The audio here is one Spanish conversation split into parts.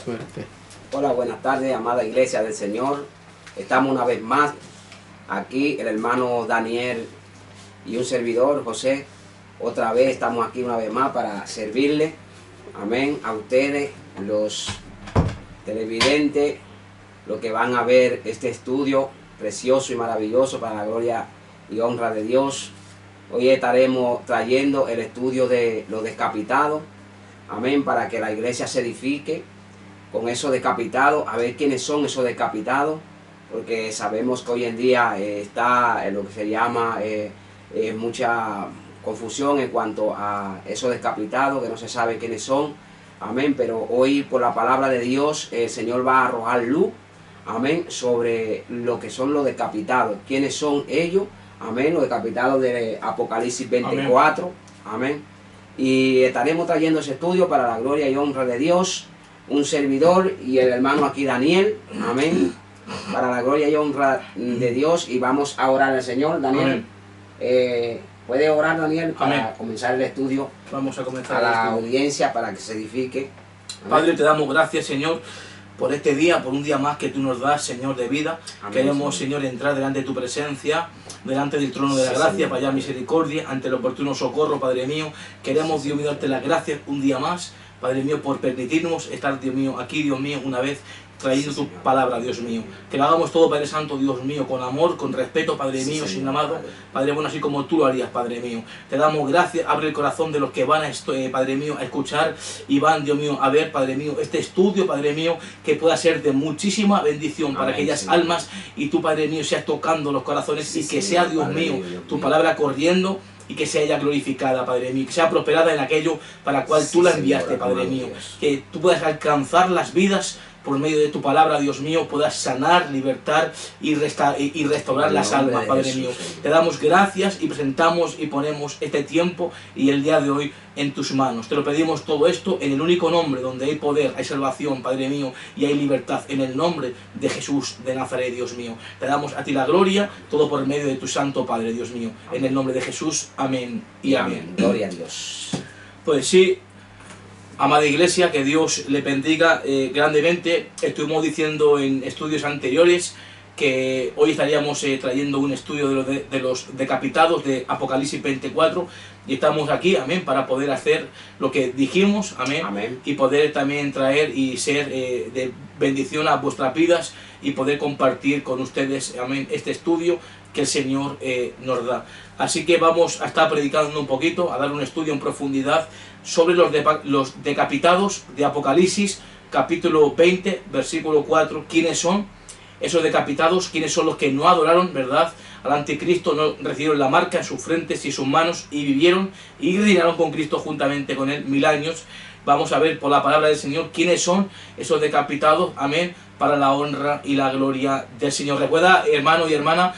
Suerte. Hola, buenas tardes, amada iglesia del Señor. Estamos una vez más aquí, el hermano Daniel y un servidor, José. Otra vez estamos aquí una vez más para servirle. Amén. A ustedes, los televidentes, los que van a ver este estudio precioso y maravilloso para la gloria y honra de Dios. Hoy estaremos trayendo el estudio de los decapitados. Amén. Para que la iglesia se edifique con esos decapitados, a ver quiénes son esos decapitados, porque sabemos que hoy en día está lo que se llama mucha confusión en cuanto a esos decapitados, que no se sabe quiénes son. Amén. Pero hoy, por la palabra de Dios, el Señor va a arrojar luz, amén, sobre lo que son los decapitados, quiénes son ellos. Amén. Los decapitados de Apocalipsis 24. Amén. Y estaremos trayendo ese estudio para la gloria y honra de Dios. Un servidor y el hermano aquí Daniel. Amén. Para la gloria y honra de Dios. Y vamos a orar al Señor. Daniel, ¿puede orar, Daniel, para comenzar el estudio? Vamos a comenzar a la audiencia para que se edifique. Amén. Padre, te damos gracias, Señor, por este día, por un día más que tú nos das, Señor, de vida. Amén. Queremos, Señor, entrar delante de tu presencia, delante del trono de la gracia, para hallar misericordia, ante el oportuno socorro, Padre mío. Queremos, Dios mío, darte las gracias un día más, Padre mío, por permitirnos estar, Dios mío, aquí, Dios mío, una vez trayendo tu palabra, Dios mío. Que lo hagamos todo, Padre Santo, Dios mío, con amor, con respeto, Padre mío, sin amado, Padre bueno, así como tú lo harías, Padre mío. Te damos gracias, abre el corazón de los que van a Padre mío, a escuchar y van, Dios mío, a ver, Padre mío, este estudio, Padre mío, que pueda ser de muchísima bendición para aquellas almas, y tú, Padre mío, seas tocando los corazones y que sea, Dios mío, tu palabra corriendo, y que sea ella glorificada, Padre mío, que sea prosperada en aquello para cual tú la enviaste, Padre mío, que tú puedas alcanzar las vidas por medio de tu palabra, Dios mío, puedas sanar, libertar y restaurar las almas, Padre mío. Te damos gracias y presentamos y ponemos este tiempo y el día de hoy en tus manos. Te lo pedimos todo esto en el único nombre donde hay poder, hay salvación, Padre mío, y hay libertad, en el nombre de Jesús de Nazaret, Dios mío. Te damos a ti la gloria, todo por medio de tu santo Padre, Dios mío. En el nombre de Jesús, amén y amén. Gloria a Dios. Pues sí, amada iglesia, que Dios le bendiga grandemente. Estuvimos diciendo en estudios anteriores que hoy estaríamos trayendo un estudio de los decapitados de Apocalipsis 24, y estamos aquí, amén, para poder hacer lo que dijimos, amén, amén, y poder también traer y ser de bendición a vuestras vidas y poder compartir con ustedes, amén, este estudio que el Señor nos da. Así que vamos a estar predicando un poquito, a dar un estudio en profundidad sobre los decapitados de Apocalipsis, capítulo 20, versículo 4. ¿Quiénes son esos decapitados? ¿Quiénes son los que no adoraron, verdad, al anticristo, no recibieron la marca en sus frentes y sus manos, y vivieron y reinaron con Cristo juntamente con él 1000 años? Vamos a ver por la palabra del Señor quiénes son esos decapitados, amén, para la honra y la gloria del Señor. Recuerda, hermano y hermana,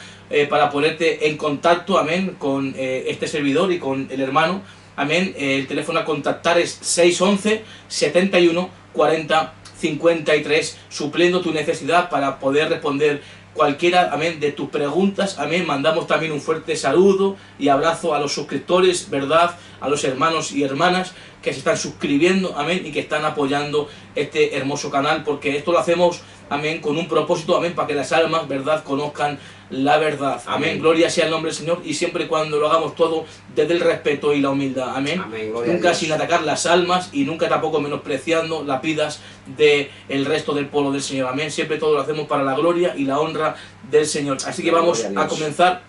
para ponerte en contacto, amén, con este servidor y con el hermano, amén, el teléfono a contactar es 611 71 40 53, supliendo tu necesidad para poder responder cualquiera, amén, de tus preguntas, amén. Mandamos también un fuerte saludo y abrazo a los suscriptores, verdad, a los hermanos y hermanas que se están suscribiendo, amén, y que están apoyando este hermoso canal, porque esto lo hacemos, amén, con un propósito, amén, para que las almas, verdad, conozcan la verdad, amén. Gloria sea el nombre del Señor, y siempre y cuando lo hagamos todo desde el respeto y la humildad, amén. Nunca sin atacar las almas y nunca tampoco menospreciando las vidas del resto del pueblo del Señor, amén. Siempre todo lo hacemos para la gloria y la honra del Señor. Así que vamos a comenzar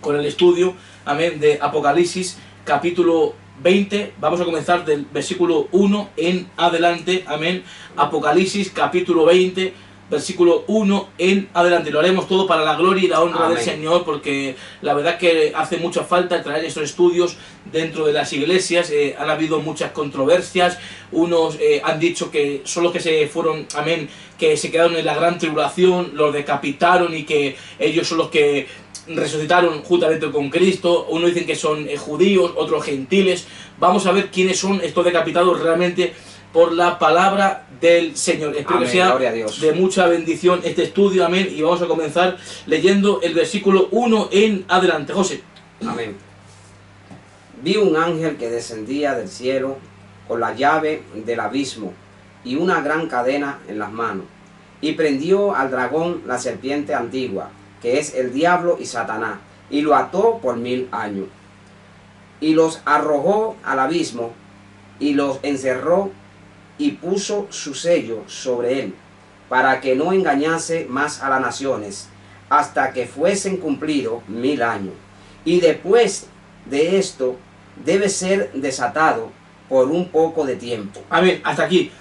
con el estudio, amén, de Apocalipsis capítulo 20, vamos a comenzar del versículo 1 en adelante, amén. Apocalipsis capítulo 20, versículo 1 en adelante. Lo haremos todo para la gloria y la honra del Señor, porque la verdad que hace mucha falta traer estos estudios dentro de las iglesias. Han habido muchas controversias. Unos han dicho que son los que se fueron, amén, que se quedaron en la gran tribulación, los decapitaron y que ellos son los que resucitaron juntamente con Cristo. Unos dicen que son judíos, otros gentiles. Vamos a ver quiénes son estos decapitados realmente por la palabra del Señor. Espero que sea de mucha bendición este estudio, amén. Y vamos a comenzar leyendo el versículo 1 en adelante. José. Amén. Vi un ángel que descendía del cielo con la llave del abismo y una gran cadena en las manos. Y prendió al dragón, la serpiente antigua, que es el diablo y Satanás, y lo ató por 1000 años. Y los arrojó al abismo, y los encerró, y puso su sello sobre él, para que no engañase más a las naciones, hasta que fuesen cumplidos 1000 años. Y después de esto, debe ser desatado por un poco de tiempo. Amén, hasta aquí.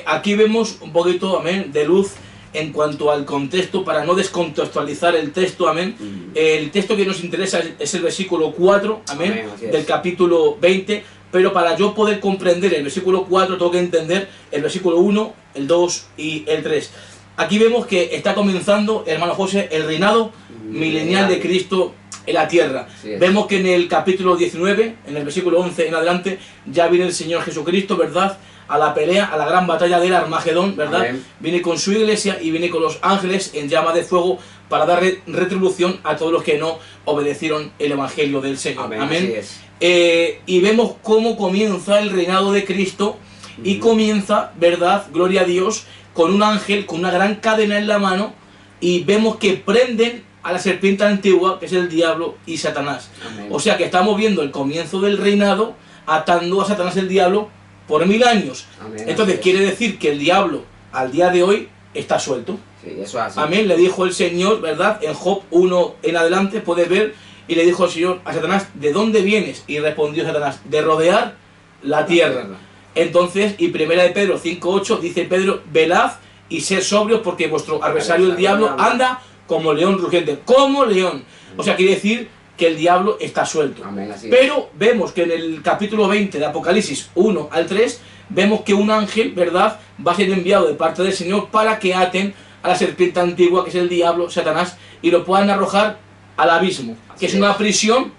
Aquí vemos un poquito, amén, de luz en cuanto al contexto, para no descontextualizar el texto, amén. El texto que nos interesa es el versículo 4, amén, del capítulo 20, pero para yo poder comprender el versículo 4 tengo que entender el versículo 1, el 2 y el 3. Aquí vemos que está comenzando, hermano José, el reinado milenial de Cristo en la tierra. Vemos que en el capítulo 19, en el versículo 11 en adelante, ya viene el Señor Jesucristo, ¿verdad?, a la pelea, a la gran batalla del Armagedón, ¿verdad? Amén. Viene con su iglesia y viene con los ángeles en llama de fuego para dar retribución a todos los que no obedecieron el Evangelio del Señor. Amén. Amén. Así es. Y vemos cómo comienza el reinado de Cristo y comienza, ¿verdad?, gloria a Dios, con un ángel, con una gran cadena en la mano, y vemos que prenden a la serpiente antigua, que es el diablo y Satanás. Amén. O sea que estamos viendo el comienzo del reinado atando a Satanás el diablo por 1000 años. Amén, entonces quiere decir que el diablo al día de hoy está suelto. Sí, eso es así. Amén, le dijo el Señor, ¿verdad? En Job 1 en adelante, puedes ver, y le dijo el Señor a Satanás, ¿de dónde vienes? Y respondió Satanás, de rodear la tierra. Entonces, y primera de Pedro 5:8 dice Pedro, velad y sed sobrios porque vuestro adversario el diablo anda como león rugiente, como león. O sea, quiere decir que el diablo está suelto. Amén, así es. Pero vemos que en el capítulo 20 de Apocalipsis 1 al 3, vemos que un ángel, ¿verdad?, va a ser enviado de parte del Señor para que aten a la serpiente antigua, que es el diablo, Satanás, y lo puedan arrojar al abismo, que es una prisión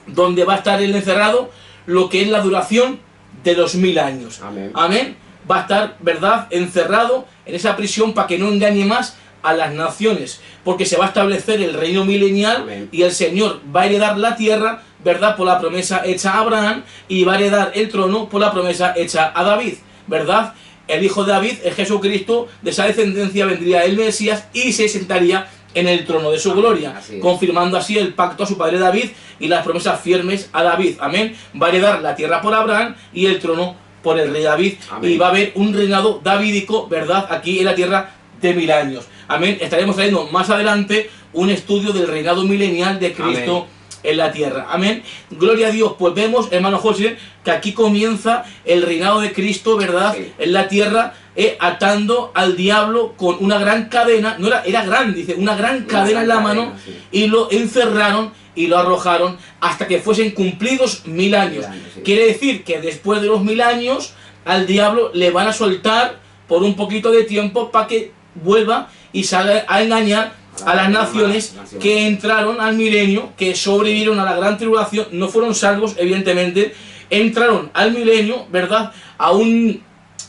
donde va a estar él encerrado lo que es la duración de 2000 años. Amén. Amén. Va a estar, ¿verdad?, encerrado en esa prisión para que no engañe más a las naciones, porque se va a establecer el reino milenial. Amén. Y el Señor va a heredar la tierra, ¿verdad?, por la promesa hecha a Abraham, y va a heredar el trono por la promesa hecha a David, ¿verdad? El hijo de David, el Jesucristo, de esa descendencia vendría el Mesías y se sentaría en el trono de su gloria, confirmando así el pacto a su padre David y las promesas firmes a David. Amén. Va a heredar la tierra por Abraham y el trono por el rey David. Amén. Y va a haber un reinado davídico, ¿verdad?, aquí en la tierra de 1000 años. Amén. Estaremos trayendo más adelante un estudio del reinado milenial de Cristo. Amén. En la tierra. Amén. Gloria a Dios. Pues vemos, hermano José, que aquí comienza el reinado de Cristo, ¿verdad? Sí. En la tierra, atando al diablo con una gran cadena. No era grande, dice, una gran cadena en la mano, sí. Y lo encerraron y lo arrojaron hasta que fuesen cumplidos 1000 años. Sí. Quiere decir que después de los 1000 años al diablo le van a soltar por un poquito de tiempo para que vuelva y salga a engañar a las naciones que entraron al milenio, que sobrevivieron a la gran tribulación, no fueron salvos, evidentemente, entraron al milenio, ¿verdad?, a un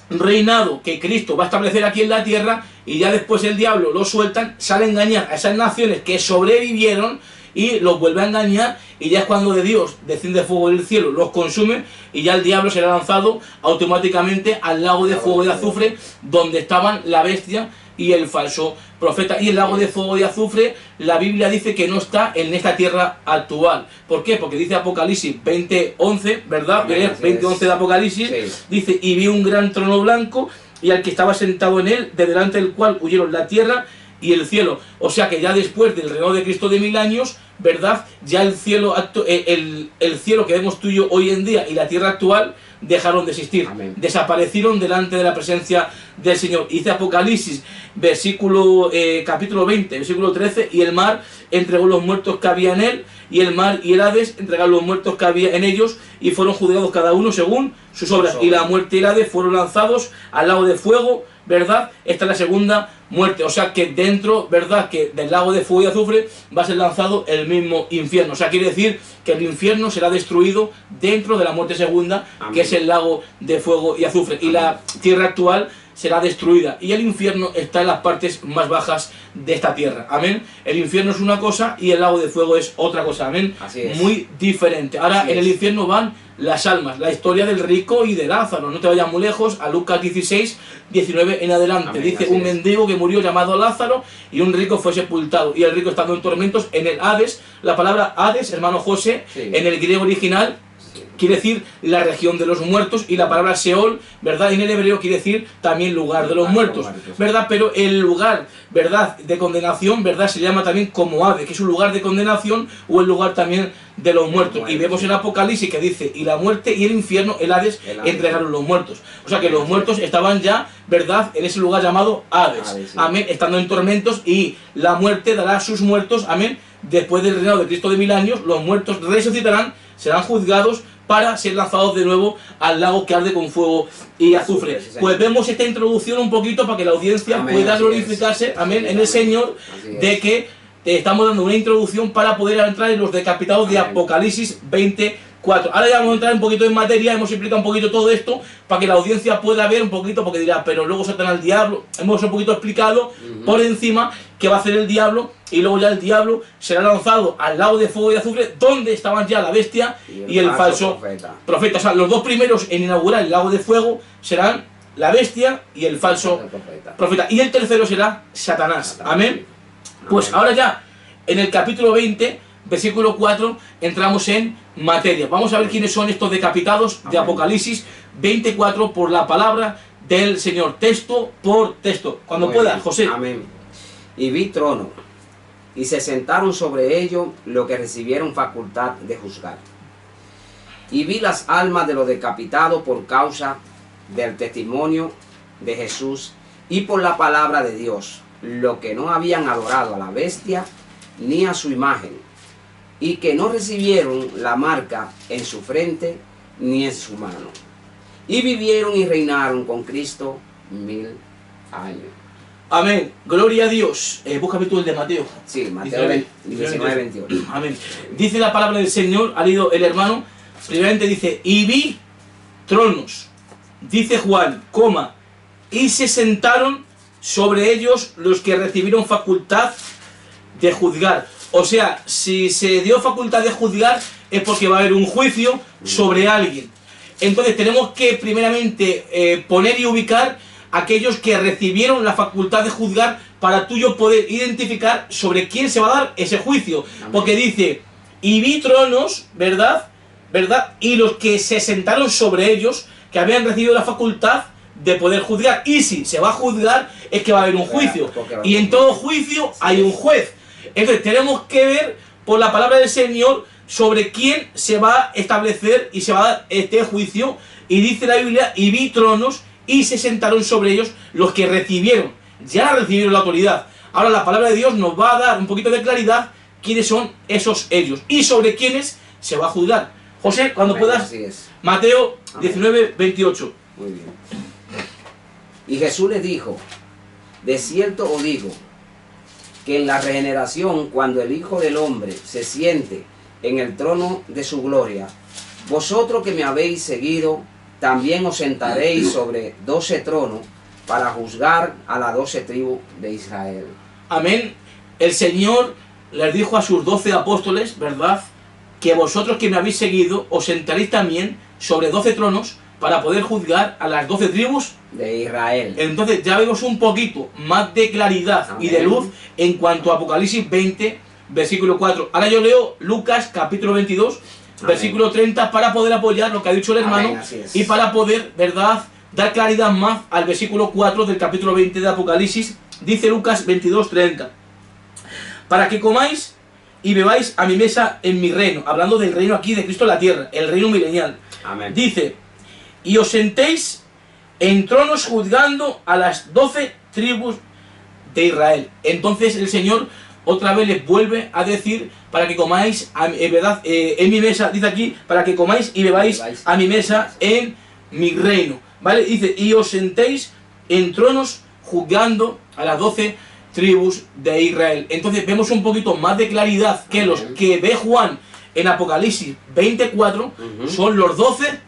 reinado que Cristo va a establecer aquí en la tierra, y ya después el diablo lo sueltan, sale a engañar a esas naciones que sobrevivieron y los vuelve a engañar, y ya es cuando de Dios desciende fuego del cielo, los consume, y ya el diablo será lanzado automáticamente al lago de fuego y de azufre, donde estaban la bestia y el falso profeta. Y el lago de fuego y azufre, la Biblia dice que no está en esta tierra actual. ¿Por qué? Porque dice Apocalipsis 20:11, ¿verdad? 20:11 de Apocalipsis, sí. Dice, y vi un gran trono blanco, y al que estaba sentado en él, de delante del cual huyeron la tierra y el cielo. O sea que ya después del reinado de Cristo de 1000 años, ¿verdad?, ya el cielo que vemos tú y yo hoy en día y la tierra actual dejaron de existir. Amén. Desaparecieron delante de la presencia del Señor. Dice Apocalipsis, capítulo 20, versículo 13, y el mar entregó los muertos que había en él, y el mar y el Hades entregaron los muertos que había en ellos, y fueron juzgados cada uno según sus obras. Y la muerte y el Hades fueron lanzados al lago de fuego, ¿verdad? Esta es la segunda muerte. O sea que dentro, ¿verdad?, que del lago de fuego y azufre va a ser lanzado el mismo infierno. O sea, quiere decir que el infierno será destruido dentro de la muerte segunda. Amén. Que es el lago de fuego y azufre. Amén. Y la tierra actual será destruida y el infierno está en las partes más bajas de esta tierra. Amén. El infierno es una cosa y el lago de fuego es otra cosa. Amén. Así es. Muy diferente. Ahora Así en el infierno van las almas, la historia del rico y de Lázaro. No te vayas muy lejos, a Lucas 16, 19 en adelante. Amén, dice así un es. mendigo que murió llamado Lázaro y un rico fue sepultado. Y el rico estando en tormentos en el Hades. La palabra Hades, hermano José, Sí. en el griego original quiere decir la región de los muertos, y la palabra Seol, ¿verdad? En el hebreo quiere decir también lugar de los muertos, ¿verdad? Pero el lugar, ¿verdad?, de condenación, ¿verdad?, se llama también como Hades, que es un lugar de condenación o el lugar también de los muertos. Y vemos en Apocalipsis que dice, y la muerte y el infierno, el Hades, entregaron los muertos. O sea que los muertos estaban ya, ¿verdad?, en ese lugar llamado Hades. Hades, sí. Amén, estando en tormentos, y la muerte dará a sus muertos, amén, después del reinado de Cristo de 1000 años, los muertos resucitarán, serán juzgados para ser lanzados de nuevo al lago que arde con fuego y azufre. Pues vemos esta introducción un poquito para que la audiencia Amén, pueda así glorificarse, es. amén, Así en es, el amén. Señor, Así es. de que te estamos dando una introducción para poder entrar en los decapitados de Amén. Apocalipsis 24. Ahora ya vamos a entrar un poquito en materia, hemos explicado un poquito todo esto para que la audiencia pueda ver un poquito, porque dirá, pero luego Satanás al diablo. Hemos un poquito explicado por encima qué va a hacer el diablo, y luego ya el diablo será lanzado al lago de fuego y azufre, donde estaban ya la bestia y el falso profeta. O sea, los dos primeros en inaugurar el lago de fuego serán la bestia y el falso profeta. Y el tercero será Satanás. Amén. Pues ahora ya, en el capítulo 20, versículo 4, entramos en materia. Vamos a ver quiénes son estos decapitados de Apocalipsis 24 por la palabra del Señor, texto por texto. Cuando pueda, José. Amén. Y vi trono, y se sentaron sobre ellos los que recibieron facultad de juzgar. Y vi las almas de los decapitados por causa del testimonio de Jesús y por la palabra de Dios, los que no habían adorado a la bestia ni a su imagen, y que no recibieron la marca en su frente ni en su mano. Y vivieron y reinaron con Cristo 1000 años. Amén. Gloria a Dios. Búscame tú el de Mateo. Sí, Mateo 19, 28. Amén. Dice la palabra del Señor, ha leído el hermano, primeramente dice, y vi tronos, dice Juan, coma, y se sentaron sobre ellos los que recibieron facultad de juzgar. O sea, si se dio facultad de juzgar es porque va a haber un juicio sobre alguien. Entonces tenemos que primeramente poner y ubicar aquellos que recibieron la facultad de juzgar para tú y yo poder identificar sobre quién se va a dar ese juicio. Amén. Porque dice, y vi tronos, ¿verdad? ¿Verdad? Y los que se sentaron sobre ellos, que habían recibido la facultad de poder juzgar. Y si se va a juzgar, es que va a haber un juicio. Y en todo juicio hay un juez. Entonces tenemos que ver por la palabra del Señor sobre quién se va a establecer y se va a dar este juicio. Y dice la Biblia, y vi tronos, y se sentaron sobre ellos los que recibieron, ya recibieron la autoridad. Ahora la palabra de Dios nos va a dar un poquito de claridad quiénes son esos ellos y sobre quiénes se va a juzgar. José, cuando Amén, puedas, así es. Mateo Amén. 19, 28. Muy bien. Y Jesús les dijo, de cierto os digo, que en la regeneración, cuando el Hijo del Hombre se siente en el trono de su gloria, vosotros que me habéis seguido, también os sentaréis sobre 12 tronos para juzgar a las 12 tribus de Israel. Amén. El Señor les dijo a sus 12 apóstoles, ¿verdad?, que vosotros que me habéis seguido os sentaréis también sobre 12 tronos para poder juzgar a las 12 tribus De Israel. Entonces ya vemos un poquito más de claridad y de luz en cuanto a Apocalipsis 20, versículo 4. Ahora yo leo Lucas capítulo 22, versículo 30, para poder apoyar lo que ha dicho el hermano. Amén, así es. Y para poder, ¿verdad?, dar claridad más al versículo 4 del capítulo 20 de Apocalipsis. Dice Lucas 22, 30. Para que comáis y bebáis a mi mesa en mi reino. Hablando del reino aquí de Cristo en la tierra, el reino milenial. Amén. Dice, y os sentéis en tronos juzgando a las 12 tribus de Israel. Entonces el Señor otra vez les vuelve a decir, para que comáis ¿verdad?, en mi mesa, dice aquí, para que comáis y bebáis a mi mesa en mi reino. ¿Vale? Dice, y os sentéis en tronos juzgando a las 12 tribus de Israel. Entonces vemos un poquito más de claridad que los que ve Juan en Apocalipsis 24 son los 12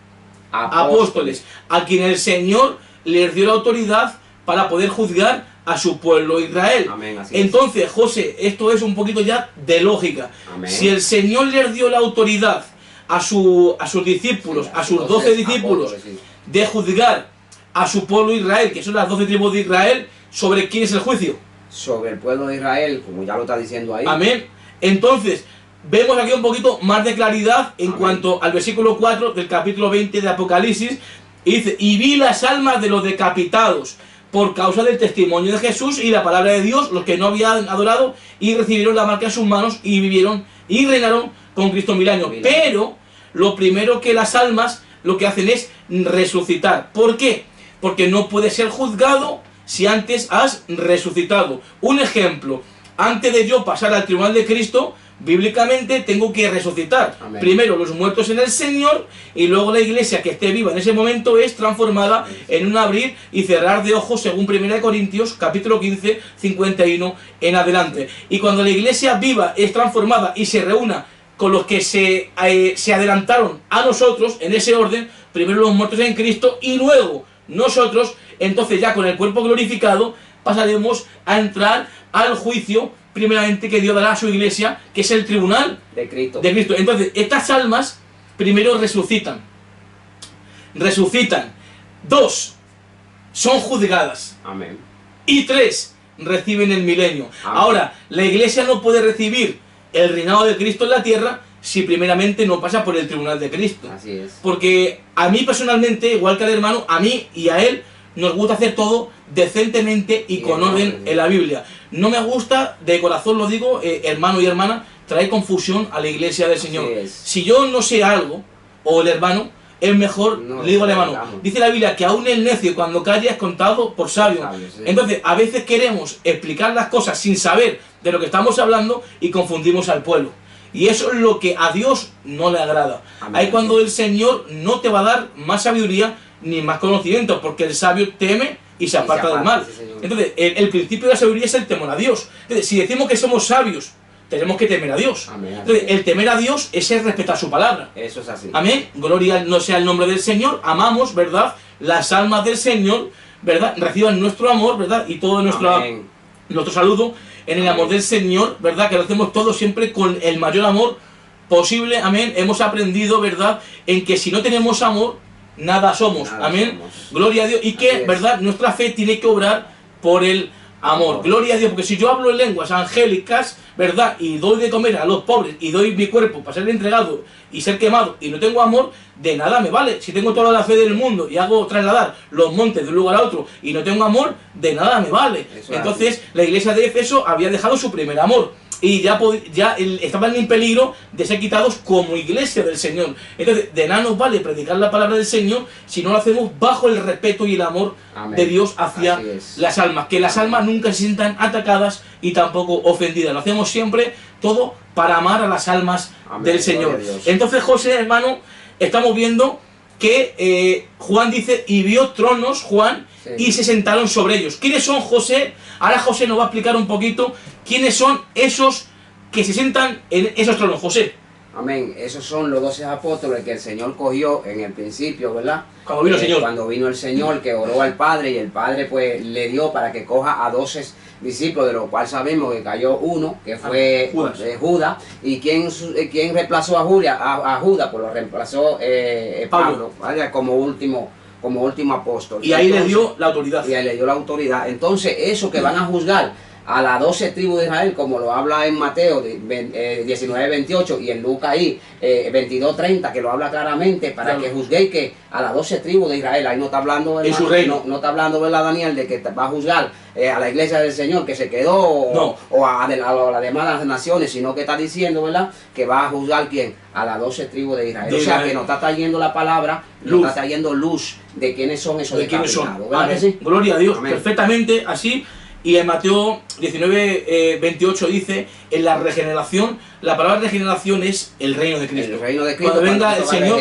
apóstoles, a quien el Señor les dio la autoridad para poder juzgar a su pueblo Israel. Amén, así es. Entonces, José, esto es un poquito ya de lógica. Amén. Si el Señor les dio la autoridad a sus discípulos, Sí, a sus 12 discípulos, apóstoles, sí. de juzgar a su pueblo Israel, que son las 12 tribus de Israel, ¿sobre quién es el juicio? Sobre el pueblo de Israel, como ya lo está diciendo ahí. Amén. Entonces, vemos aquí un poquito más de claridad en Amén. cuanto al versículo 4 del capítulo 20 de Apocalipsis. Y dice, y vi las almas de los decapitados por causa del testimonio de Jesús y la palabra de Dios, los que no habían adorado y recibieron la marca en sus manos y vivieron y reinaron con Cristo 1000 años. Pero lo primero que las almas lo que hacen es resucitar. ¿Por qué? Porque no puedes ser juzgado si antes has resucitado. Un ejemplo, antes de yo pasar al tribunal de Cristo, bíblicamente tengo que resucitar. Amén. Primero los muertos en el Señor y luego la iglesia que esté viva en ese momento es transformada en un abrir y cerrar de ojos según 1 Corintios capítulo 15, 51 en adelante. Y cuando la iglesia viva es transformada y se reúna con los que se adelantaron a nosotros en ese orden, primero los muertos en Cristo y luego nosotros, entonces ya con el cuerpo glorificado pasaremos a entrar al juicio primeramente que Dios dará a su iglesia, que es el tribunal De Cristo. de Cristo. Entonces, estas almas primero resucitan. Resucitan. 2, son juzgadas. Amén. Y 3, reciben el milenio. Amén. Ahora, la iglesia no puede recibir el reinado de Cristo en la tierra si primeramente no pasa por el tribunal de Cristo. Así es. Porque a mí personalmente, igual que al hermano, a mí y a él nos gusta hacer todo decentemente y con orden en la Biblia. No me gusta, de corazón lo digo, hermano y hermana, traer confusión a la iglesia del Señor. es. Si yo no sé algo, o el hermano, es mejor, No, le digo al hermano, digamos. dice la Biblia que aún el necio cuando calla es contado por sabio. Sí. Entonces, a veces queremos explicar las cosas sin saber de lo que estamos hablando y confundimos al pueblo. Y eso es lo que a Dios no le agrada. Amén. Ahí cuando el Señor no te va a dar más sabiduría ni más conocimiento, porque el sabio teme y se aparta del mal. sí, señor. Entonces, el principio de la sabiduría es el temor a Dios. Entonces, si decimos que somos sabios, tenemos que temer a Dios. Amén. Entonces, el temer a Dios es el respetar su palabra. Eso es así. Amén. Gloria no sea el nombre del Señor. Amamos, ¿verdad? Las almas del Señor, ¿verdad? Reciban nuestro amor, ¿verdad? Y todo nuestro Amén. saludo en el amor del Señor, ¿verdad? Que lo hacemos todos siempre con el mayor amor posible. Amén. Hemos aprendido, ¿verdad? En que si no tenemos amor, nada somos. Nada Amén. somos. Gloria a Dios. Y que, Así es. ¿verdad? Nuestra fe tiene que obrar por el amor. Amor. Gloria a Dios. Porque si yo hablo en lenguas angélicas, ¿verdad? Y doy de comer a los pobres y doy mi cuerpo para ser entregado y ser quemado y no tengo amor, de nada me vale. Si tengo toda la fe del mundo y hago trasladar los montes de un lugar a otro y no tengo amor, de nada me vale. Eso es Entonces, la iglesia de Éfeso había dejado su primer amor. Y ya estaban en peligro de ser quitados como iglesia del Señor. Entonces, de nada nos vale predicar la palabra del Señor si no lo hacemos bajo el respeto y el amor Amén. de Dios hacia Así es. las almas. Que las almas nunca se sientan atacadas y tampoco ofendidas. Lo hacemos siempre todo para amar a las almas Amén. del Señor. Gloria a Dios. Entonces, José, hermano, estamos viendo que Juan dice, y vio tronos, Juan, Sí. y se sentaron sobre ellos. ¿Quiénes son, José? Ahora José nos va a explicar un poquito quiénes son esos que se sientan en esos tronos, José. Amén. Esos son los 12 apóstoles que el Señor cogió en el principio, ¿verdad? Cuando vino el Señor. Cuando vino el Señor, que oró al Padre, y el Padre pues le dio para que coja a 12 discípulos, de los cuales sabemos que cayó uno, que fue Judas. Judas. ¿Y quién reemplazó a Judas? Pues lo reemplazó Pablo, ¿vale? como último apóstol. Y ahí le Entonces, dio la autoridad. y ahí le dio la autoridad. Entonces, eso que van a juzgar a las 12 tribus de Israel, como lo habla en Mateo 19:28 y en Lucas ahí 22:30, que lo habla claramente, para Claro. que juzguéis que a las 12 tribus de Israel, ahí no está hablando, En su reino. no está hablando, ¿verdad, Daniel, de que va a juzgar a la iglesia del Señor que se quedó, No. o a las demás naciones, sino que está diciendo, ¿verdad?, que va a juzgar ¿quién? A las 12 tribus de Israel. De O sea, Israel. que nos está trayendo la palabra, Luz. nos está trayendo luz de quiénes son esos ¿De quiénes son? decapitados, ¿verdad Amén. que sí? Gloria a Dios, Amén. perfectamente así. Y en Mateo 19:28 dice, en la regeneración, la palabra regeneración es el reino de Cristo. El reino de Cristo. Cuando venga el Cristo va Señor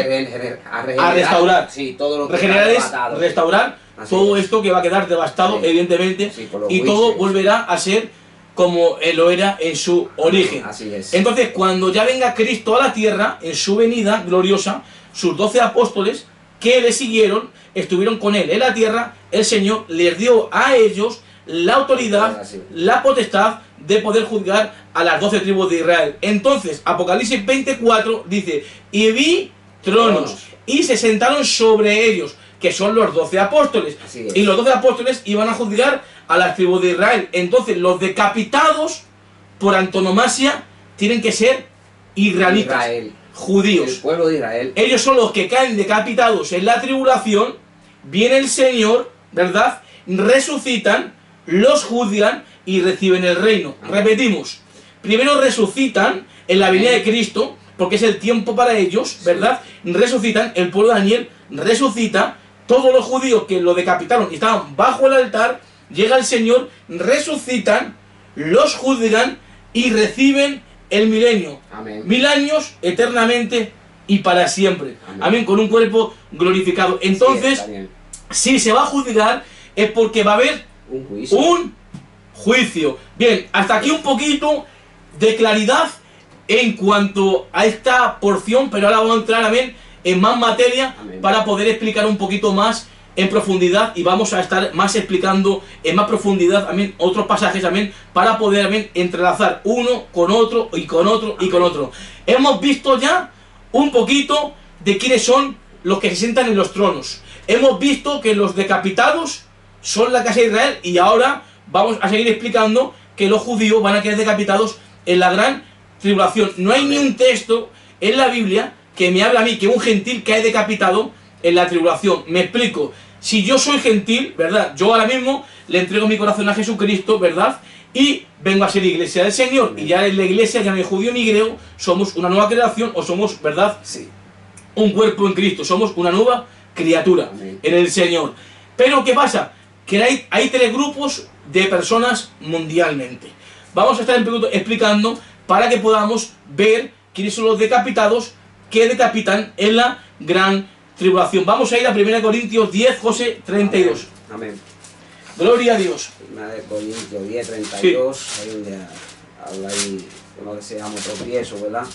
a restaurar. Sí, todo lo que Regenerar está es arrebatado. restaurar Así todo es. esto que va a quedar devastado, Sí. evidentemente, Sí, por los y todo juicios. volverá a ser como lo era en su origen. Así es. Entonces, cuando ya venga Cristo a la tierra, en su venida gloriosa, sus 12 apóstoles que le siguieron, estuvieron con él en la tierra, el Señor les dio a ellos la autoridad, la potestad de poder juzgar a las 12 tribus de Israel. Entonces, Apocalipsis 24 dice, y vi tronos, y se sentaron sobre ellos, que son los 12 apóstoles. Y los 12 apóstoles iban a juzgar a las tribus de Israel. Entonces, los decapitados, por antonomasia, tienen que ser israelitas, judíos. El pueblo de Israel. Ellos son los que caen decapitados en la tribulación. Viene el Señor, ¿verdad? Resucitan, los juzgan y reciben el reino. Repetimos, primero resucitan en la venida de Cristo, porque es el tiempo para ellos, ¿verdad? Resucitan, el pueblo de Daniel resucita, todos los judíos que lo decapitaron y estaban bajo el altar, llega el Señor, resucitan, los juzgan y reciben el milenio. Amén. 1000 años eternamente y para siempre. Amén. Amén, con un cuerpo glorificado. Entonces, si se va a juzgar es porque va a haber un juicio. Bien, hasta aquí un poquito de claridad en cuanto a esta porción, pero ahora vamos a entrar, amén, en más materia, amén, para poder explicar un poquito más en profundidad, y vamos a estar más explicando en más profundidad, amén, otros pasajes, amén, para poder, amén, entrelazar uno con otro y con otro y con otro. Hemos visto ya un poquito de quiénes son los que se sientan en los tronos. Hemos visto que los decapitados son la casa de Israel, y ahora vamos a seguir explicando que los judíos van a quedar decapitados en la gran tribulación. No hay ni un texto en la Biblia que me hable a mí que un gentil cae decapitado en la tribulación. Me explico. Si yo soy gentil, ¿verdad? Yo ahora mismo le entrego mi corazón a Jesucristo, ¿verdad? Y vengo a ser iglesia del Señor. Y ya en la iglesia, ya no hay judío ni griego, somos una nueva creación, o somos, ¿verdad? Sí. Un cuerpo en Cristo. Somos una nueva criatura en el Señor. Pero ¿qué pasa? Que hay 3 grupos de personas mundialmente. Vamos a estar explicando para que podamos ver quiénes son los decapitados que decapitan en la gran tribulación. Vamos a ir a 1 Corintios 10, José 32. Amén. Gloria a Dios. 1 Corintios 10, 32. Sí. Ahí donde habla ahí que no deseamos tropiezo, ¿verdad?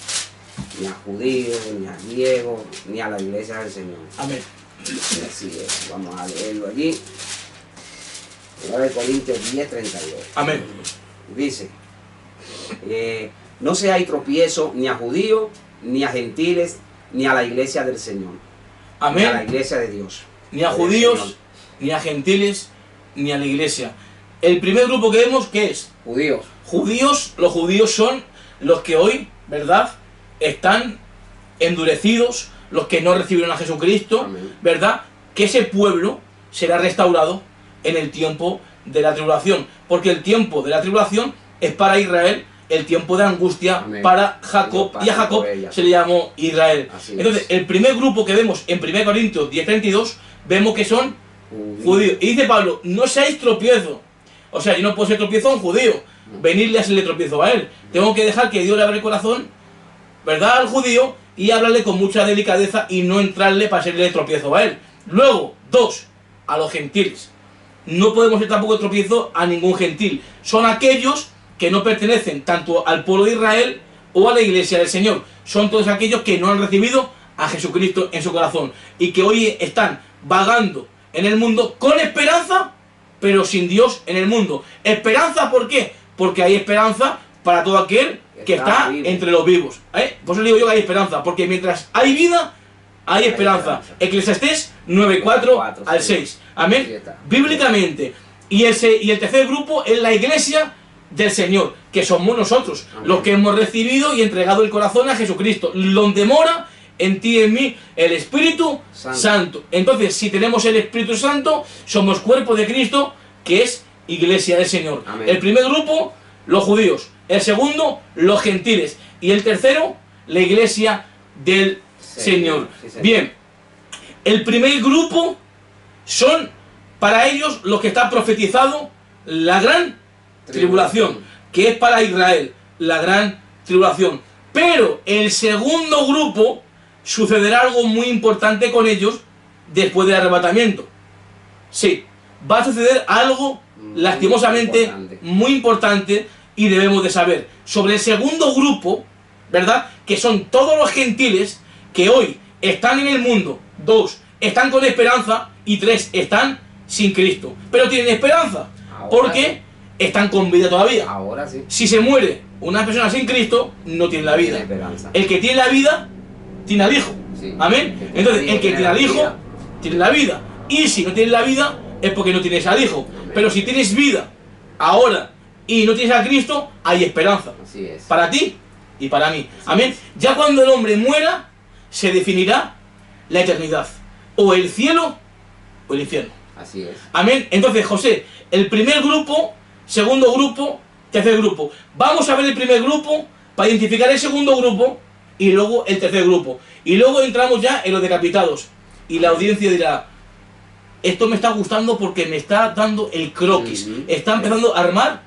Ni a judíos, ni a griegos, ni a la iglesia del Señor. Amén. Así es. Vamos a leerlo allí. 1 Corintios 10, 32. Amén. Dice, no seáis tropiezo ni a judíos, ni a gentiles, ni a la iglesia del Señor. Amén. Ni a la iglesia de Dios. Ni a judíos, ni a gentiles, ni a la iglesia. El primer grupo que vemos, ¿qué es? Judíos. Judíos, los judíos son los que hoy, ¿verdad?, están endurecidos, los que no recibieron a Jesucristo. Amén. ¿Verdad? Que ese pueblo será restaurado en el tiempo de la tribulación, porque el tiempo de la tribulación es para Israel, el tiempo de angustia. Amén. Para Jacob, y a Jacob se le llamó Israel. Así entonces, el primer grupo que vemos en 1 Corintios 10:32, vemos que son judíos. Y dice Pablo, no seáis tropiezo. O sea, yo no puedo ser tropiezo a un judío, venirle a hacerle tropiezo a él. Tengo que dejar que Dios le abra el corazón, ¿verdad?, al judío, y hablarle con mucha delicadeza y no entrarle para hacerle tropiezo a él. Luego, 2, a los gentiles. No podemos ser tampoco tropiezo a ningún gentil. Son aquellos que no pertenecen tanto al pueblo de Israel o a la iglesia del Señor. Son todos aquellos que no han recibido a Jesucristo en su corazón y que hoy están vagando en el mundo con esperanza, pero sin Dios en el mundo. ¿Esperanza por qué? Porque hay esperanza para todo aquel que está entre los vivos. Por eso digo yo que hay esperanza, porque mientras hay vida, hay esperanza. Eclesiastés 9:4 al 6. Amén. Bíblicamente. Y el tercer grupo es la iglesia del Señor, que somos nosotros. Amén. Los que hemos recibido y entregado el corazón a Jesucristo, donde mora en ti y en mí el Espíritu Santo. Entonces, si tenemos el Espíritu Santo, somos cuerpo de Cristo, que es iglesia del Señor. Amén. El primer grupo, los judíos. El segundo, los gentiles. Y el tercero, la iglesia del Señor. Sí, señor. Bien, el primer grupo son para ellos los que está profetizado la gran tribulación, que es para Israel, la gran tribulación. Pero el segundo grupo sucederá algo muy importante con ellos después del arrebatamiento. Sí, va a suceder algo lastimosamente muy importante y debemos de saber. Sobre el segundo grupo, ¿verdad?, que son todos los gentiles que hoy están en el mundo. 2, están con esperanza. Y 3, están sin Cristo. Pero tienen esperanza. Ahora Porque sí. están con vida todavía. Ahora sí. Si se muere una persona sin Cristo, no tiene la vida. Tiene esperanza. El que tiene la vida, tiene al Hijo. Sí. Amén. Entonces, el que tiene al Hijo, tiene la vida. Y si no tienes la vida, es porque no tienes al Hijo. Amén. Pero si tienes vida ahora y no tienes a Cristo, hay esperanza. Así es. Para ti y para mí. Amén. Ya cuando el hombre muera, se definirá la eternidad. O el cielo o el infierno. Así es. Amén. Entonces, José, el primer grupo, segundo grupo, tercer grupo. Vamos a ver el primer grupo para identificar el segundo grupo y luego el tercer grupo. Y luego entramos ya en los decapitados. Y la audiencia dirá, esto me está gustando porque me está dando el croquis. Está empezando a armar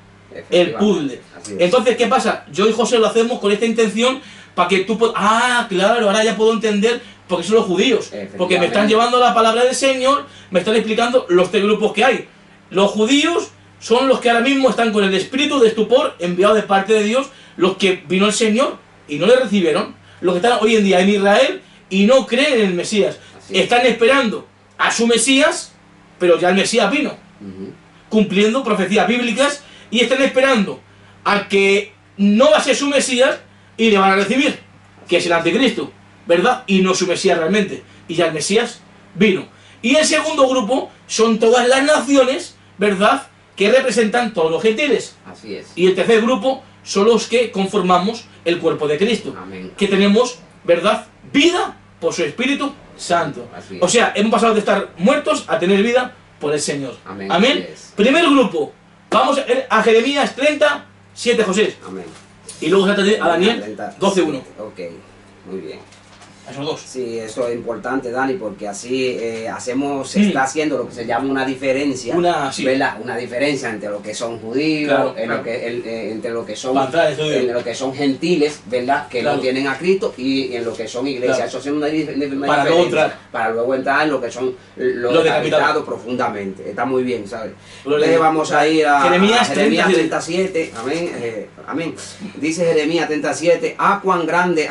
el puzzle. Así es. Entonces, ¿qué pasa? Yo y José lo hacemos con esta intención para que tú puedas... Ah, claro, ahora ya puedo entender porque son los judíos. Porque me están llevando la palabra del Señor, me están explicando los 3 grupos que hay. Los judíos son los que ahora mismo están con el espíritu de estupor enviado de parte de Dios, los que vino el Señor y no le recibieron, los que están hoy en día en Israel y no creen en el Mesías. Están esperando a su Mesías, pero ya el Mesías vino, cumpliendo profecías bíblicas, y están esperando a que no va a ser su Mesías y le van a recibir, que es el anticristo, ¿verdad? Y no su Mesías realmente, y ya el Mesías vino. Y el segundo grupo son todas las naciones, ¿verdad?, que representan todos los gentiles. Así es. Y el tercer grupo son los que conformamos el cuerpo de Cristo. Amén. Que tenemos, ¿verdad?, vida por su Espíritu Santo. Así es. O sea, hemos pasado de estar muertos a tener vida por el Señor. Amén. Amén. Así es. Primer grupo. Vamos a Jeremías 37, José. Amén. Y luego a Daniel 12:1. Ok, muy bien. Esos dos. Sí, eso es importante, Dani, porque así se está haciendo lo que se llama una diferencia, ¿verdad? Una diferencia entre lo que son judíos, Claro, entre lo que son Pantanes, lo que son gentiles, ¿verdad? Que Claro. no tienen a Cristo, y en lo que son iglesias. Claro. Eso es una diferencia para luego entrar en lo que son los decapitados profundamente. Está muy bien, ¿sabes? Entonces vamos a ir a Jeremías 37. Amén. Amén. Dice Jeremías 37, a cuán grande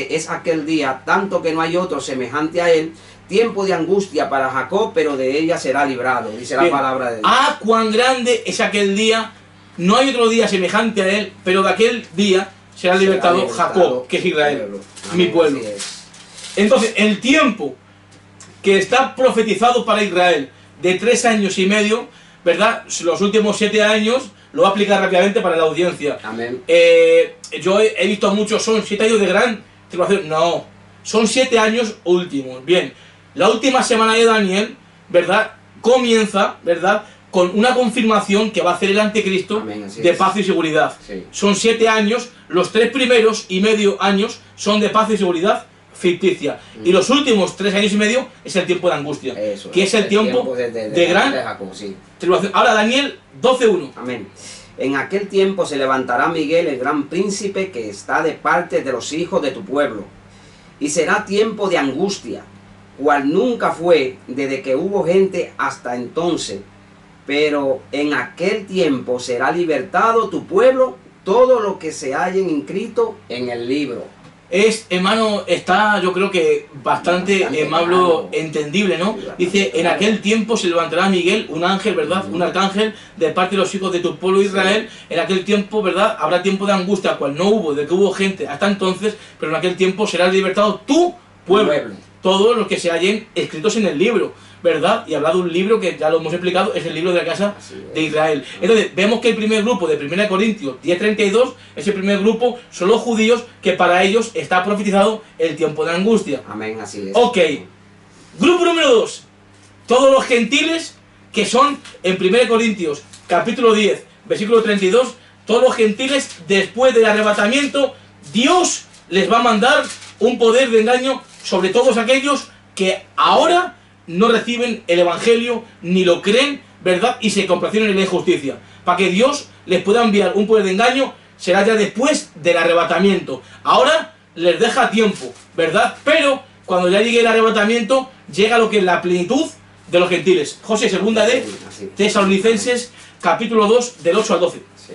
es aquel día, tanto que no hay otro semejante a él, tiempo de angustia para Jacob, pero de ella será librado, dice la palabra de Dios. Ah, cuán grande es aquel día, no hay otro día semejante a él, pero de aquel día será libertado Jacob, que es Israel, mi pueblo. Entonces, el tiempo que está profetizado para Israel de 3 años y medio, ¿verdad? Los últimos 7 años, lo voy a aplicar rápidamente para la audiencia. Amén. Yo he visto muchos, son 7 años de gran tribulación. No, son 7 años últimos. Bien, la última semana de Daniel, ¿verdad?, comienza, ¿verdad?, con una confirmación que va a hacer el anticristo. Amén, de paz y seguridad. Sí. Son 7 años, los 3 primeros y medio años son de paz y seguridad ficticia. Y los últimos 3 años y medio es el tiempo de angustia, Eso, que es el tiempo de gran Jacob, sí. tribulación. Ahora Daniel 12:1. Amén. En aquel tiempo se levantará Miguel, el gran príncipe, que está de parte de los hijos de tu pueblo. Y será tiempo de angustia, cual nunca fue desde que hubo gente hasta entonces. Pero en aquel tiempo será libertado tu pueblo, todo lo que se hallen inscrito en el libro. Hermano, está yo creo que bastante entendible, ¿no? Dice, en aquel tiempo se levantará Miguel, un ángel, ¿verdad? Un arcángel de parte de los hijos de tu pueblo Israel. En aquel tiempo, ¿verdad?, habrá tiempo de angustia, cual no hubo, de que hubo gente hasta entonces, pero en aquel tiempo será libertado tu pueblo. Todos los que se hallen escritos en el libro, ¿verdad? Y habla de un libro que ya lo hemos explicado, es el libro de la casa de Israel. Entonces, vemos que el primer grupo de 1 Corintios 10:32, ese primer grupo son los judíos, que para ellos está profetizado el tiempo de angustia. Amén, así es. Ok. Grupo número 2. Todos los gentiles, que son en 1 Corintios capítulo 10, versículo 32, todos los gentiles, después del arrebatamiento, Dios les va a mandar un poder de engaño sobre todos aquellos que ahora no reciben el evangelio ni lo creen, ¿verdad?, y se complacieron en la injusticia. Para que Dios les pueda enviar un poder de engaño, será ya después del arrebatamiento. Ahora les deja tiempo, ¿verdad? Pero cuando ya llegue el arrebatamiento, llega lo que es la plenitud de los gentiles. José, segunda de Tesalonicenses, capítulo 2, del 8 al 12. Sí.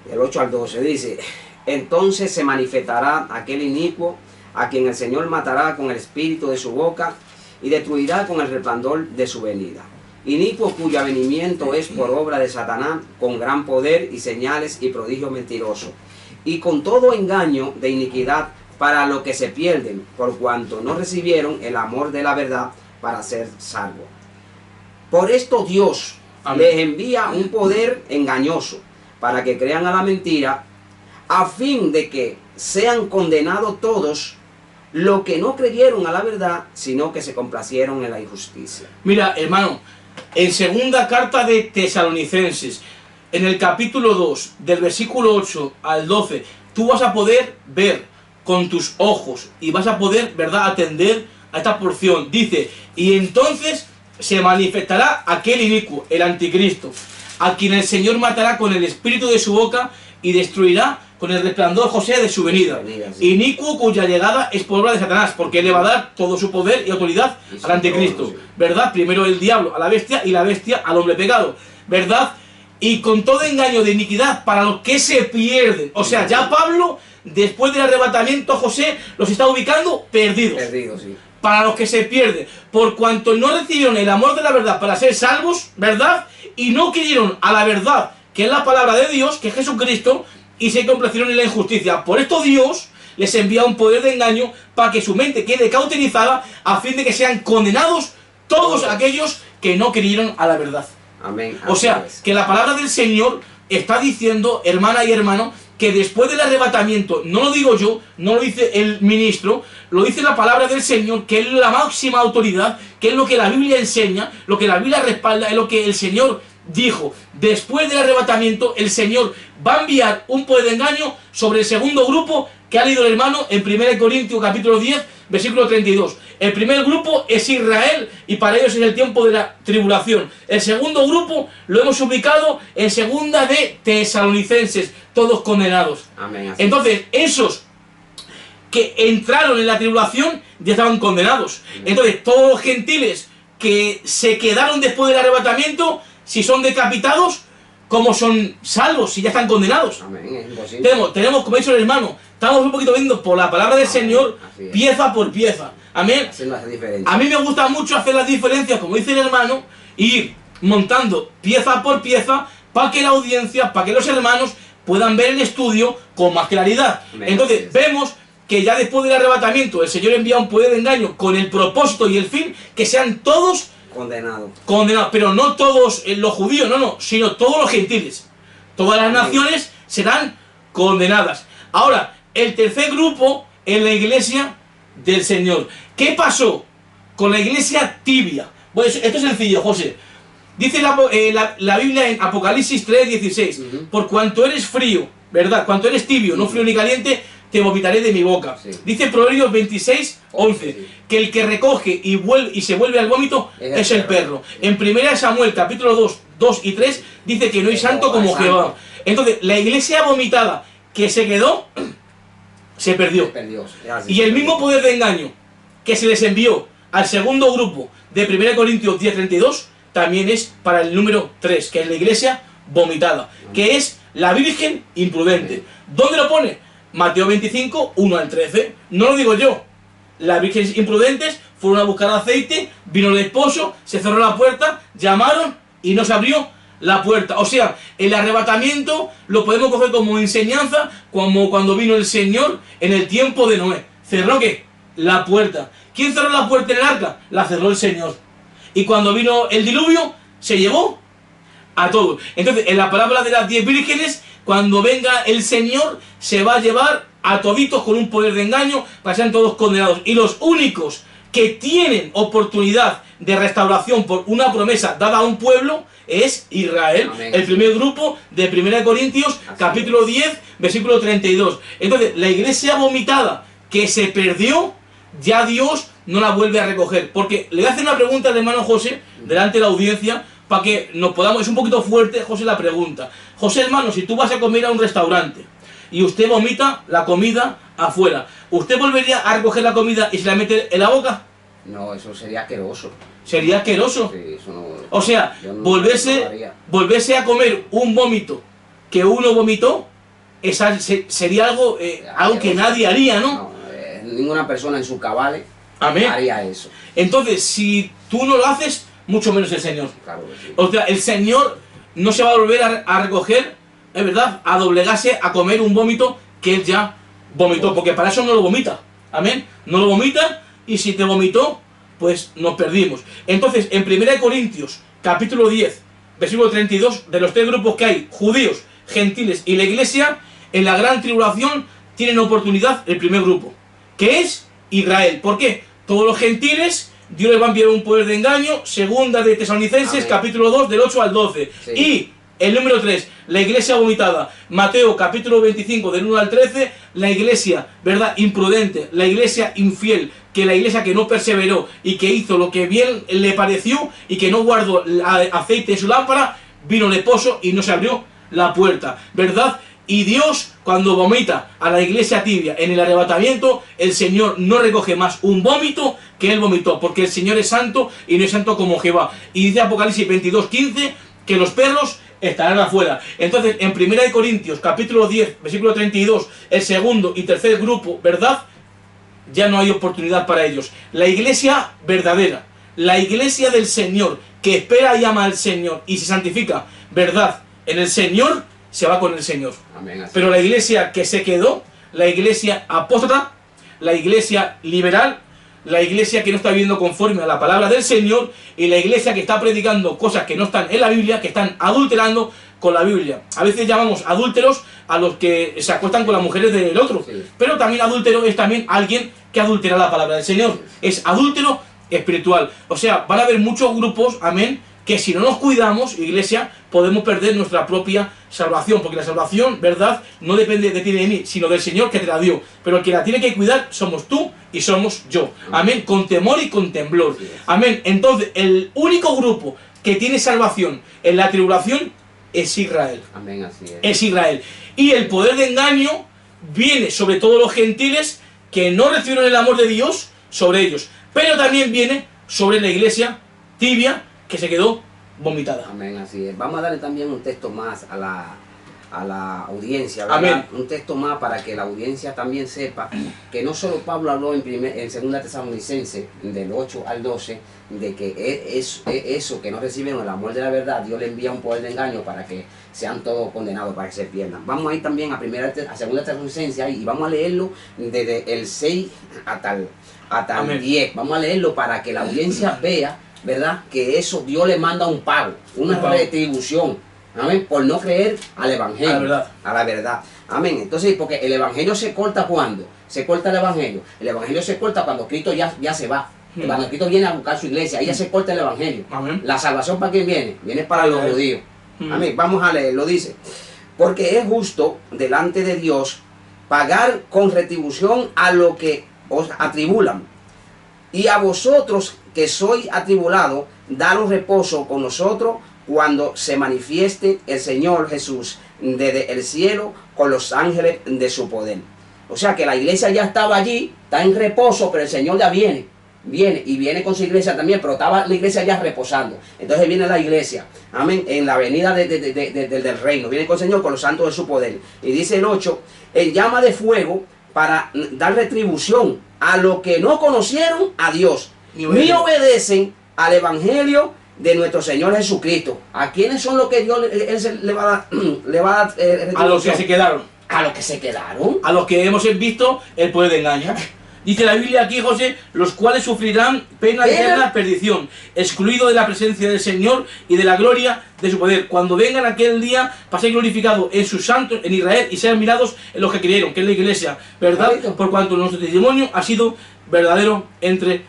Del 8 al 12 dice: entonces se manifestará aquel inicuo, a quien el Señor matará con el espíritu de su boca y destruirá con el resplandor de su venida. Inicuo cuyo avenimiento es por obra de Satanás, con gran poder y señales y prodigios mentirosos, y con todo engaño de iniquidad para los que se pierden, por cuanto no recibieron el amor de la verdad para ser salvos. Por esto Dios les envía un poder engañoso, para que crean a la mentira, a fin de que sean condenados todos los que no creyeron a la verdad, sino que se complacieron en la injusticia. Mira, hermano, en segunda carta de Tesalonicenses, en el capítulo 2, del versículo 8 al 12, tú vas a poder ver con tus ojos y vas a poder, ¿verdad?, atender a esta porción. Dice, y entonces se manifestará aquel inicuo, el anticristo, a quien el Señor matará con el espíritu de su boca y destruirá con el resplandor, José, de su venida. Sí. Inicuo cuya llegada es por obra de Satanás, porque él le va a dar todo su poder y autoridad al anticristo, ¿verdad? Primero el diablo a la bestia y la bestia al hombre pecado, ¿verdad? Y con todo engaño de iniquidad para los que se pierden. O sea, ya Pablo, después del arrebatamiento, José, los está ubicando perdidos. Perdidos, sí. Para los que se pierden, por cuanto no recibieron el amor de la verdad para ser salvos, ¿verdad? Y no creyeron a la verdad, que es la palabra de Dios, que es Jesucristo, y se complacieron en la injusticia. Por esto Dios les envía un poder de engaño para que su mente quede cauterizada, a fin de que sean condenados todos aquellos que no creyeron a la verdad. Amén. O sea, que la palabra del Señor está diciendo, hermana y hermano, que después del arrebatamiento, no lo digo yo, no lo dice el ministro, lo dice la palabra del Señor, que es la máxima autoridad, que es lo que la Biblia enseña, lo que la Biblia respalda, es lo que el Señor dijo. Después del arrebatamiento, el Señor va a enviar un poder de engaño sobre el segundo grupo que ha leído el hermano en 1 Corintios capítulo 10, versículo 32. El primer grupo es Israel y para ellos es el tiempo de la tribulación. El segundo grupo lo hemos ubicado en segunda de Tesalonicenses, todos condenados. Amén. Entonces, esos que entraron en la tribulación ya estaban condenados. Entonces, todos los gentiles que se quedaron después del arrebatamiento, si son decapitados, ¿cómo son salvos si ya están condenados? Amén, es imposible. Tenemos, como ha dicho el hermano, estamos un poquito viendo por la palabra del Señor, pieza por pieza. Amén. A mí me gusta mucho hacer las diferencias, como dice el hermano, y ir montando pieza por pieza para que la audiencia, para que los hermanos puedan ver el estudio con más claridad. Amén. Entonces, vemos que ya después del arrebatamiento el Señor envía un poder de engaño con el propósito y el fin que sean todos condenados, pero no todos los judíos, no, sino todos los gentiles. Todas las naciones serán condenadas. Ahora, el tercer grupo en la iglesia del Señor. ¿Qué pasó con la iglesia tibia? Bueno, esto es sencillo, José. Dice la Biblia en Apocalipsis 3:16, por cuanto eres frío, ¿verdad? Cuanto eres tibio, no frío ni caliente, te vomitaré de mi boca. Dice Proverbios 26:11, que el que recoge y se vuelve al vómito es el perro. En 1 Samuel capítulo 2 y 3 dice que no hay santo como Jehová. Entonces, la iglesia vomitada que se quedó, se perdió. Y el mismo poder de engaño que se les envió al segundo grupo de 1 Corintios 10:32 también es para el número 3, que es la iglesia vomitada, que es la virgen imprudente. ¿Dónde lo pone? Mateo 25, 1 al 13. No lo digo yo. Las vírgenes imprudentes fueron a buscar aceite, vino el esposo, se cerró la puerta, llamaron y no se abrió la puerta. O sea, el arrebatamiento lo podemos coger como enseñanza, como cuando vino el Señor en el tiempo de Noé. ¿Cerró qué? La puerta. ¿Quién cerró la puerta en el arca? La cerró el Señor. Y cuando vino el diluvio, se llevó a todos. Entonces, en la parábola de las 10 vírgenes, cuando venga el Señor, se va a llevar a toditos con un poder de engaño para que sean todos condenados. Y los únicos que tienen oportunidad de restauración por una promesa dada a un pueblo es Israel. Amén. El primer grupo de 1 Corintios, capítulo 10, versículo 32. Entonces, la iglesia vomitada que se perdió, ya Dios no la vuelve a recoger. Porque le voy a hacer una pregunta al hermano José, delante de la audiencia, para que nos podamos... Es un poquito fuerte, José, la pregunta. José, hermano, si tú vas a comer a un restaurante y usted vomita la comida afuera, ¿usted volvería a recoger la comida y se la mete en la boca? No, eso sería asqueroso. ¿Sería asqueroso? Sí, eso no... O sea, volverse a comer un vómito que uno vomitó, sería algo que nadie haría, ¿no? ninguna persona en sus cabales Amén. haría eso. Entonces, si tú no lo haces, mucho menos el Señor. Claro que sí. O sea, el Señor no se va a volver a recoger, es verdad, a doblegarse, a comer un vómito que Él ya vomitó, porque para eso no lo vomita. Amén. No lo vomita, y si te vomitó, pues nos perdimos. Entonces, en 1 Corintios, capítulo 10, versículo 32, de los tres grupos que hay, judíos, gentiles y la iglesia, en la gran tribulación tienen oportunidad el primer grupo, que es Israel. ¿Por qué? Todos los gentiles, Dios les va a enviar un poder de engaño, segunda de Tesalonicenses, Amén. Capítulo 2, del 8 al 12. Sí. Y el número 3, la iglesia vomitada, Mateo capítulo 25, del 1 al 13, la iglesia, ¿verdad?, imprudente, la iglesia infiel, que la iglesia que no perseveró y que hizo lo que bien le pareció y que no guardó aceite en su lámpara, vino leproso y no se abrió la puerta, ¿verdad? Y Dios, cuando vomita a la iglesia tibia en el arrebatamiento, el Señor no recoge más un vómito que Él vomitó, porque el Señor es santo y no es santo como Jehová. Y dice Apocalipsis 22:15 que los perros estarán afuera. Entonces, en 1 Corintios, capítulo 10, versículo 32, el segundo y tercer grupo, ¿verdad?, ya no hay oportunidad para ellos. La iglesia verdadera, la iglesia del Señor, que espera y ama al Señor y se santifica, ¿verdad?, en el Señor, se va con el Señor. Amén, así Pero la iglesia que se quedó, la iglesia apóstata, la iglesia liberal, la iglesia que no está viviendo conforme a la palabra del Señor, y la iglesia que está predicando cosas que no están en la Biblia, que están adulterando con la Biblia. A veces llamamos adúlteros a los que se acuestan con las mujeres del otro, Sí. pero también adúltero es también alguien que adultera la palabra del Señor. Es adúltero espiritual. O sea, van a haber muchos grupos, amén, que si no nos cuidamos, iglesia, podemos perder nuestra propia salvación, porque la salvación, ¿verdad?, no depende de ti ni de mí, sino del Señor que te la dio. Pero el que la tiene que cuidar somos tú y somos yo. Amén, con temor y con temblor. Amén. Entonces, el único grupo que tiene salvación en la tribulación es Israel. Amén, así es. Es Israel. Y el poder de engaño viene sobre todos los gentiles que no recibieron el amor de Dios sobre ellos. Pero también viene sobre la iglesia tibia que se quedó vomitada. Amén, así es. Vamos a darle también un texto más a la audiencia, ¿verdad? Amén. Un texto más para que la audiencia también sepa que no solo Pablo habló en 2 Tesalonicenses del 8 al 12 de que eso que no reciben el amor de la verdad, Dios le envía un poder de engaño para que sean todos condenados, para que se pierdan. Vamos a ir también a 2 Tesalonicenses y vamos a leerlo desde el 6 hasta el 10. Vamos a leerlo para que la audiencia vea, ¿verdad?, que eso Dios le manda un pago, una retribución, amén, por no creer al evangelio, a la verdad, amén. Entonces, porque el evangelio se corta cuando se corta el evangelio se corta cuando Cristo ya se va, cuando Cristo viene a buscar su iglesia, ahí ya se corta el evangelio. Amén. La salvación, ¿para quién viene? Viene para los judíos. Amén. Vamos a leerlo, dice: porque es justo delante de Dios pagar con retribución a lo que os atribulan, y a vosotros que sois atribulados, daros reposo con nosotros cuando se manifieste el Señor Jesús desde el cielo con los ángeles de su poder. O sea que la iglesia ya estaba allí, está en reposo, pero el Señor ya viene y viene con su iglesia también, pero estaba la iglesia ya reposando. Entonces viene la iglesia, amén, en la venida del reino, viene con el Señor con los santos de su poder. Y dice el 8, en llama de fuego para dar retribución a los que no conocieron a Dios, ni obedecen al evangelio de nuestro Señor Jesucristo. ¿A quiénes son los que Dios le va a dar retribución? A los que se quedaron. A los que se quedaron. A los que hemos visto el poder de engaño. Dice la Biblia aquí, José, los cuales sufrirán pena eterna, perdición, excluido de la presencia del Señor y de la gloria de su poder. Cuando vengan aquel día, para ser glorificado en sus santos, en Israel, y sean mirados en los que creyeron, que es la iglesia, ¿verdad? Por cuanto nuestro testimonio ha sido verdadero entre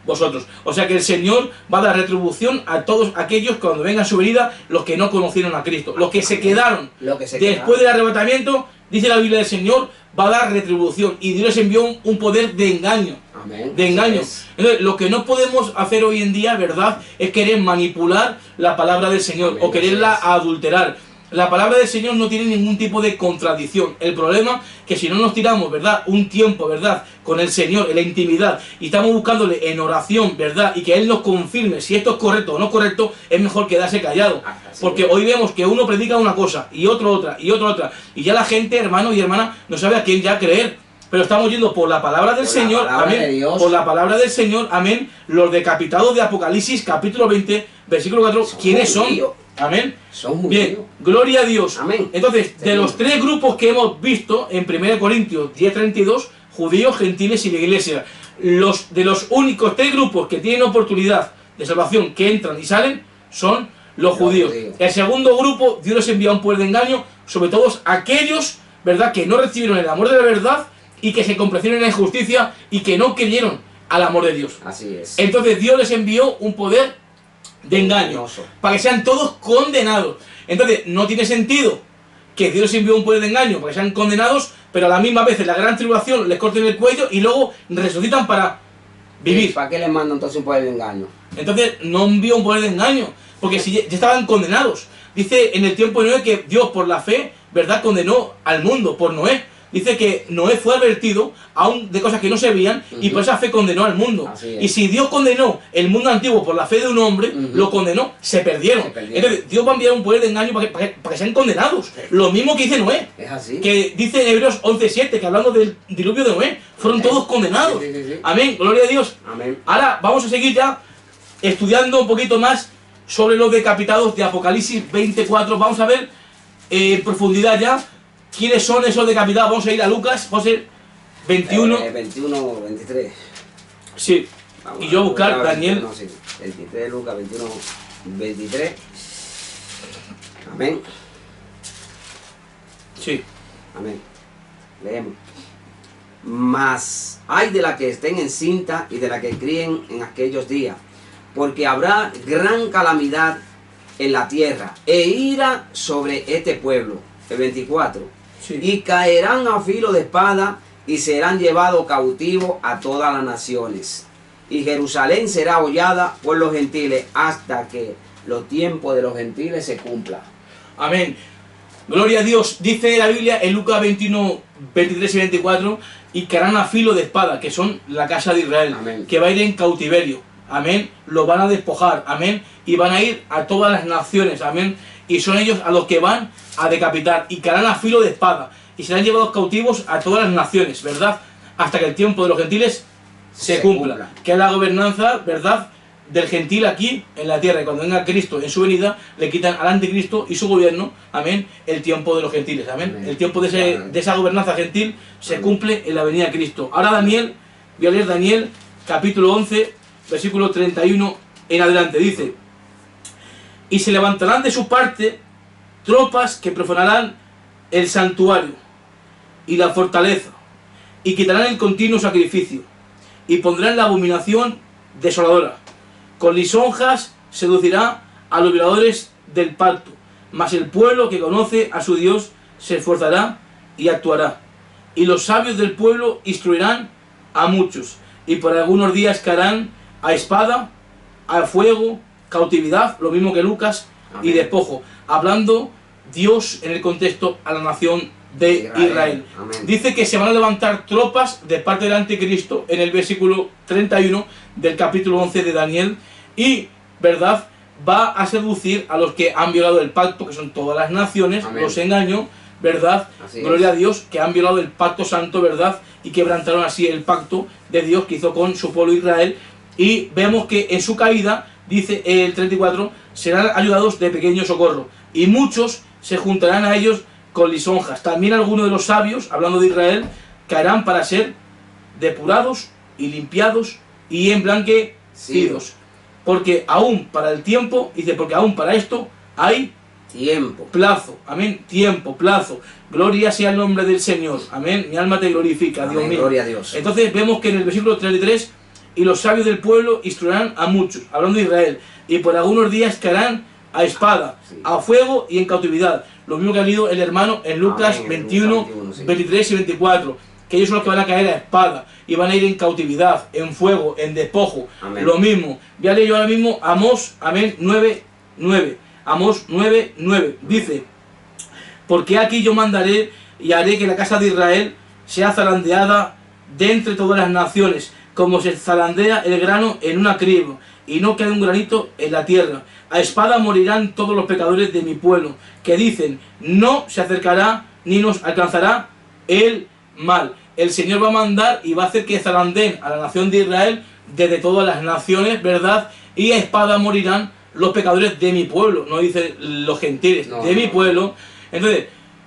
vosotros. O sea que el Señor va a dar retribución a todos aquellos cuando venga su venida, los que no conocieron a Cristo, los que se quedaron después del arrebatamiento. Dice la Biblia del Señor, va a dar retribución, y Dios les envió un poder de engaño. Amén. De engaño. Entonces, lo que no podemos hacer hoy en día, ¿verdad?, es querer manipular la palabra del Señor. Amén. O quererla adulterar. La palabra del Señor no tiene ningún tipo de contradicción. El problema es que si no nos tiramos, ¿verdad?, un tiempo, ¿verdad?, con el Señor, en la intimidad, y estamos buscándole en oración, ¿verdad?, y que Él nos confirme si esto es correcto o no correcto, es mejor quedarse callado. Porque hoy vemos que uno predica una cosa, y otro otra, y otro otra, y ya la gente, hermano y hermana, no sabe a quién ya creer. pero estamos yendo por la palabra del Señor, amén, por la palabra del Señor, amén, los decapitados de Apocalipsis, capítulo 20, versículo 4, ¿quiénes son? Amén. Son bien, gloria a Dios. Amén. Entonces, de los tres grupos que hemos visto en 1 Corintios 10:32, judíos, gentiles y la iglesia, de los únicos tres grupos que tienen oportunidad de salvación, que entran y salen, son los judíos. El segundo grupo, Dios les envía un poder de engaño, sobre todo aquellos, ¿verdad?, que no recibieron el amor de la verdad y que se complacieron en la injusticia y que no creyeron al amor de Dios. Así es. Entonces Dios les envió un poder de engaño para que sean todos condenados. Entonces no tiene sentido que Dios les envió un poder de engaño para que sean condenados, pero a la misma vez en la gran tribulación les corten el cuello y luego resucitan para vivir. ¿Para qué les manda entonces un poder de engaño? Entonces no envió un poder de engaño, porque si ya estaban condenados. Dice en el tiempo de Noé que Dios por la fe, ¿verdad?, condenó al mundo por Noé. Dice que Noé fue advertido aún de cosas que no se veían y por esa fe condenó al mundo. Y si Dios condenó el mundo antiguo por la fe de un hombre, lo condenó, se perdieron. Entonces Dios va a enviar un poder de engaño para que sean condenados. Lo mismo que dice Noé. Es así. Que dice en Hebreos 11:7, que hablando del diluvio de Noé, fueron todos condenados. Amén, gloria a Dios. Amén. Ahora vamos a seguir ya estudiando un poquito más sobre los decapitados de Apocalipsis 24. Vamos a ver en profundidad ya quiénes son esos decapitados. Vamos a ir a Lucas, José, 21. 21, 23. Sí. Vamos Y yo a buscar Daniel. 21, sí. 23, Lucas 21, 23. Amén. Sí. Amén. Leemos. Mas hay de la que estén encinta y de la que críen en aquellos días, porque habrá gran calamidad en la tierra e ira sobre este pueblo. El 24. Sí. Y caerán a filo de espada y serán llevados cautivos a todas las naciones. Y Jerusalén será hollada por los gentiles hasta que los tiempos de los gentiles se cumplan. Amén. Gloria a Dios. Dice la Biblia en Lucas 21, 23 y 24, y caerán a filo de espada, que son la casa de Israel. Amén. Que va a ir en cautiverio. Amén. Lo van a despojar. Amén. Y van a ir a todas las naciones. Amén. Y son ellos a los que van a decapitar. Y caerán a filo de espada. Y serán llevados cautivos a todas las naciones, ¿verdad? Hasta que el tiempo de los gentiles se cumpla. Que es la gobernanza, ¿verdad?, del gentil aquí en la tierra. Y cuando venga Cristo en su venida, le quitan al anticristo y su gobierno, amén, el tiempo de los gentiles, amén. Amén. El tiempo de esa gobernanza gentil se cumple en la venida de Cristo. Ahora Daniel, voy a leer Daniel, capítulo 11, versículo 31 en adelante. Dice: y se levantarán de su parte tropas que profanarán el santuario y la fortaleza, y quitarán el continuo sacrificio, y pondrán la abominación desoladora. Con lisonjas seducirá a los violadores del pacto, mas el pueblo que conoce a su Dios se esforzará y actuará. Y los sabios del pueblo instruirán a muchos, y por algunos días caerán a espada, a fuego, cautividad, lo mismo que Lucas, amén, y despojo, hablando Dios en el contexto a la nación de Israel. Dice que se van a levantar tropas de parte del anticristo en el versículo 31 del capítulo 11 de Daniel, y, ¿verdad?, va a seducir a los que han violado el pacto, que son todas las naciones, amén, los engañó, ¿verdad? Así gloria es. A Dios, que han violado el pacto santo, ¿verdad?, y quebrantaron así el pacto de Dios que hizo con su pueblo Israel. Y vemos que en su caída, dice el 34, serán ayudados de pequeño socorro, y muchos se juntarán a ellos con lisonjas. También algunos de los sabios, hablando de Israel, caerán para ser depurados y limpiados y emblanquecidos. Sí. Porque aún para el tiempo, dice, porque aún para esto hay tiempo, plazo, amén, tiempo, plazo. Gloria sea el nombre del Señor, amén. Mi alma te glorifica, amén, Dios mío. Gloria a Dios. Entonces vemos que en el versículo 33, y los sabios del pueblo instruirán a muchos, hablando de Israel, y por algunos días caerán a espada, sí, a fuego y en cautividad. Lo mismo que ha leído el hermano en Lucas, amén, 21, sí, 23 y 24, que ellos son los que van a caer a espada y van a ir en cautividad, en fuego, en despojo. Amén. Lo mismo. Voy a leer yo ahora mismo Amós, amén, 9, 9. Amós 9, 9. Dice: porque aquí yo mandaré y haré que la casa de Israel sea zarandeada de entre todas las naciones, como se zarandea el grano en una criba, y no quede un granito en la tierra. A espada morirán todos los pecadores de mi pueblo, que dicen: no se acercará ni nos alcanzará el mal. el Señor va a mandar y va a hacer que zarandeen a la nación de Israel desde todas las naciones, ¿verdad? Y a espada morirán los pecadores de mi pueblo, no dice los gentiles, de mi pueblo. Entonces,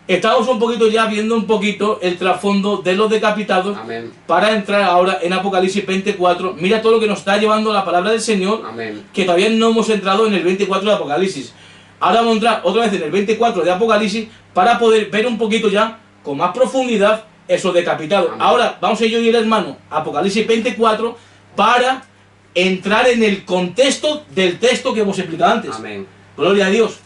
estamos un poquito ya viendo un poquito el trasfondo de los decapitados. Amén. Para entrar ahora en Apocalipsis 24. Mira todo lo que nos está llevando la palabra del Señor. Amén. Que todavía no hemos entrado en el 24 de Apocalipsis. Ahora vamos a entrar otra vez en el 24 de Apocalipsis para poder ver un poquito ya con más profundidad esos decapitados. Amén. Ahora vamos a ir yo y el hermano Apocalipsis 24 para entrar en el contexto del texto que hemos explicado antes. Amén. Gloria a Dios.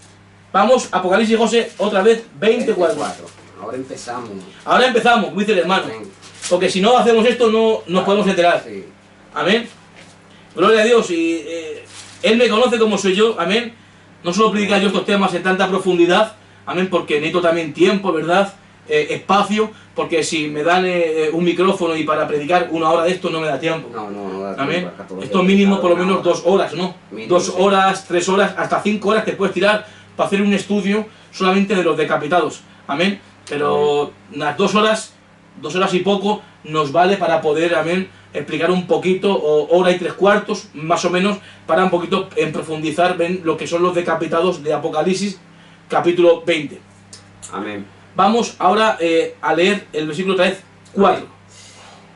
Vamos, Apocalipsis, José, otra vez 24. Ahora empezamos. Ahora empezamos, como dice el hermano. Amén. Porque si no hacemos esto no nos podemos enterar. Sí. Amén. Gloria a Dios. Y Él me conoce como soy yo. Amén. No solo predicar yo estos temas en tanta profundidad. Amén. Porque necesito también tiempo, ¿verdad? Espacio. Porque si me dan un micrófono y para predicar 1 hora de esto no me da tiempo. No da Amén. tiempo, acá todo Esto es mínimo por lo una menos hora. 2 horas, ¿no? Mínimo, 2 sí. horas, 3 horas, hasta 5 horas te puedes tirar para hacer un estudio solamente de los decapitados. Amén. Pero unas 2 horas y poco nos vale para poder, amén, explicar un poquito, o hora y 3/4, más o menos, para un poquito en profundizar en lo que son los decapitados de Apocalipsis, capítulo 20. Amén. Vamos ahora a leer el versículo 4.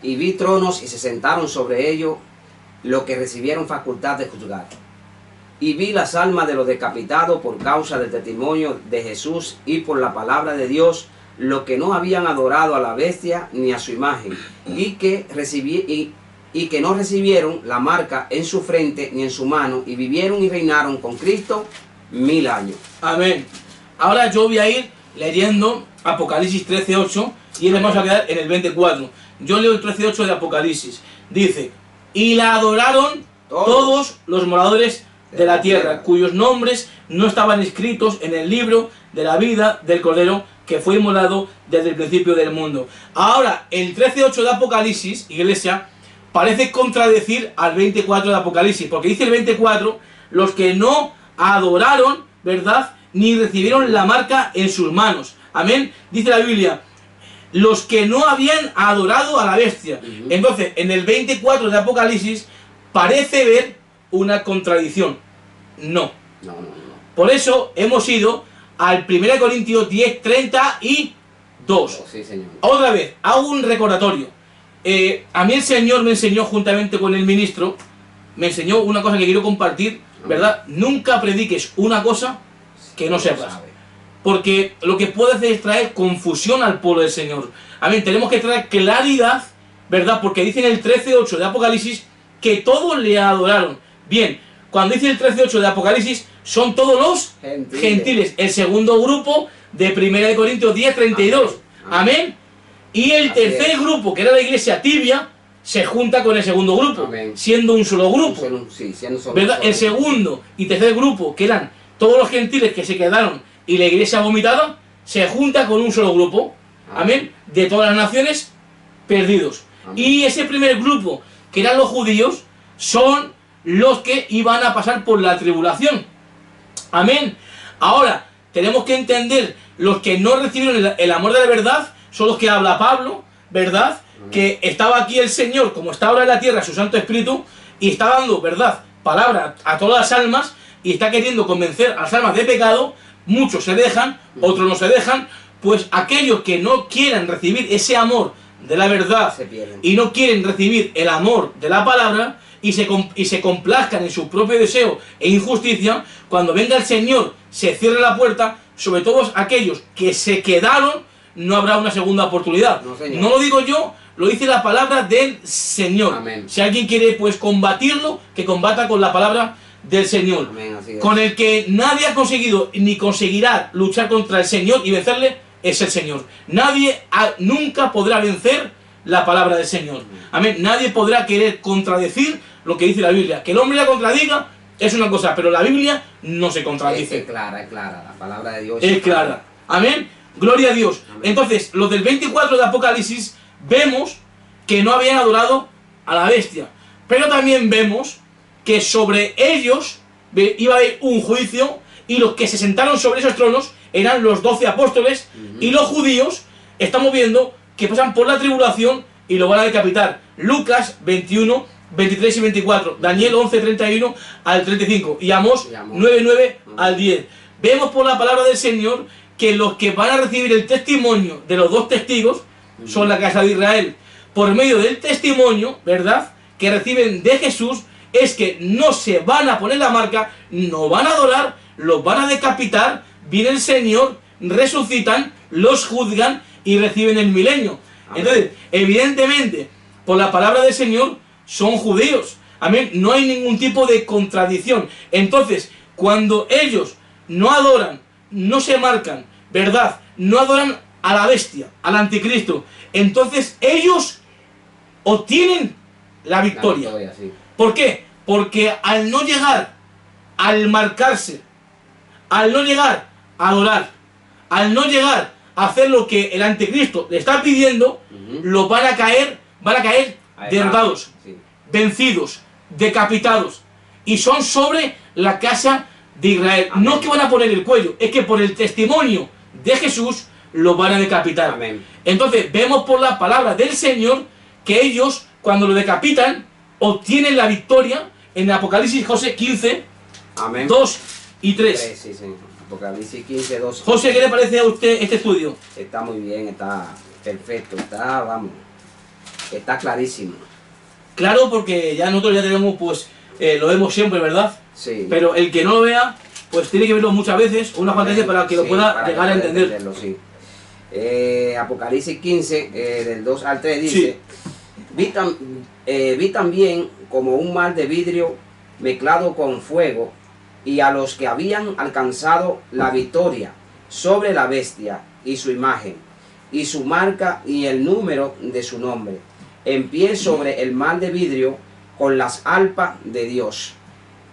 Y vi tronos y se sentaron sobre ellos los que recibieron facultad de juzgar. Y vi las almas de los decapitados por causa del testimonio de Jesús y por la palabra de Dios, los que no habían adorado a la bestia ni a su imagen, y que no recibieron la marca en su frente ni en su mano, y vivieron y reinaron con Cristo 1000 años. Amén. Ahora yo voy a ir leyendo Apocalipsis 13:8 y le vamos a quedar en el 24. Yo leo el 13:8 de Apocalipsis. Dice: y la adoraron todos los moradores de la tierra, cuyos nombres no estaban escritos en el libro de la vida del Cordero, que fue inmolado desde el principio del mundo. Ahora, el 13:8 de Apocalipsis, iglesia, parece contradecir al 24 de Apocalipsis, porque dice el 24, los que no adoraron, ¿verdad?, ni recibieron la marca en sus manos. Amén. Dice la Biblia, los que no habían adorado a la bestia. Entonces, en el 24 de Apocalipsis parece ver una contradicción. No. No. Por eso hemos ido al 1 Corintios 10:32. Sí, Señor. Otra vez, hago un recordatorio. A mí el Señor me enseñó, juntamente con el ministro, me enseñó una cosa que quiero compartir, ¿verdad? Nunca prediques una cosa que no sepas. Porque lo que puede hacer es traer confusión al pueblo del Señor. Amén. Tenemos que traer claridad, ¿verdad? Porque dice en el 13:8 de Apocalipsis que todos le adoraron. Bien, cuando dice el 13:8 de Apocalipsis, son todos los gentiles. El segundo grupo de 1 Corintios 10:32. Amén. Y el tercer grupo, que era la iglesia tibia, se junta con el segundo grupo. Amén. Siendo un solo grupo. Siendo solo, ¿verdad? El segundo y tercer grupo, que eran todos los gentiles que se quedaron y la iglesia vomitada, se junta con un solo grupo. Amén. De todas las naciones perdidos. Amén. Y ese primer grupo, que eran los judíos, son los que iban a pasar por la tribulación. Amén. Ahora, tenemos que entender, los que no recibieron el amor de la verdad, son los que habla Pablo, ¿verdad? Amén. Que estaba aquí el Señor, como está ahora en la tierra, su Santo Espíritu, y está dando, ¿verdad?, palabra a todas las almas, y está queriendo convencer a las almas de pecado. Muchos se dejan, otros no se dejan. Pues aquellos que no quieran recibir ese amor de la verdad y no quieren recibir el amor de la palabra y se complazcan en su propio deseo e injusticia, cuando venga el Señor se cierre la puerta. Sobre todo aquellos que se quedaron, no habrá una segunda oportunidad. No lo digo yo, lo dice la palabra del Señor. Amén. Si alguien quiere pues combatirlo, que combata con la palabra del Señor. Amén, así es. Con el que nadie ha conseguido ni conseguirá luchar contra el Señor y vencerle es el Señor. Nadie nunca podrá vencer la palabra del Señor. Amén. Nadie podrá querer contradecir lo que dice la Biblia. Que el hombre la contradiga es una cosa, pero la Biblia no se contradice. Es clara, la palabra de Dios es clara. Amén. Gloria a Dios. Amén. Entonces, los del 24 de Apocalipsis, vemos que no habían adorado a la bestia. Pero también vemos que sobre ellos iba a haber un juicio, y los que se sentaron sobre esos tronos eran los 12 apóstoles, y los judíos, estamos viendo que pasan por la tribulación y lo van a decapitar. Lucas 21, 23 y 24, Daniel 11, 31 al 35 y Amós 9, 9 al 10. Vemos por la palabra del Señor que los que van a recibir el testimonio de los dos testigos son la casa de Israel. Por medio del testimonio, ¿verdad?, que reciben de Jesús, es que no se van a poner la marca, no van a adorar, los van a decapitar, viene el Señor, resucitan, los juzgan y reciben el milenio. Amén. Entonces, evidentemente, por la palabra del Señor, son judíos. Amén. No hay ningún tipo de contradicción. Entonces, cuando ellos no adoran, no se marcan, ¿verdad?, no adoran a la bestia, al anticristo, entonces ellos obtienen la victoria. Sí. ¿Por qué? Porque al no llegar, al marcarse, al no llegar a adorar, al no llegar a hacer lo que el anticristo le está pidiendo, los van a caer derrotados, sí, vencidos, decapitados, y son sobre la casa de Israel. Amén. No es que van a poner el cuello, es que por el testimonio de Jesús los van a decapitar. Amén. Entonces vemos por la palabra del Señor que ellos, cuando lo decapitan, obtienen la victoria en Apocalipsis, José 15, amén, 2 y 3. Sí, sí. Apocalipsis 15, 2. José, ¿qué le parece a usted este estudio? Está muy bien, está perfecto, está clarísimo. Claro, porque ya nosotros ya tenemos, pues, lo vemos siempre, ¿verdad? Sí. Pero el que no lo vea, pues tiene que verlo muchas veces, unas cuantas veces, para que lo pueda llegar a entender. Sí. Apocalipsis 15, del 2 al 3 dice, sí, vi también como un mar de vidrio mezclado con fuego, y a los que habían alcanzado la victoria sobre la bestia y su imagen, y su marca y el número de su nombre, en pie sobre el mar de vidrio con las arpas de Dios,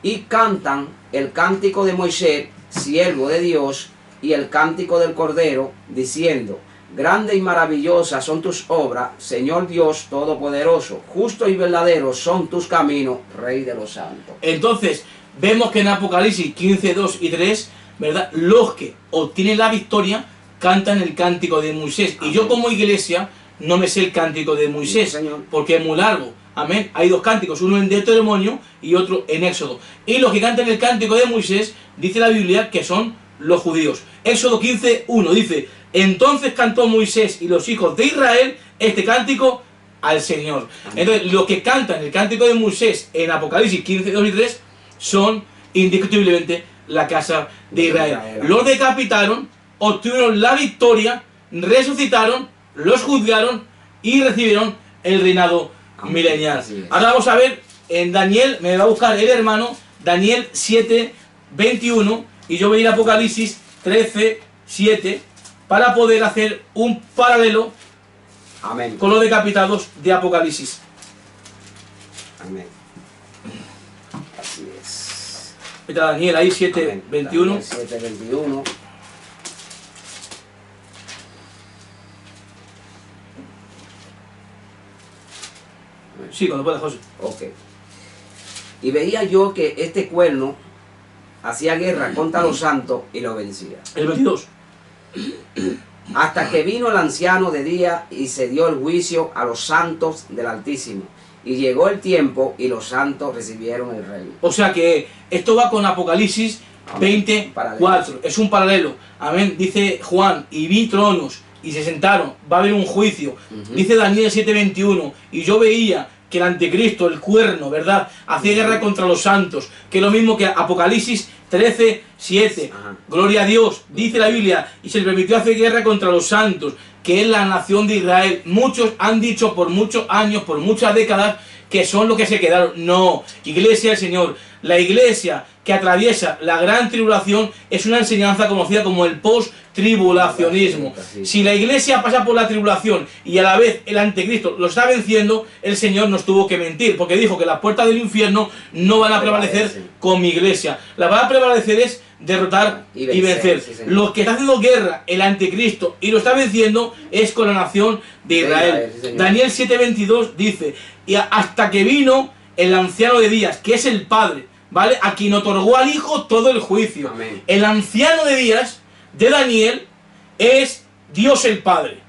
y cantan el cántico de Moisés, siervo de Dios, y el cántico del Cordero, diciendo, grande y maravillosa son tus obras, Señor Dios Todopoderoso, justo y verdadero son tus caminos, Rey de los santos. Entonces, vemos que en Apocalipsis 15, 2 y 3, ¿verdad?, los que obtienen la victoria cantan el cántico de Moisés. Amén. Y yo como iglesia no me sé el cántico de Moisés, sí, porque es muy largo. Amén. Hay dos cánticos, uno en Deuteronomio y otro en Éxodo. Y los que cantan el cántico de Moisés, dice la Biblia que son los judíos. Éxodo 15, 1 dice, entonces cantó Moisés y los hijos de Israel este cántico al Señor. Amén. Entonces, los que cantan el cántico de Moisés en Apocalipsis 15, 2 y 3 son indiscutiblemente la casa de Israel. Los decapitaron, obtuvieron la victoria, resucitaron, los juzgaron y recibieron el reinado milenial. Ahora vamos a ver en Daniel, me va a buscar el hermano, Daniel 7, 21, y yo voy a ir a Apocalipsis 13, 7, para poder hacer un paralelo, amén, con los decapitados de Apocalipsis. Amén. Así es. Está Daniel ahí, 7, 21. Daniel 7, 21. Sí, cuando puedas, José. Ok. Y veía yo que este cuerno hacía guerra contra los santos y los vencía. El 22. Hasta que vino el anciano de día y se dio el juicio a los santos del Altísimo. Y llegó el tiempo y los santos recibieron el reino. O sea que esto va con Apocalipsis 24. Es un paralelo. Amén. Dice Juan, y vi tronos y se sentaron. Va a haber un juicio. Dice Daniel 7:21. Y yo veía que el anticristo, el cuerno, ¿verdad?, hacía guerra contra los santos, que es lo mismo que Apocalipsis 13, 7. Gloria a Dios, dice la Biblia, y se le permitió hacer guerra contra los santos, que es la nación de Israel. Muchos han dicho por muchos años, por muchas décadas, que son los que se quedaron. No, iglesia del Señor, la iglesia que atraviesa la gran tribulación es una enseñanza conocida como el post-tribulacionismo. Si la iglesia pasa por la tribulación y a la vez el anticristo lo está venciendo, el Señor nos tuvo que mentir, porque dijo que las puertas del infierno no van a prevalecer con mi iglesia. La van a prevalecer es derrotar y vencer. Sí, los que están haciendo guerra, el anticristo, y lo está venciendo es con la nación de Israel. Daniel 7:22 dice, y hasta que vino el anciano de días, que es el Padre, ¿vale?, a quien otorgó al Hijo todo el juicio. Amén. El anciano de días de Daniel es Dios el Padre.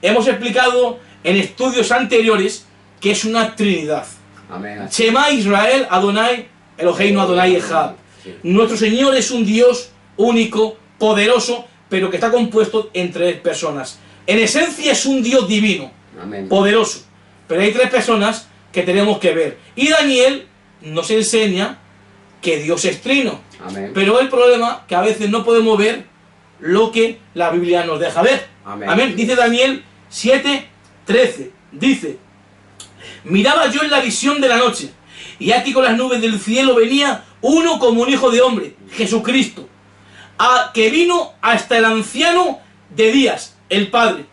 hemos explicado en estudios anteriores que es una trinidad. Amén. Shema Israel, Adonai, Eloheinu Adonai Echad. Sí. Nuestro Señor es un Dios único, poderoso, pero que está compuesto en tres personas. En esencia es un Dios divino, Amén. poderoso, pero hay tres personas que tenemos que ver. Y Daniel nos enseña que Dios es trino. Amén. Pero el problema es que a veces no podemos ver lo que la Biblia nos deja ver. Amén. Amén. Dice Daniel 7:13. Dice: miraba yo en la visión de la noche, y aquí con las nubes del cielo venía uno como un hijo de hombre, Jesucristo, que vino hasta el anciano de días, el Padre,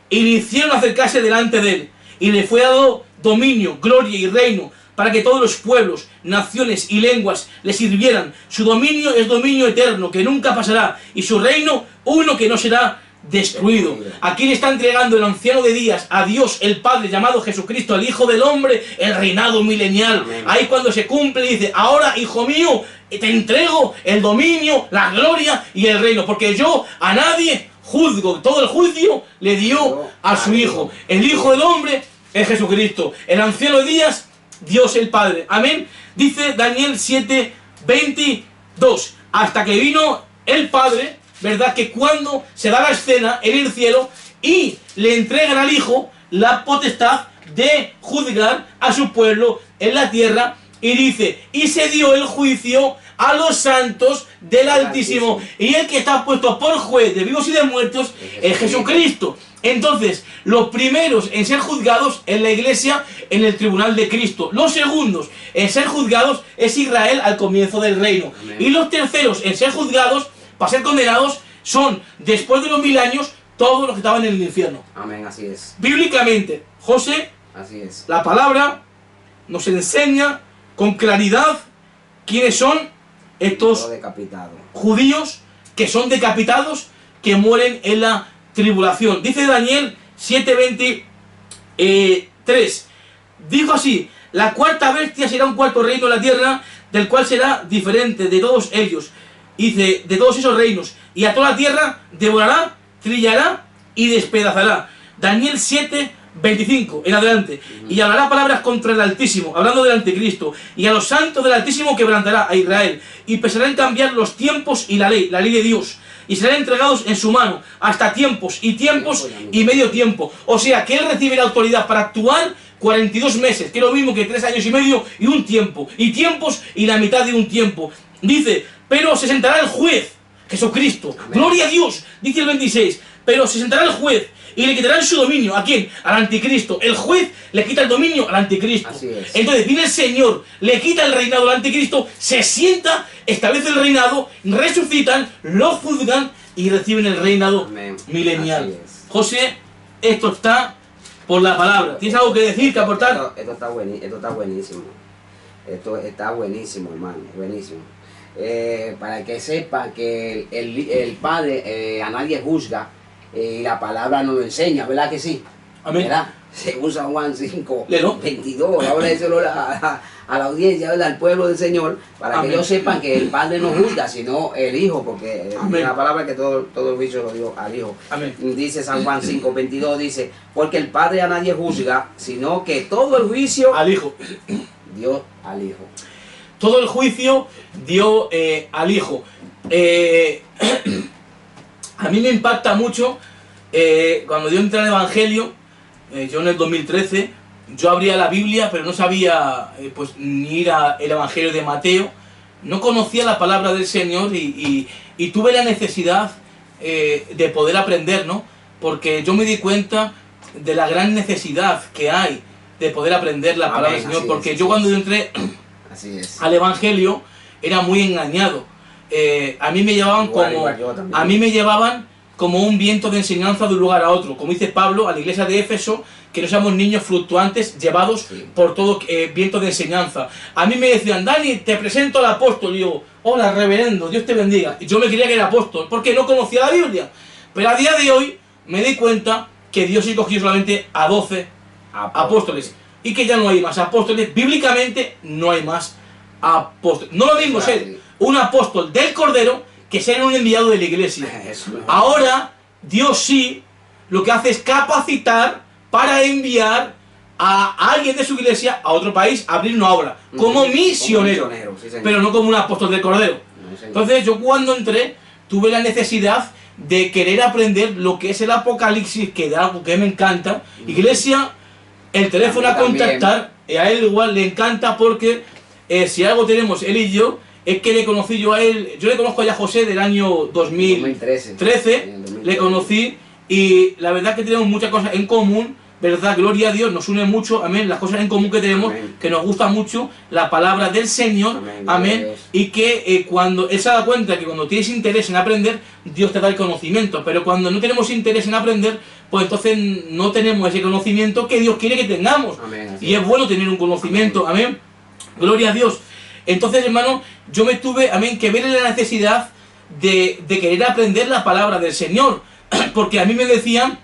y le hicieron acercarse delante de él, y le fue dado dominio, gloria y reino, para que todos los pueblos, naciones y lenguas le sirvieran. Su dominio es dominio eterno, que nunca pasará, y su reino uno que no será destruido. Aquí le está entregando el anciano de días a Dios el Padre, llamado Jesucristo, el Hijo del Hombre, el reinado milenial. Amén. Ahí cuando se cumple dice: ahora, hijo mío, te entrego el dominio, la gloria y el reino, porque yo a nadie juzgo. Todo el juicio le dio a su Hijo. El Hijo del Hombre es Jesucristo, el anciano de días, Dios el Padre. Amén. Dice Daniel 7:22, hasta que vino el Padre, ¿verdad? Que cuando se da la escena en el cielo y le entregan al Hijo la potestad de juzgar a su pueblo en la tierra, y dice: y se dio el juicio a los santos del Altísimo, y el que está puesto por juez de vivos y de muertos es Jesucristo. Entonces, los primeros en ser juzgados en la iglesia, en el tribunal de Cristo. Los segundos en ser juzgados es Israel al comienzo del reino. Amén. Y los terceros en ser juzgados, para ser condenados, son, después de los 1000 años, todos los que estaban en el infierno. Amén, así es. Bíblicamente, José, Así es. la palabra nos enseña con claridad quiénes son estos Todo decapitado. judíos que son decapitados, que mueren en la tribulación. Dice Daniel 7:23. Dijo así: la cuarta bestia será un cuarto reino en la tierra, del cual será diferente de todos ellos. Dice: de todos esos reinos, y a toda la tierra devorará, trillará y despedazará. Daniel 7:25 en adelante. Y hablará palabras contra el Altísimo, hablando del Anticristo, y a los santos del Altísimo quebrantará a Israel, y pesará en cambiar los tiempos y la ley de Dios, y serán entregados en su mano hasta tiempos y medio tiempo. O sea que él recibe la autoridad para actuar 42 meses, que es lo mismo que 3 años y medio y un tiempo, y tiempos y la mitad de un tiempo. Dice: pero se sentará el juez, Jesucristo. Amén. Gloria a Dios. Dice el 26: pero se sentará el juez y le quitarán su dominio. ¿A quién? Al Anticristo. El juez le quita el dominio al Anticristo. Así es. Entonces viene el Señor, le quita el reinado al Anticristo, se sienta, establece el reinado, resucitan, lo juzgan y reciben el reinado Amén. milenial. Así es. José, esto está por la palabra. ¿Tienes algo que decir, que aportar? Esto está buenísimo. Esto está buenísimo, hermano. Buenísimo. Para que sepa que el Padre a nadie juzga, y la palabra nos lo enseña, ¿verdad que sí? Amén. ¿Verdad? Según San Juan 5, Léelo. 22, ahora díselo a la audiencia, ¿verdad? Al pueblo del Señor, para Amén. que ellos sepan que el Padre no juzga, sino el Hijo, porque Amén. la palabra que todo el juicio lo dio al Hijo. Amén. Dice San Juan 5, 22, dice: porque el Padre a nadie juzga, sino que todo el juicio Al Hijo. dio al Hijo. Todo el juicio dio al Hijo. A mí me impacta mucho cuando yo entré al Evangelio, yo en el 2013, yo abría la Biblia, pero no sabía pues ni ir al Evangelio de Mateo, no conocía la palabra del Señor y tuve la necesidad de poder aprender, ¿no? Porque yo me di cuenta de la gran necesidad que hay de poder aprender la palabra del Amén, Señor, así porque es. yo cuando yo entré Así es. al Evangelio era muy engañado. A mí me llevaban Igual yo también. a mí me llevaban como un viento de enseñanza de un lugar a otro, como dice Pablo a la iglesia de Éfeso, que no seamos niños fluctuantes llevados Sí. por todo viento de enseñanza. A mí me decían: Dani, te presento al apóstol. Y yo: hola, reverendo, Dios te bendiga. Y yo me creía que era apóstol porque no conocía la Biblia, pero a día de hoy me di cuenta que Dios escogió solamente a 12 apóstoles y que ya no hay más apóstoles. Bíblicamente no hay más apóstoles. No lo mismo ser un apóstol del Cordero que ser un enviado de la iglesia. Eso. Ahora Dios sí lo que hace es capacitar para enviar a alguien de su iglesia a otro país a abrir una obra, como misionero, sí, pero no como un apóstol del Cordero. No, entonces yo cuando entré tuve la necesidad de querer aprender lo que es el Apocalipsis, que es algo que me encanta. Iglesia, el teléfono a contactar, a él igual le encanta porque si algo tenemos él y yo, es que le conocí yo a él, yo le conozco ya a José del año 2013, le conocí y la verdad que tenemos muchas cosas en común, verdad, gloria a Dios, nos une mucho, amén, las cosas en común que tenemos, amén, que nos gusta mucho la palabra del Señor, amén, amén, y que cuando él se da cuenta que cuando tienes interés en aprender, Dios te da el conocimiento, pero cuando no tenemos interés en aprender, pues entonces no tenemos ese conocimiento que Dios quiere que tengamos, amén, y es bueno tener un conocimiento, amén, amén, gloria a Dios. Entonces, hermano, yo me tuve, amén, que ver en la necesidad de querer aprender la palabra del Señor, porque a mí me decían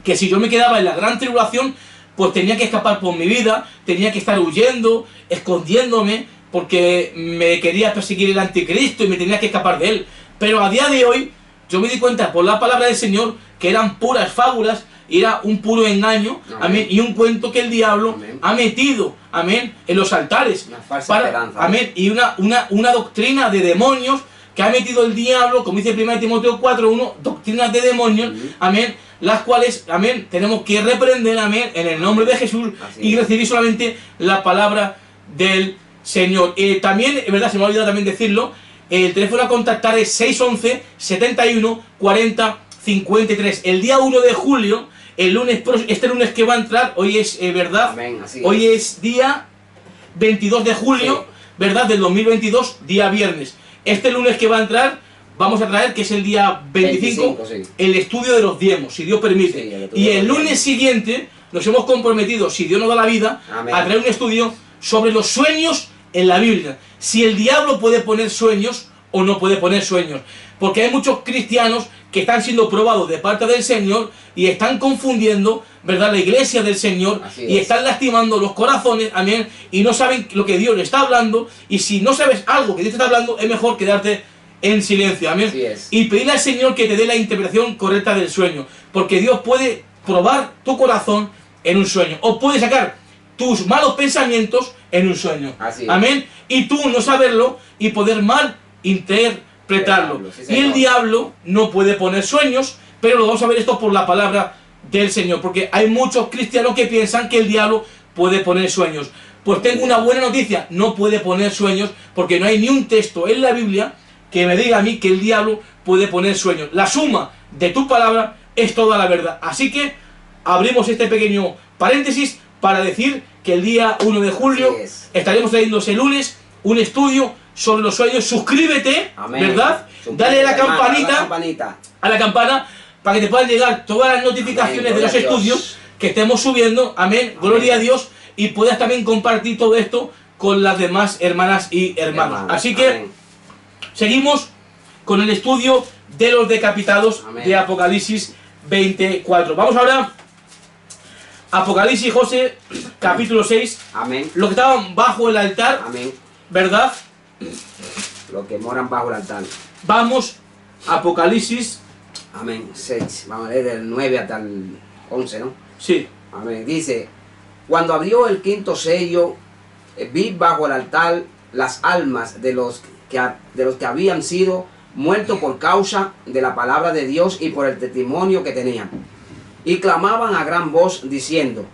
que si yo me quedaba en la gran tribulación, pues tenía que escapar por mi vida, tenía que estar huyendo, escondiéndome, porque me quería perseguir el anticristo y me tenía que escapar de él. Pero a día de hoy, yo me di cuenta por la palabra del Señor que eran puras fábulas, era un puro engaño, amén, amén, y un cuento que el diablo, amén, ha metido, amén, en los altares, una falsa esperanza, amén, y una doctrina de demonios que ha metido el diablo, como dice 1 Timoteo 4:1, doctrinas de demonios, amén, las cuales, amén, tenemos que reprender, amén, en el nombre de Jesús y recibir solamente la palabra del Señor. También, es verdad, se me ha olvidado también decirlo, el teléfono a contactar es 611 71 40 53. El día 1 de julio, el lunes, este lunes que va a entrar, hoy es, verdad, amén, hoy es día 22 de julio, sí, verdad, del 2022, día viernes. Este lunes que va a entrar, vamos a traer, que es el día 25 sí, el estudio de los diezmos, si Dios permite. Sí, y el lunes siguiente nos hemos comprometido, si Dios nos da la vida, amén, a traer un estudio sobre los sueños en la Biblia. Si el diablo puede poner sueños o no puede poner sueños. Porque hay muchos cristianos que están siendo probados de parte del Señor y están confundiendo, ¿verdad?, la iglesia del Señor y están lastimando los corazones, amén, y no saben lo que Dios le está hablando. Y si no sabes algo que Dios te está hablando, es mejor quedarte en silencio, amén, y pedirle al Señor que te dé la interpretación correcta del sueño, porque Dios puede probar tu corazón en un sueño, o puede sacar tus malos pensamientos en un sueño, amén, y tú no saberlo y poder mal interpretarlo. Y el diablo no puede poner sueños, pero lo vamos a ver esto por la palabra del Señor, porque hay muchos cristianos que piensan que el diablo puede poner sueños. Pues tengo una buena noticia, no puede poner sueños, porque no hay ni un texto en la Biblia que me diga a mí que el diablo puede poner sueños. La suma de tu palabra es toda la verdad. Así que abrimos este pequeño paréntesis para decir que el día 1 de julio estaremos trayendo ese lunes un estudio sobre los sueños. Suscríbete, amén, ¿verdad? Dale a la campanita, a la campana, para que te puedan llegar todas las notificaciones, amén, de los estudios que estemos subiendo, amén, gloria a Dios, y puedas también compartir todo esto con las demás hermanas y hermanos. Así que amén, seguimos con el estudio de los decapitados, amén, de Apocalipsis 24. Vamos ahora a Apocalipsis, José, capítulo 6. Amén. Los que estaban bajo el altar, amén, ¿verdad? Los que moran bajo el altar. Vamos a Apocalipsis. Amén. 6. Vamos a leer del 9 hasta el 11, ¿no? Sí. Amén. Dice: cuando abrió el quinto sello, vi bajo el altar las almas de los que habían sido muertos por causa de la palabra de Dios y por el testimonio que tenían. Y clamaban a gran voz diciendo: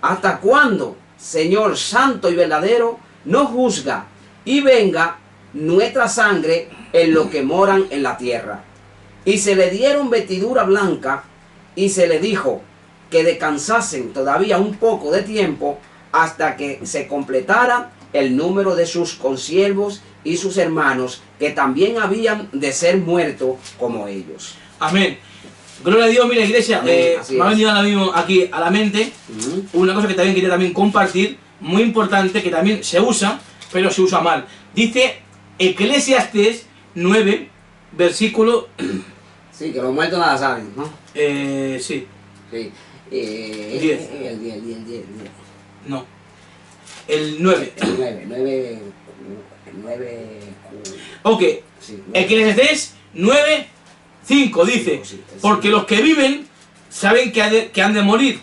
¿hasta cuándo, Señor santo y verdadero, no juzga y venga nuestra sangre en los que moran en la tierra? Y se le dieron vestidura blanca y se le dijo que descansasen todavía un poco de tiempo hasta que se completara el número de sus consiervos y sus hermanos, que también habían de ser muertos como ellos. Amén. Gloria a Dios. Mira, iglesia, me ha venido ahora mismo aquí a la mente una cosa que también quería también compartir, muy importante, que también se usa, pero se usa mal. Dice Eclesiastés 9, versículo... Sí, que los muertos nada saben, ¿no? Sí. Sí. 10. El 10. No. El 9. El 9. Ok. Sí, Eclesiastés 9, 5 dice: porque los que viven saben que han de morir.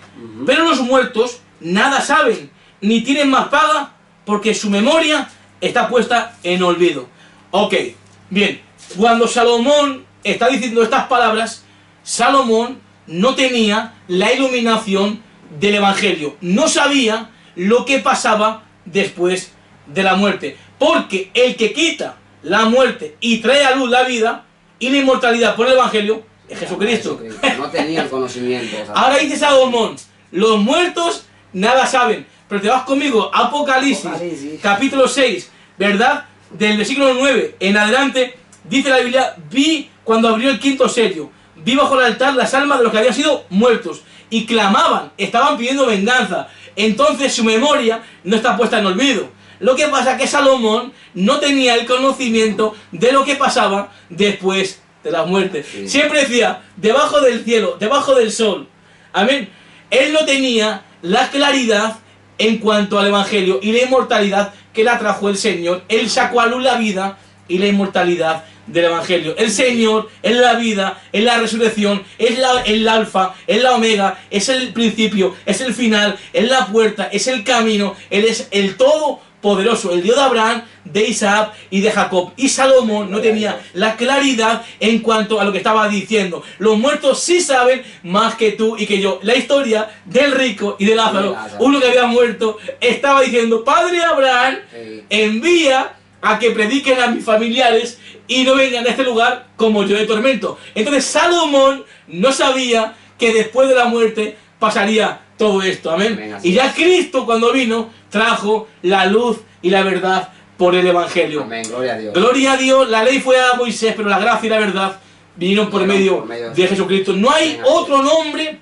Pero los muertos nada saben, ni tienen más paga, porque su memoria está puesta en olvido. Ok, bien, cuando Salomón está diciendo estas palabras, Salomón no tenía la iluminación del Evangelio, no sabía lo que pasaba después de la muerte, porque el que quita la muerte y trae a luz la vida y la inmortalidad por el Evangelio es Jesucristo. No tenía el conocimiento. O sea, ahora dice Salomón, los muertos nada saben, pero te vas conmigo, Apocalipsis, capítulo 6, ¿verdad? Del versículo 9 en adelante, dice la Biblia, vi cuando abrió el quinto sello, vi bajo el altar las almas de los que habían sido muertos, y clamaban, estaban pidiendo venganza. Entonces su memoria no está puesta en olvido. Lo que pasa es que Salomón no tenía el conocimiento de lo que pasaba después de la muerte. Sí. Siempre decía, debajo del cielo, debajo del sol. Amén. Él no tenía la claridad en cuanto al Evangelio y la inmortalidad que la trajo el Señor. Él sacó a luz la vida y la inmortalidad del Evangelio. El Señor es la vida, es la resurrección, es el alfa, es la omega, es el principio, es el final, es la puerta, es el camino. Él es el todopoderoso, el Dios de Abraham, de Isaac y de Jacob. Y Salomón no tenía la claridad en cuanto a lo que estaba diciendo. Los muertos sí saben más que tú y que yo. La historia del rico y de Lázaro, uno que había muerto, estaba diciendo, Padre Abraham, envía a que prediquen a mis familiares y no vengan a este lugar como yo de tormento. Entonces Salomón no sabía que después de la muerte pasaría todo esto, amén. Y ya Cristo, cuando vino, trajo la luz y la verdad por el Evangelio. Amén, gloria a Dios. Gloria a Dios. La ley fue a Moisés, pero la gracia y la verdad vinieron por medio de Jesucristo. No hay otro nombre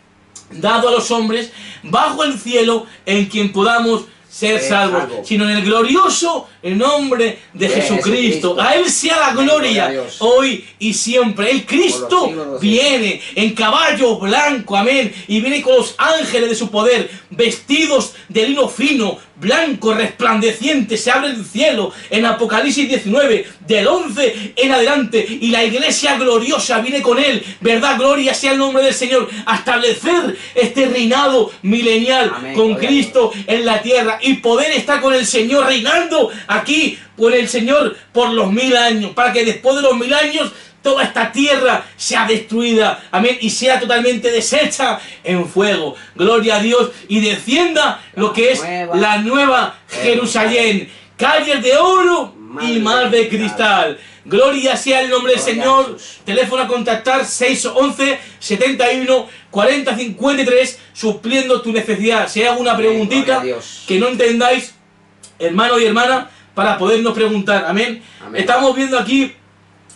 dado a los hombres bajo el cielo en quien podamos ser salvos, sino en el glorioso nombre de Jesucristo. A Él sea la gloria hoy y siempre. El Cristo viene en caballo blanco, amén, y viene con los ángeles de su poder, vestidos de lino fino, blanco, resplandeciente. Se abre el cielo en Apocalipsis 19, del 11 en adelante, y la iglesia gloriosa viene con Él, ¿verdad? Gloria sea el nombre del Señor, a establecer este reinado milenial, amén, con Cristo en la tierra, y poder estar con el Señor reinando aquí con el Señor por los 1000 años, para que después de los 1000 años toda esta tierra sea destruida, amén, y sea totalmente deshecha en fuego. Gloria a Dios, y descienda lo que es la nueva Jerusalén, calles de oro y mar de cristal. Gloria sea el nombre del Señor. Teléfono a contactar 611 71 40 53, supliendo tu necesidad. Si hay alguna preguntita que no entendáis, hermano y hermana, para podernos preguntar, amén. Estamos viendo aquí,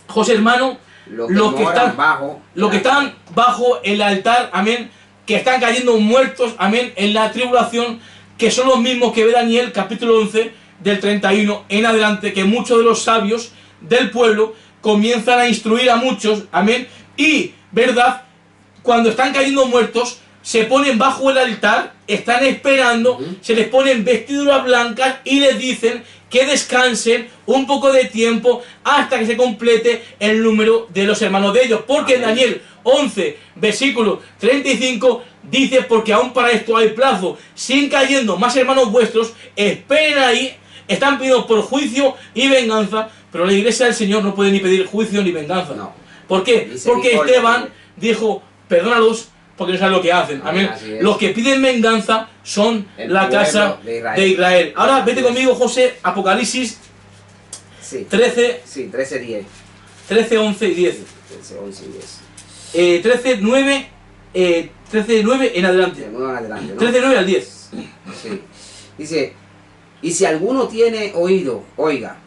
José hermano, los que están bajo el altar, amén, que están cayendo muertos, amén, en la tribulación, que son los mismos que ve Daniel, capítulo 11, del 31 en adelante, que muchos de los sabios del pueblo comienzan a instruir a muchos, amén, y, verdad, cuando están cayendo muertos, se ponen bajo el altar, están esperando, se les ponen vestiduras blancas y les dicen que descansen un poco de tiempo hasta que se complete el número de los hermanos de ellos. Porque en Daniel 11, versículo 35, dice, porque aún para esto hay plazo, siguen cayendo más hermanos vuestros, esperen ahí, están pidiendo por juicio y venganza, pero la iglesia del Señor no puede ni pedir juicio ni venganza. No. ¿Por qué? Porque Esteban dijo, perdónalos, porque no saben lo que hacen. Amén. Los que piden venganza son la casa de Israel. Ahora vete conmigo, José, Apocalipsis 13, 13, 10. 13, 11 y 10. 13, 11 y 10. 13, 9, 13, 9 en adelante. De 9 en adelante, ¿no? 13, 9 al 10. Sí. Dice, y si alguno tiene oído, oiga,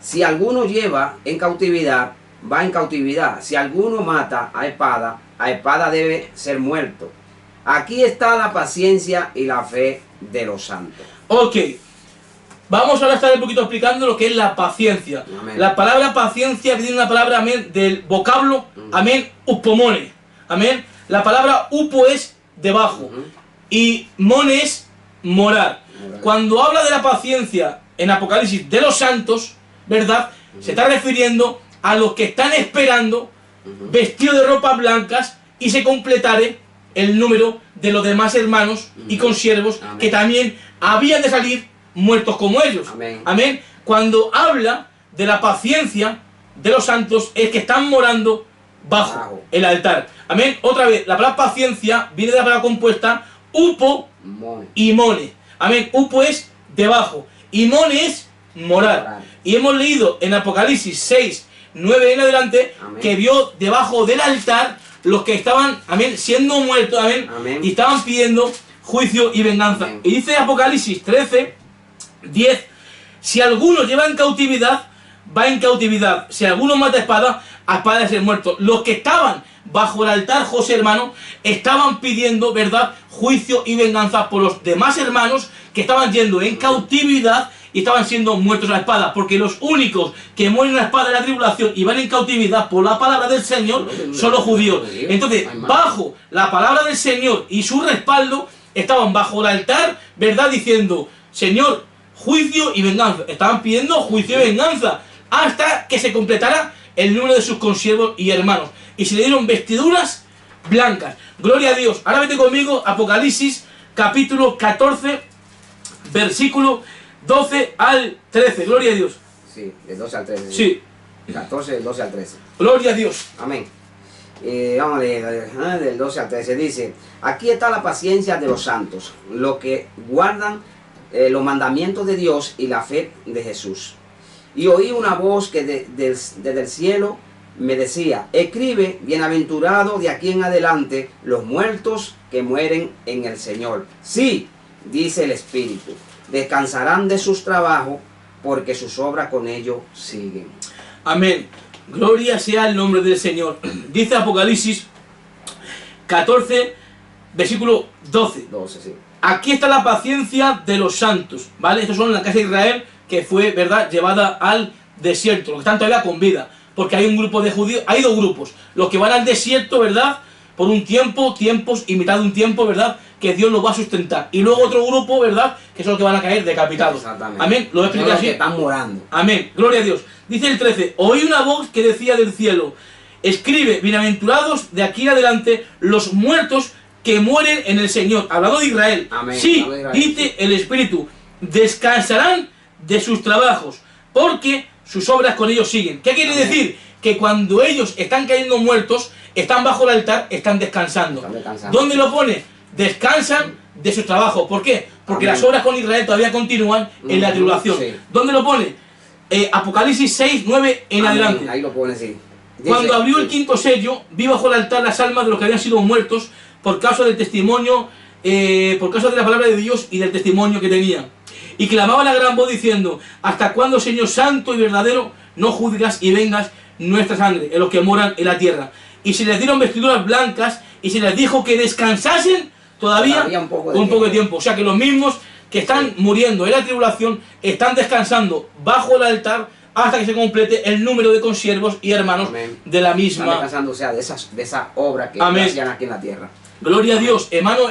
si alguno lleva en cautividad, va en cautividad. Si alguno mata a espada debe ser muerto. Aquí está la paciencia y la fe de los santos. Ok, vamos ahora a estar un poquito explicando lo que es la paciencia. Amén. La palabra paciencia viene de una palabra, amén, del vocablo, amén, upomone. Amén. La palabra upo es debajo y mone es morar. Cuando habla de la paciencia en Apocalipsis de los santos, ¿verdad? Se está refiriendo a los que están esperando, vestidos de ropas blancas, y se completare el número de los demás hermanos y consiervos que también habían de salir muertos como ellos. Amén. Amén. Cuando habla de la paciencia de los santos, es que están morando bajo el altar. Amén. Otra vez, la palabra paciencia viene de la palabra compuesta upo y mone. Amén. Upo es debajo y mone es morar. Y hemos leído en Apocalipsis 6, 9 en adelante, amén, que vio debajo del altar los que estaban, amén, siendo muertos, amén, amén, y estaban pidiendo juicio y venganza. Amén. Y dice Apocalipsis 13, 10, si alguno lleva en cautividad, va en cautividad. Si alguno mata a espada de ser muerto. Los que estaban bajo el altar, José hermano, estaban pidiendo, ¿verdad?, juicio y venganza por los demás hermanos que estaban yendo en cautividad y estaban siendo muertos a la espada, porque los únicos que mueren a la espada de la tribulación y van en cautividad por la palabra del Señor son los judíos. Entonces, bajo la palabra del Señor y su respaldo, estaban bajo el altar, ¿verdad?, diciendo, Señor, juicio y venganza. Estaban pidiendo juicio y venganza hasta que se completara el número de sus consiervos y hermanos. Y se le dieron vestiduras blancas. Gloria a Dios. Ahora vete conmigo, Apocalipsis, capítulo 14, versículo 12 al 13. Gloria a Dios. Sí, del 12 al 13. Sí. 14, del 12 al 13. Gloria a Dios. Amén. Vamos a leer del 12 al 13. Dice, aquí está la paciencia de los santos, los que guardan los mandamientos de Dios y la fe de Jesús. Y oí una voz que desde el cielo me decía, escribe, bienaventurado de aquí en adelante los muertos que mueren en el Señor. Sí, dice el Espíritu, descansarán de sus trabajos porque sus obras con ellos siguen. Amén. Gloria sea el nombre del Señor. Dice Apocalipsis 14, versículo 12. 12, sí. Aquí está la paciencia de los santos, ¿vale? Estos son la casa de Israel que fue, ¿verdad?, llevada al desierto, los que están todavía con vida, porque hay un grupo de judíos, hay dos grupos, los que van al desierto, ¿verdad?, por un tiempo, tiempos y mitad de un tiempo, ¿verdad?, que Dios los va a sustentar, y luego otro grupo, ¿verdad?, que son los que van a caer decapitados. Amén, lo voy a explicar así. Que están morando. Amén, gloria a Dios. Dice el 13, oí una voz que decía del cielo, escribe, bienaventurados de aquí en adelante los muertos que mueren en el Señor, hablando de Israel. Amén. Sí, de Israel, dice sí, el Espíritu, descansarán de sus trabajos, porque sus obras con ellos siguen. ¿Qué quiere Amén. decir? Que cuando ellos están cayendo muertos, están bajo el altar, están descansando. ¿Dónde lo pone? Descansan de sus trabajos. ¿Por qué? Porque Amén. las obras con Israel todavía continúan en la tribulación. Sí. ¿Dónde lo pone? Apocalipsis 6, 9 en amén, adelante. ahí lo pone, sí. Dice, cuando abrió el quinto sello, vi bajo el altar las almas de los que habían sido muertos por causa del testimonio, por causa de la palabra de Dios y del testimonio que tenían. Y clamaban a gran voz diciendo, ¿hasta cuándo, Señor santo y verdadero, no juzgas y vengas nuestra sangre en los que moran en la tierra? Y se les dieron vestiduras blancas y se les dijo que descansasen todavía un poco de tiempo. O sea que los mismos que están muriendo en la tribulación están descansando bajo el altar hasta que se complete el número de consiervos y hermanos, amén, de la misma. Están descansando, o sea, de esa obra que hacían aquí en la tierra. Gloria amén a Dios, hermano.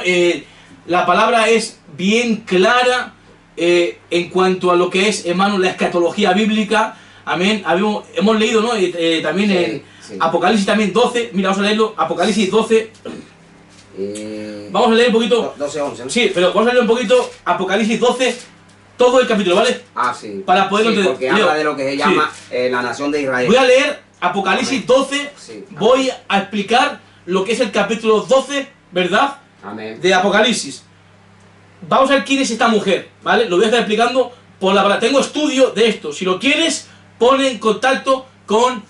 La palabra es bien clara en cuanto a lo que es, hermano, la escatología bíblica. Amén. Hemos leído, ¿no? También sí, en sí, Apocalipsis también 12. Mira, vamos a leerlo. Apocalipsis 12. Vamos a leer un poquito. 12, 11, ¿no? Sí, pero vamos a leer un poquito Apocalipsis 12, todo el capítulo, ¿vale? Ah, sí. Para poderlo entender. Porque habla de lo que se llama sí, la nación de Israel. Voy a leer Apocalipsis 12. Sí, voy a explicar lo que es el capítulo 12, ¿verdad? Amén. De Apocalipsis. Vamos a ver quién es esta mujer, ¿vale? Lo voy a estar explicando por la palabra. Tengo estudio de esto. Si lo quieres, pone en contacto con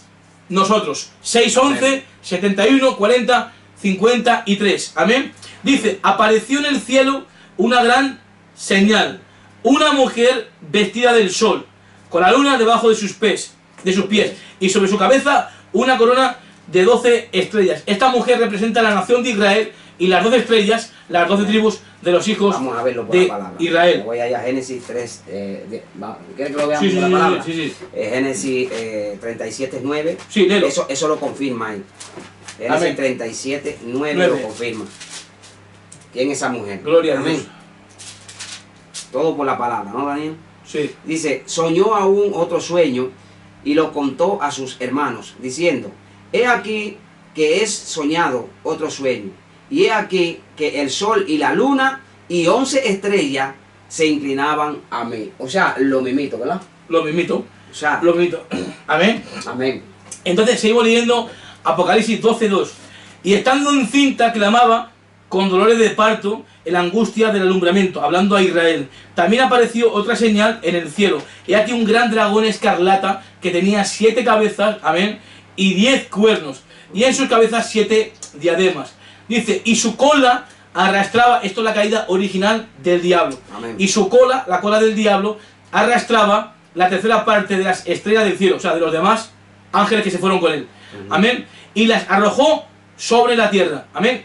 nosotros. 611 amén 71 40 53. Amén. Dice, apareció en el cielo una gran señal. Una mujer vestida del sol, con la luna debajo de sus pies, y sobre su cabeza una corona de 12 estrellas. Esta mujer representa a la nación de Israel y las 12 estrellas, las 12 tribus de los hijos vamos a verlo por de la palabra. Israel. Voy allá a Génesis 3. ¿Quieres que lo veamos por la palabra? Sí. Génesis 37, 9. Sí, léelo. Eso lo confirma ahí. Génesis 37, 9 lo confirma. ¿Quién es esa mujer? Gloria a Dios. Todo por la palabra, ¿no, Daniel? Sí. Dice, soñó aún otro sueño y lo contó a sus hermanos, diciendo, he aquí que es soñado otro sueño. y he aquí que el sol y la luna y 11 estrellas se inclinaban a mí. O sea, lo mismito, ¿verdad? Lo mismito. O sea, Lo mismito. Amén. amén. Entonces seguimos leyendo Apocalipsis 12:2. Y estando encinta clamaba con dolores de parto en la angustia del alumbramiento, hablando a Israel. También apareció otra señal en el cielo. Y aquí un gran dragón escarlata que tenía 7 cabezas, amén, y 10 cuernos. Y en sus cabezas 7 diademas. Dice, y su cola arrastraba, esto es la caída original del diablo. Amén. Y su cola, la cola del diablo, arrastraba la tercera parte de las estrellas del cielo, o sea, de los demás ángeles que se fueron con él. Amén. Y las arrojó sobre la tierra. Amén.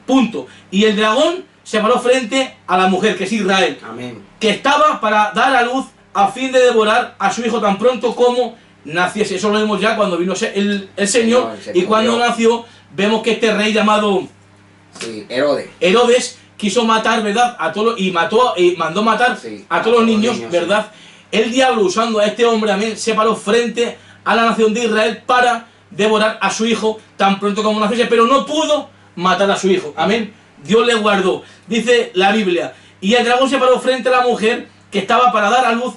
Punto. Y el dragón se paró frente a la mujer, que es Israel, Amén. que estaba para dar a luz a fin de devorar a su hijo tan pronto como naciese. Eso lo vemos ya cuando vino el Señor, y cuando nació vemos que este rey llamado Herodes quiso matar, ¿verdad? A todos, y mandó matar a todos los niños, ¿verdad? Sí. El diablo, usando a este hombre, amén, se paró frente a la nación de Israel para devorar a su hijo tan pronto como naciese, pero no pudo matar a su hijo, amén. Dios le guardó. Dice la Biblia, y el dragón se paró frente a la mujer que estaba para dar a luz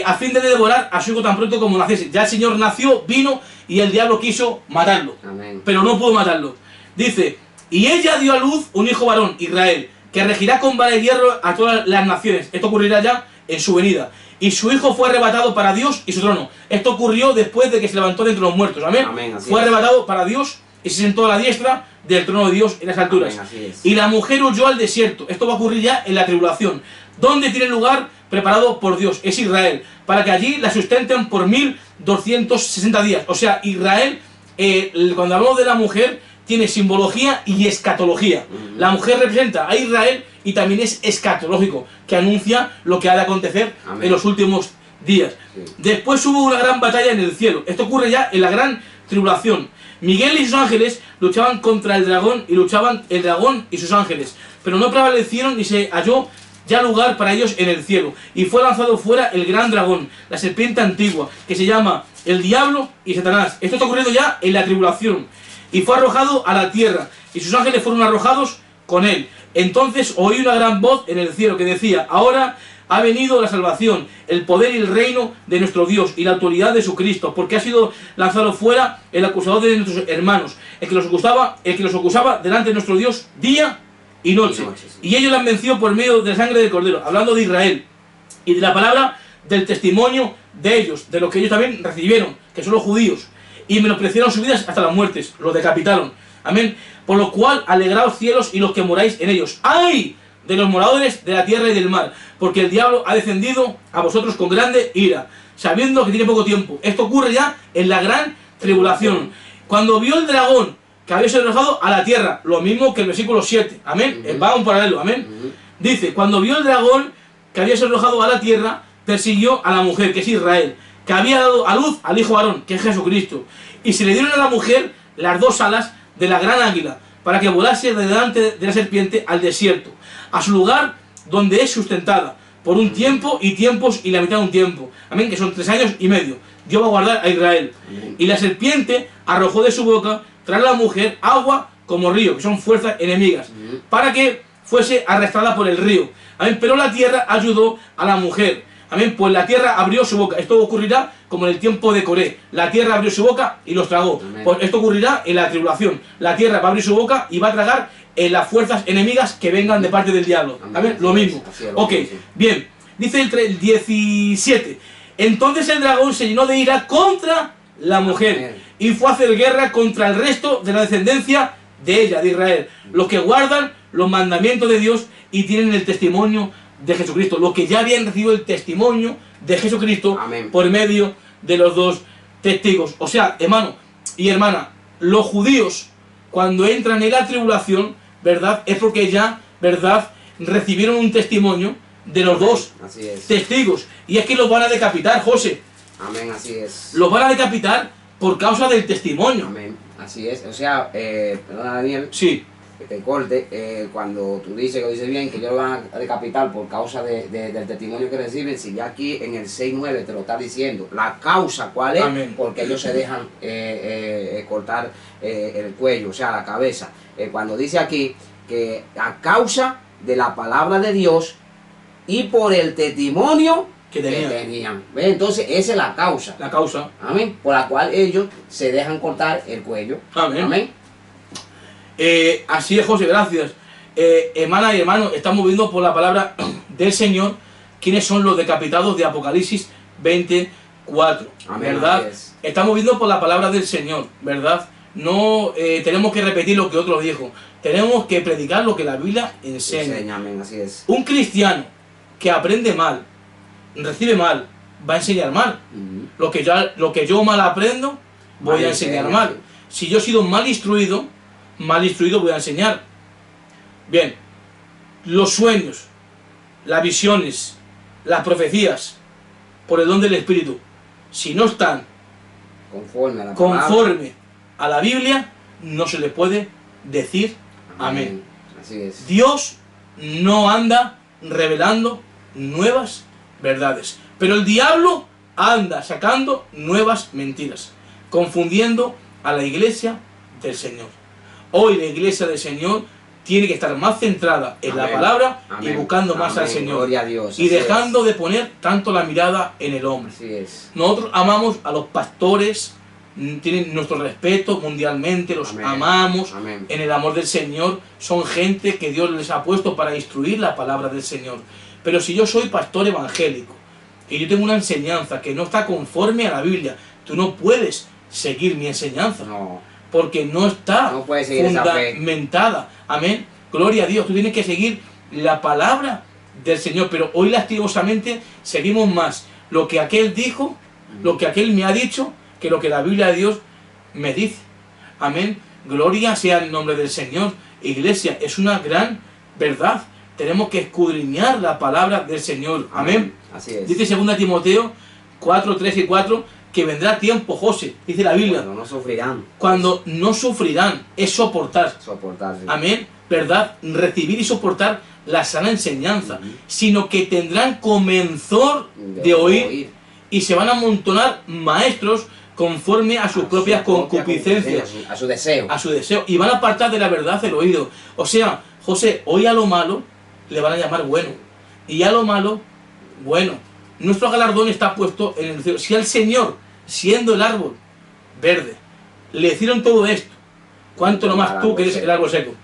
a fin de devorar a su hijo tan pronto como naciese. Ya el Señor nació, vino, y el diablo quiso matarlo, amén, pero no pudo matarlo. Dice, y ella dio a luz un hijo varón, Israel, que regirá con vara de hierro a todas las naciones. Esto ocurrirá ya en su venida. Y su hijo fue arrebatado para Dios y su trono. Esto ocurrió después de que se levantó de entre los muertos. Amén. Amén, fue arrebatado para Dios y se sentó a la diestra del trono de Dios en las alturas. Amén, y la mujer huyó al desierto. Esto va a ocurrir ya en la tribulación, donde tiene lugar preparado por Dios, es Israel, para que allí la sustenten por 1260 días. O sea, Israel, cuando hablamos de la mujer, tiene simbología y escatología. La mujer representa a Israel y también es escatológico, que anuncia lo que ha de acontecer, amén, en los últimos días. Sí. Después hubo una gran batalla en el cielo. Esto ocurre ya en la gran tribulación. Miguel y sus ángeles luchaban contra el dragón, y luchaban el dragón y sus ángeles, pero no prevalecieron ni se halló ya lugar para ellos en el cielo. Y fue lanzado fuera el gran dragón, la serpiente antigua, que se llama el diablo y Satanás. Esto está ocurriendo ya en la tribulación. Y fue arrojado a la tierra, y sus ángeles fueron arrojados con él. Entonces oí una gran voz en el cielo que decía, ahora ha venido la salvación, el poder y el reino de nuestro Dios y la autoridad de su Cristo, porque ha sido lanzado fuera el acusador de nuestros hermanos, el que los acusaba delante de nuestro Dios día y noche. Y ellos la han vencido por medio de la sangre del Cordero, hablando de Israel, y de la palabra del testimonio de ellos, de lo que ellos también recibieron, que son los judíos, y menospreciaron sus vidas hasta las muertes, los decapitaron. Amén. Por lo cual, alegraos cielos y los que moráis en ellos. ¡Ay de los moradores de la tierra y del mar! Porque el diablo ha descendido a vosotros con grande ira, sabiendo que tiene poco tiempo. Esto ocurre ya en la gran tribulación. Cuando vio el dragón que había sido arrojado a la tierra, lo mismo que el versículo 7. Amén. Va un paralelo. Amén. Dice, cuando vio el dragón que había sido arrojado a la tierra, persiguió a la mujer, que es Israel, que había dado a luz al hijo varón, que es Jesucristo. Y se le dieron a la mujer las 2 alas de la gran águila, para que volase delante de la serpiente al desierto, a su lugar donde es sustentada, por un tiempo y tiempos y la mitad de un tiempo. Amén, que son 3 años y medio. Dios va a guardar a Israel. Amén. Y la serpiente arrojó de su boca, tras la mujer, agua como río, que son fuerzas enemigas, para que fuese arrastrada por el río. Amén, pero la tierra ayudó a la mujer. Amén, pues la tierra abrió su boca. Esto ocurrirá como en el tiempo de Coré. La tierra abrió su boca y los tragó. Amén. Pues esto ocurrirá en la tribulación. La tierra va a abrir su boca y va a tragar las fuerzas enemigas que vengan de parte del diablo. Amén, lo mismo. Ok, bien. Dice el 17. Entonces el dragón se llenó de ira contra la mujer y fue a hacer guerra contra el resto de la descendencia de ella, de Israel, los que guardan los mandamientos de Dios y tienen el testimonio de Jesucristo, los que ya habían recibido el testimonio de Jesucristo. Amén. Por medio de los 2 testigos. O sea, hermano y hermana, los judíos cuando entran en la tribulación, ¿verdad? Es porque ya, ¿verdad?, recibieron un testimonio de los 2 testigos. Y es que los van a decapitar, José. Amén, así es. Los van a decapitar por causa del testimonio. Amén, así es. O sea, perdona, Daniel. Sí. que te corte, cuando tú dices, que lo dices bien, que ellos lo van a decapitar por causa del testimonio que reciben, si ya aquí en el 6.9 te lo está diciendo, la causa, ¿cuál es? Amén. Porque ellos se dejan cortar el cuello, o sea, la cabeza. Cuando dice aquí que a causa de la palabra de Dios y por el testimonio que tenían. ¿Ves? Entonces esa es la causa. La causa. Amén. Por la cual ellos se dejan cortar el cuello. Amén. Amén. Así es, José, gracias. Hermanas y hermanos, estamos viendo por la palabra del Señor quiénes son los decapitados de Apocalipsis 24. Amén, ¿Verdad? Estamos viendo por la palabra del Señor, ¿verdad? No tenemos que repetir lo que otro dijo. Tenemos que predicar lo que la Biblia enseña. Amén, así es. Un cristiano que aprende mal, recibe mal, va a enseñar mal. Lo que yo mal aprendo, voy a enseñar mal. Si yo he sido mal instruido voy a enseñar. Bien, los sueños, las visiones, las profecías, por el don del Espíritu, si no están conforme a la Biblia, no se le puede decir amén. Así es. Dios no anda revelando nuevas verdades, pero el diablo anda sacando nuevas mentiras, confundiendo a la iglesia del Señor. Hoy la iglesia del Señor tiene que estar más centrada en la palabra y buscando más al Señor. Gloria a Dios. Y dejando de poner tanto la mirada en el hombre. Así es. Nosotros amamos a los pastores, tienen nuestro respeto mundialmente, los amamos en el amor del Señor. Son gente que Dios les ha puesto para instruir la palabra del Señor. Pero si yo soy pastor evangélico y yo tengo una enseñanza que no está conforme a la Biblia, tú no puedes seguir mi enseñanza. No. Porque no está fundamentada. Amén. Gloria a Dios. Tú tienes que seguir la palabra del Señor. Pero hoy lastimosamente seguimos más lo que aquel dijo, lo que aquel me ha dicho, que lo que la Biblia de Dios me dice. Amén. Gloria sea el nombre del Señor. Iglesia, es una gran verdad. Tenemos que escudriñar la palabra del Señor. Amén. Así es. Dice 2 Timoteo 4, 3 y 4... que vendrá tiempo, José, dice la Biblia. Cuando no sufrirán. Cuando no sufrirán, es soportar. Soportar, sí. Amén, ¿verdad? Recibir y soportar la sana enseñanza. Sino que tendrán comenzor de oír y se van a amontonar maestros conforme a sus propias concupiscencias. A su deseo. A su deseo. Y van a apartar de la verdad el oído. O sea, José, hoy a lo malo le van a llamar bueno. Y a lo malo, bueno. Nuestro galardón está puesto en el cielo. Si al Señor, siendo el árbol verde, le hicieron todo esto, ¿cuánto no más tú que eres el árbol seco?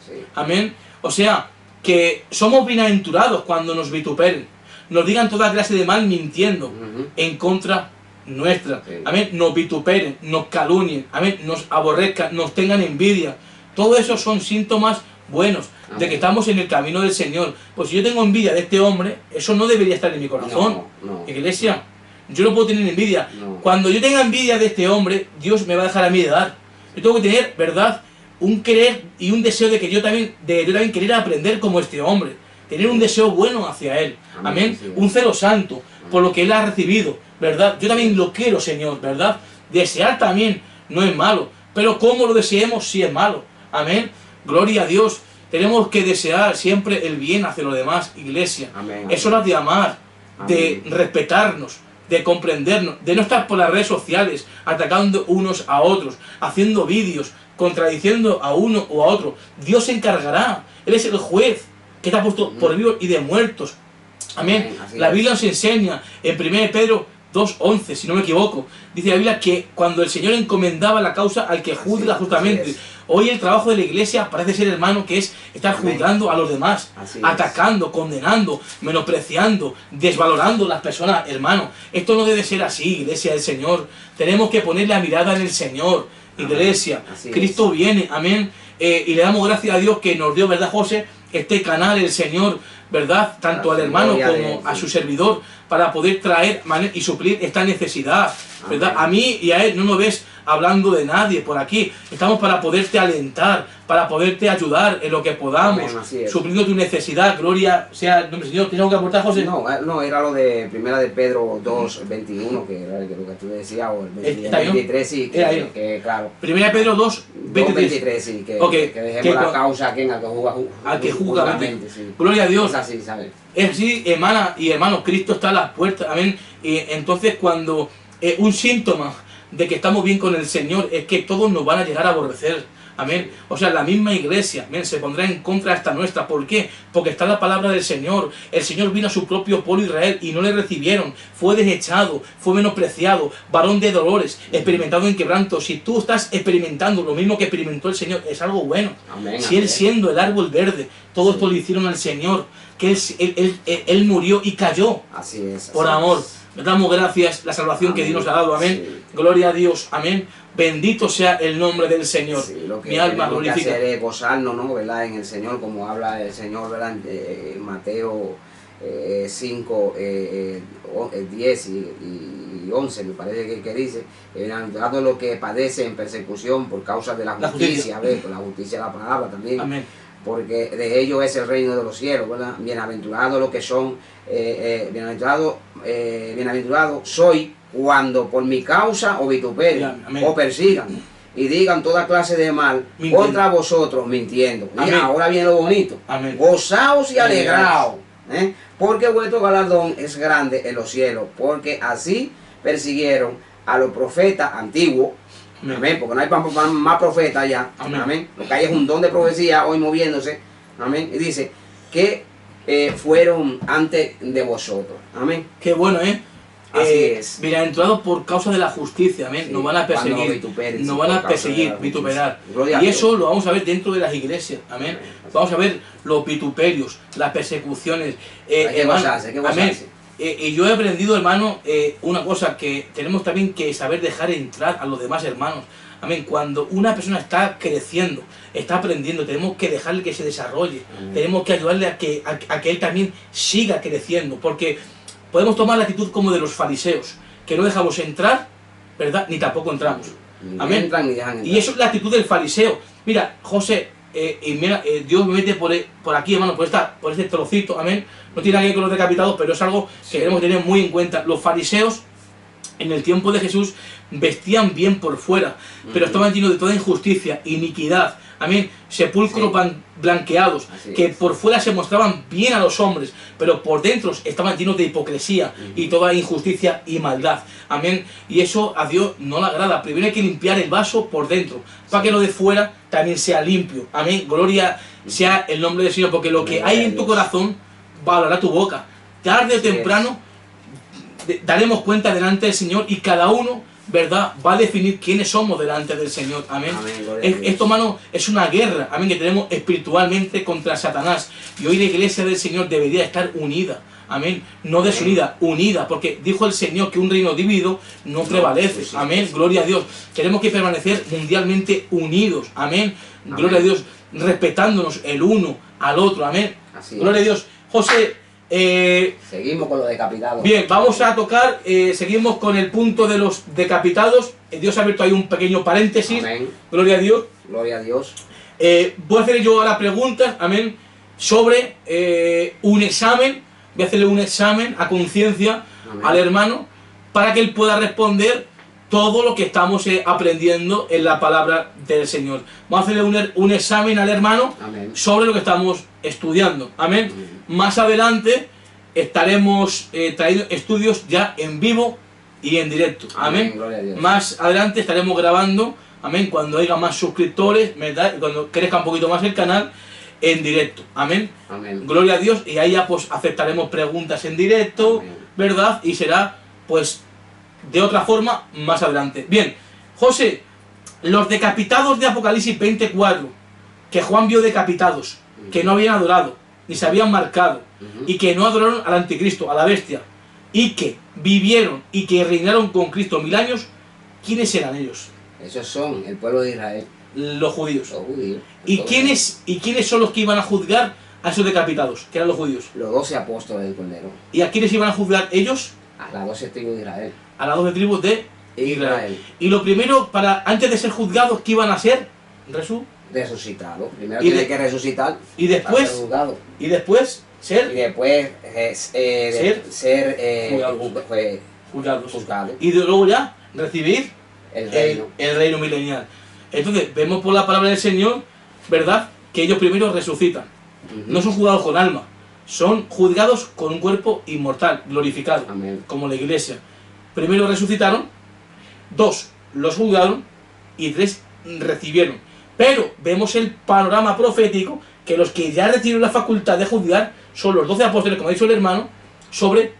Sí. Amén. O sea, que somos bienaventurados cuando nos vituperen, nos digan toda clase de mal mintiendo en contra nuestra. Sí. Amén. Nos vituperen, nos calumnien, amén, nos aborrezcan, nos tengan envidia. Todo eso son síntomas buenos de que estamos en el camino del Señor. Pues si yo tengo envidia de este hombre, eso no debería estar en mi corazón. Iglesia, yo no puedo tener envidia. Cuando yo tenga envidia de este hombre, Dios me va a dejar a mí de dar. Yo tengo que tener, ¿verdad?, un querer y un deseo de que yo también querer aprender como este hombre. Tener un deseo bueno hacia él. Amén. Un celo santo por lo que él ha recibido, ¿verdad? Yo también lo quiero, Señor, ¿verdad? Desear también no es malo, pero como lo deseemos sí es malo. Amén. Gloria a Dios. Tenemos que desear siempre el bien hacia los demás, iglesia. Amén. Es hora de amar, de respetarnos, de comprendernos, de no estar por las redes sociales atacando unos a otros, haciendo vídeos, contradiciendo a uno o a otro. Dios se encargará. Él es el juez que está puesto por vivos y de muertos. Amén. La Biblia nos enseña en 1 Pedro 2:11, si no me equivoco, dice la Biblia que cuando el Señor encomendaba la causa al que juzga justamente. Hoy el trabajo de la iglesia parece ser, hermano, que es estar juzgando a los demás, atacando, condenando, menospreciando, desvalorando a las personas, hermano. Esto no debe ser así, iglesia del Señor. Tenemos que poner la mirada en el Señor, iglesia. Cristo viene, amén. Y le damos gracias a Dios que nos dio, ¿verdad, José?, este canal, el Señor, ¿verdad?, tanto al hermano como a su servidor, para poder traer y suplir esta necesidad, ¿verdad? A mí y a él no nos ves hablando de nadie por aquí. Estamos para poderte alentar, para poderte ayudar en lo que podamos, supliendo tu necesidad. Gloria sea el nombre del Señor. ¿Tienes algo que aportar, José? No, era lo de Primera de Pedro 2, 21, que era lo que tú decías, o el 23, sí, que claro. Primera de Pedro 2, 23, sí, que dejemos la causa a quien al que juzga, sí. Gloria a Dios. Es así, ¿sabes? Es así, hermana y hermanos, Cristo está a las puertas, amén. Y entonces cuando un síntoma de que estamos bien con el Señor es que todos nos van a llegar a aborrecer, amén. O sea, la misma iglesia, amén, se pondrá en contra hasta nuestra. ¿Por qué? Porque está la palabra del Señor. El Señor vino a su propio pueblo Israel y no le recibieron. Fue desechado, fue menospreciado, varón de dolores, experimentado en quebranto. Si tú estás experimentando lo mismo que experimentó el Señor, es algo bueno. Amén, si Él siendo el árbol verde, todo esto lo hicieron al Señor, que él murió y cayó. Así es. Por amor. Le damos gracias, la salvación que Dios nos ha dado, amén. Sí. Gloria a Dios, amén. Bendito sea el nombre del Señor. Sí, lo que mi alma glorifica. Lo que hacer es gozarnos, ¿no? ¿Verdad? En el Señor, como habla el Señor, ¿verdad? En Mateo 5, 10 y 11, me parece que dice, dado lo que padece en persecución por causa de la justicia, por la justicia de la palabra también. Amén. Porque de ellos es el reino de los cielos, ¿verdad? Bienaventurados los que son, bienaventurado soy cuando por mi causa o vituperen o persigan y digan toda clase de mal contra vosotros mintiendo. Y ahora viene lo bonito. Amén. Gozaos y alegraos, porque vuestro galardón es grande en los cielos, porque así persiguieron a los profetas antiguos. Amén, porque no hay más profetas ya. Amén. Lo que hay es un don de profecía hoy moviéndose. Amén. Y dice que fueron antes de vosotros. Amén. Qué bueno, Así es. Bienaventurados por causa de la justicia, amén. Sí, nos van a perseguir, nos van a perseguir, vituperar. Y eso lo vamos a ver dentro de las iglesias, amén. Vamos a ver los vituperios, las persecuciones. Hay que gozarse, hay que gozarse. Amén. Y yo he aprendido, hermano, una cosa, que tenemos también que saber dejar entrar a los demás hermanos. Amén. Cuando una persona está creciendo, está aprendiendo, tenemos que dejarle que se desarrolle. Amén. Tenemos que ayudarle a que él también siga creciendo. Porque podemos tomar la actitud como de los fariseos, que no dejamos entrar, ¿verdad? Ni tampoco entramos. Amén. Y eso es la actitud del fariseo. Mira, José, Dios me mete por aquí, hermano, por este trocito, amén. No tiene nada que ver con los decapitados, pero es algo que debemos tener muy en cuenta. Los fariseos, en el tiempo de Jesús, vestían bien por fuera, pero estaban llenos de toda injusticia, iniquidad, amén, sepulcros blanqueados, que por fuera se mostraban bien a los hombres, pero por dentro estaban llenos de hipocresía y toda injusticia y maldad, amén. Y eso a Dios no le agrada. Primero hay que limpiar el vaso por dentro, para que lo de fuera también sea limpio, amén. Gloria sea el nombre del Señor, porque lo que hay en tu corazón va a hablar a tu boca. Tarde o temprano daremos cuenta delante del Señor, y cada uno, ¿verdad?, va a definir quiénes somos delante del Señor, amén. Esto, hermano, es una guerra, amén, que tenemos espiritualmente contra Satanás, y hoy la iglesia del Señor debería estar unida, amén, no desunida, unida, porque dijo el Señor que un reino dividido no prevalece, amén, gloria a Dios. Tenemos que permanecer mundialmente unidos, amén, gloria a Dios, respetándonos el uno al otro, amén, gloria a Dios. José, seguimos con los decapitados. Bien, vamos a tocar, seguimos con el punto de los decapitados. Dios ha abierto ahí un pequeño paréntesis. Amén. Gloria a Dios. Gloria a Dios. Voy a hacer yo ahora preguntas, amén, sobre un examen. Voy a hacerle un examen a conciencia al hermano, para que él pueda responder todo lo que estamos aprendiendo en la palabra del Señor. Vamos a hacerle un examen al hermano sobre lo que estamos estudiando. Amén. Más adelante estaremos trayendo estudios ya en vivo y en directo. Amén. Más adelante estaremos grabando, amén, cuando haya más suscriptores, ¿verdad? Cuando crezca un poquito más el canal, en directo. Amén. Gloria a Dios. Y ahí ya pues aceptaremos preguntas en directo, ¿verdad? Y será pues de otra forma más adelante. Bien, José, los decapitados de Apocalipsis 24, que Juan vio decapitados, que no habían adorado, ni se habían marcado, y que no adoraron al anticristo, a la bestia, y que vivieron y que reinaron con Cristo 1000 años, ¿quiénes eran ellos? Esos son el pueblo de Israel. Los judíos. Los judíos. ¿Y quiénes son los que iban a juzgar a esos decapitados? Que eran los judíos. Los 12 apóstoles del Cordero. ¿Y a quiénes iban a juzgar ellos? A las 12 tribus de Israel. A las 12 tribus de Israel. Y lo primero, antes de ser juzgados, ¿qué iban a ser? Resucitado. Primero tiene que resucitar. Y después, ser juzgado. Y después ser. Y después juzgado. Y luego ya recibir el reino milenial. Entonces, vemos por la palabra del Señor, ¿verdad?, que ellos primero resucitan. No son juzgados con alma, son juzgados con un cuerpo inmortal, glorificado. Amén. Como la iglesia. Primero resucitaron, 2 los juzgaron y 3 recibieron. Pero vemos el panorama profético, que los que ya recibieron la facultad de juzgar son los 12 apóstoles, como ha dicho el hermano, sobre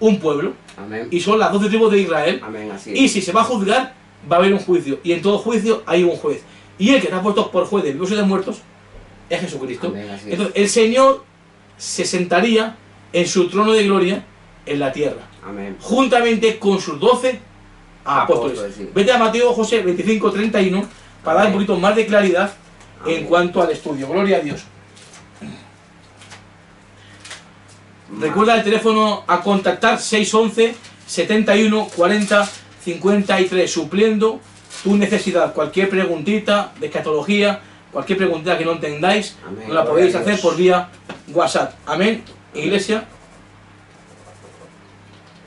un pueblo. Amén. Y son las 12 tribus de Israel. Amén, así es. Y si se va a juzgar, va a haber un juicio. Y en todo juicio hay un juez. Y el que está puesto por juez de vivos y de muertos es Jesucristo. Amén, así es. Entonces el Señor se sentaría en su trono de gloria en la tierra. Amén. Juntamente con sus 12 apóstoles. Sí. Vete a Mateo, José 25:31 para dar un poquito más de claridad en cuanto al estudio. Gloria a Dios. Recuerda el teléfono a contactar: 611 71 40 53, supliendo tu necesidad. Cualquier preguntita de escatología, cualquier preguntita que no entendáis, Amén. la podéis hacer por vía WhatsApp. Amén. Iglesia.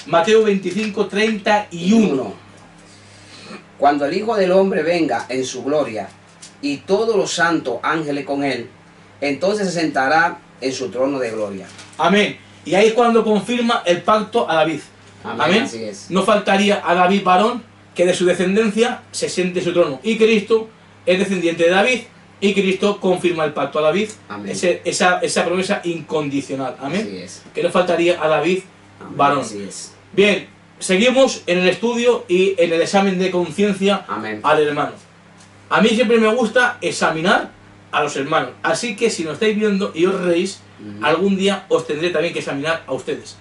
Mateo 25, 31. Cuando el Hijo del Hombre venga en su gloria y todos los santos ángeles con él, entonces se sentará en su trono de gloria. Amén. Y ahí es cuando confirma el pacto a David. Amén. Así es. No faltaría a David varón que de su descendencia se siente en su trono. Y Cristo es descendiente de David y Cristo confirma el pacto a David. Amén. Esa promesa incondicional. Amén. Así es. Que no faltaría a David Amén. varón. Así es. Bien, seguimos en el estudio y en el examen de conciencia Amén. al hermano. A mí siempre me gusta examinar a los hermanos. Así que si nos estáis viendo y os reís, algún día os tendré también que examinar a ustedes.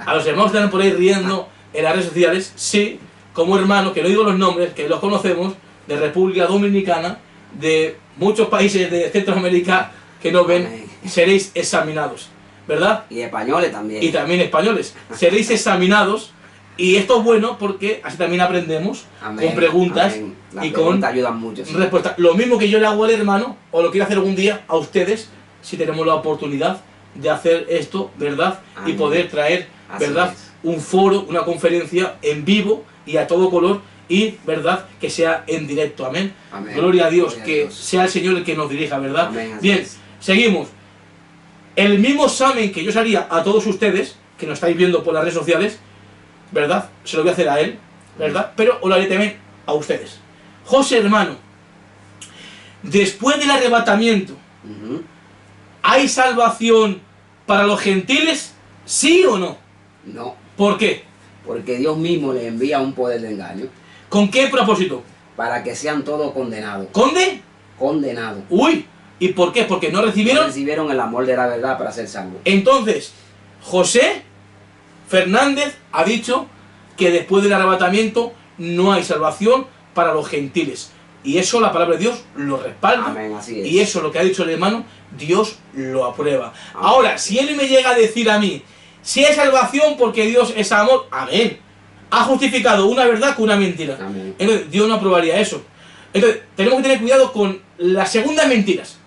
A los hermanos que están por ahí riendo en las redes sociales, sí, como hermanos, que no digo los nombres, que los conocemos, de República Dominicana, de muchos países de Centroamérica que nos ven, Amén. seréis examinados, ¿verdad? Y españoles también. Y también españoles. Seréis examinados, y esto es bueno porque así también aprendemos. Amén. Con preguntas. Amén. Las y preguntas con ayudan mucho. Sí. respuesta. Lo mismo que yo le hago al hermano, o lo quiero hacer algún día a ustedes, si tenemos la oportunidad de hacer esto, ¿verdad? Amén. Y poder traer, Así ¿verdad?, es. un foro, una conferencia en vivo y a todo color, y, ¿verdad?, que sea en directo. Amén. Amén. Gloria a Dios, Gloria a que Dios. sea el Señor el que nos dirija, ¿verdad? Amén, así Bien, es. seguimos. El mismo examen que yo os haría a todos ustedes, que nos estáis viendo por las redes sociales, ¿verdad?, se lo voy a hacer a él, ¿verdad? Pero os lo haré también a ustedes. José, hermano, después del arrebatamiento, ¿hay salvación para los gentiles? ¿Sí o no? No, ¿Por qué? porque Dios mismo le envía un poder de engaño ¿Con qué propósito? para que sean todos condenados. ¿Conde? Condenados. Uy, ¿y por qué? Porque no No recibieron. recibieron el amor de la verdad para ser salvos. Entonces, José Fernández ha dicho que después del arrebatamiento no hay salvación para los gentiles. Y eso la palabra de Dios lo respalda. Amén, así es. Y eso, lo que ha dicho el hermano, Dios lo aprueba. Amén. Ahora, si él me llega a decir a mí, si hay salvación porque Dios es amor, amén. Ha justificado una verdad con una mentira. Amén. Entonces, Dios no aprobaría eso. Entonces, tenemos que tener cuidado con las segundas mentiras.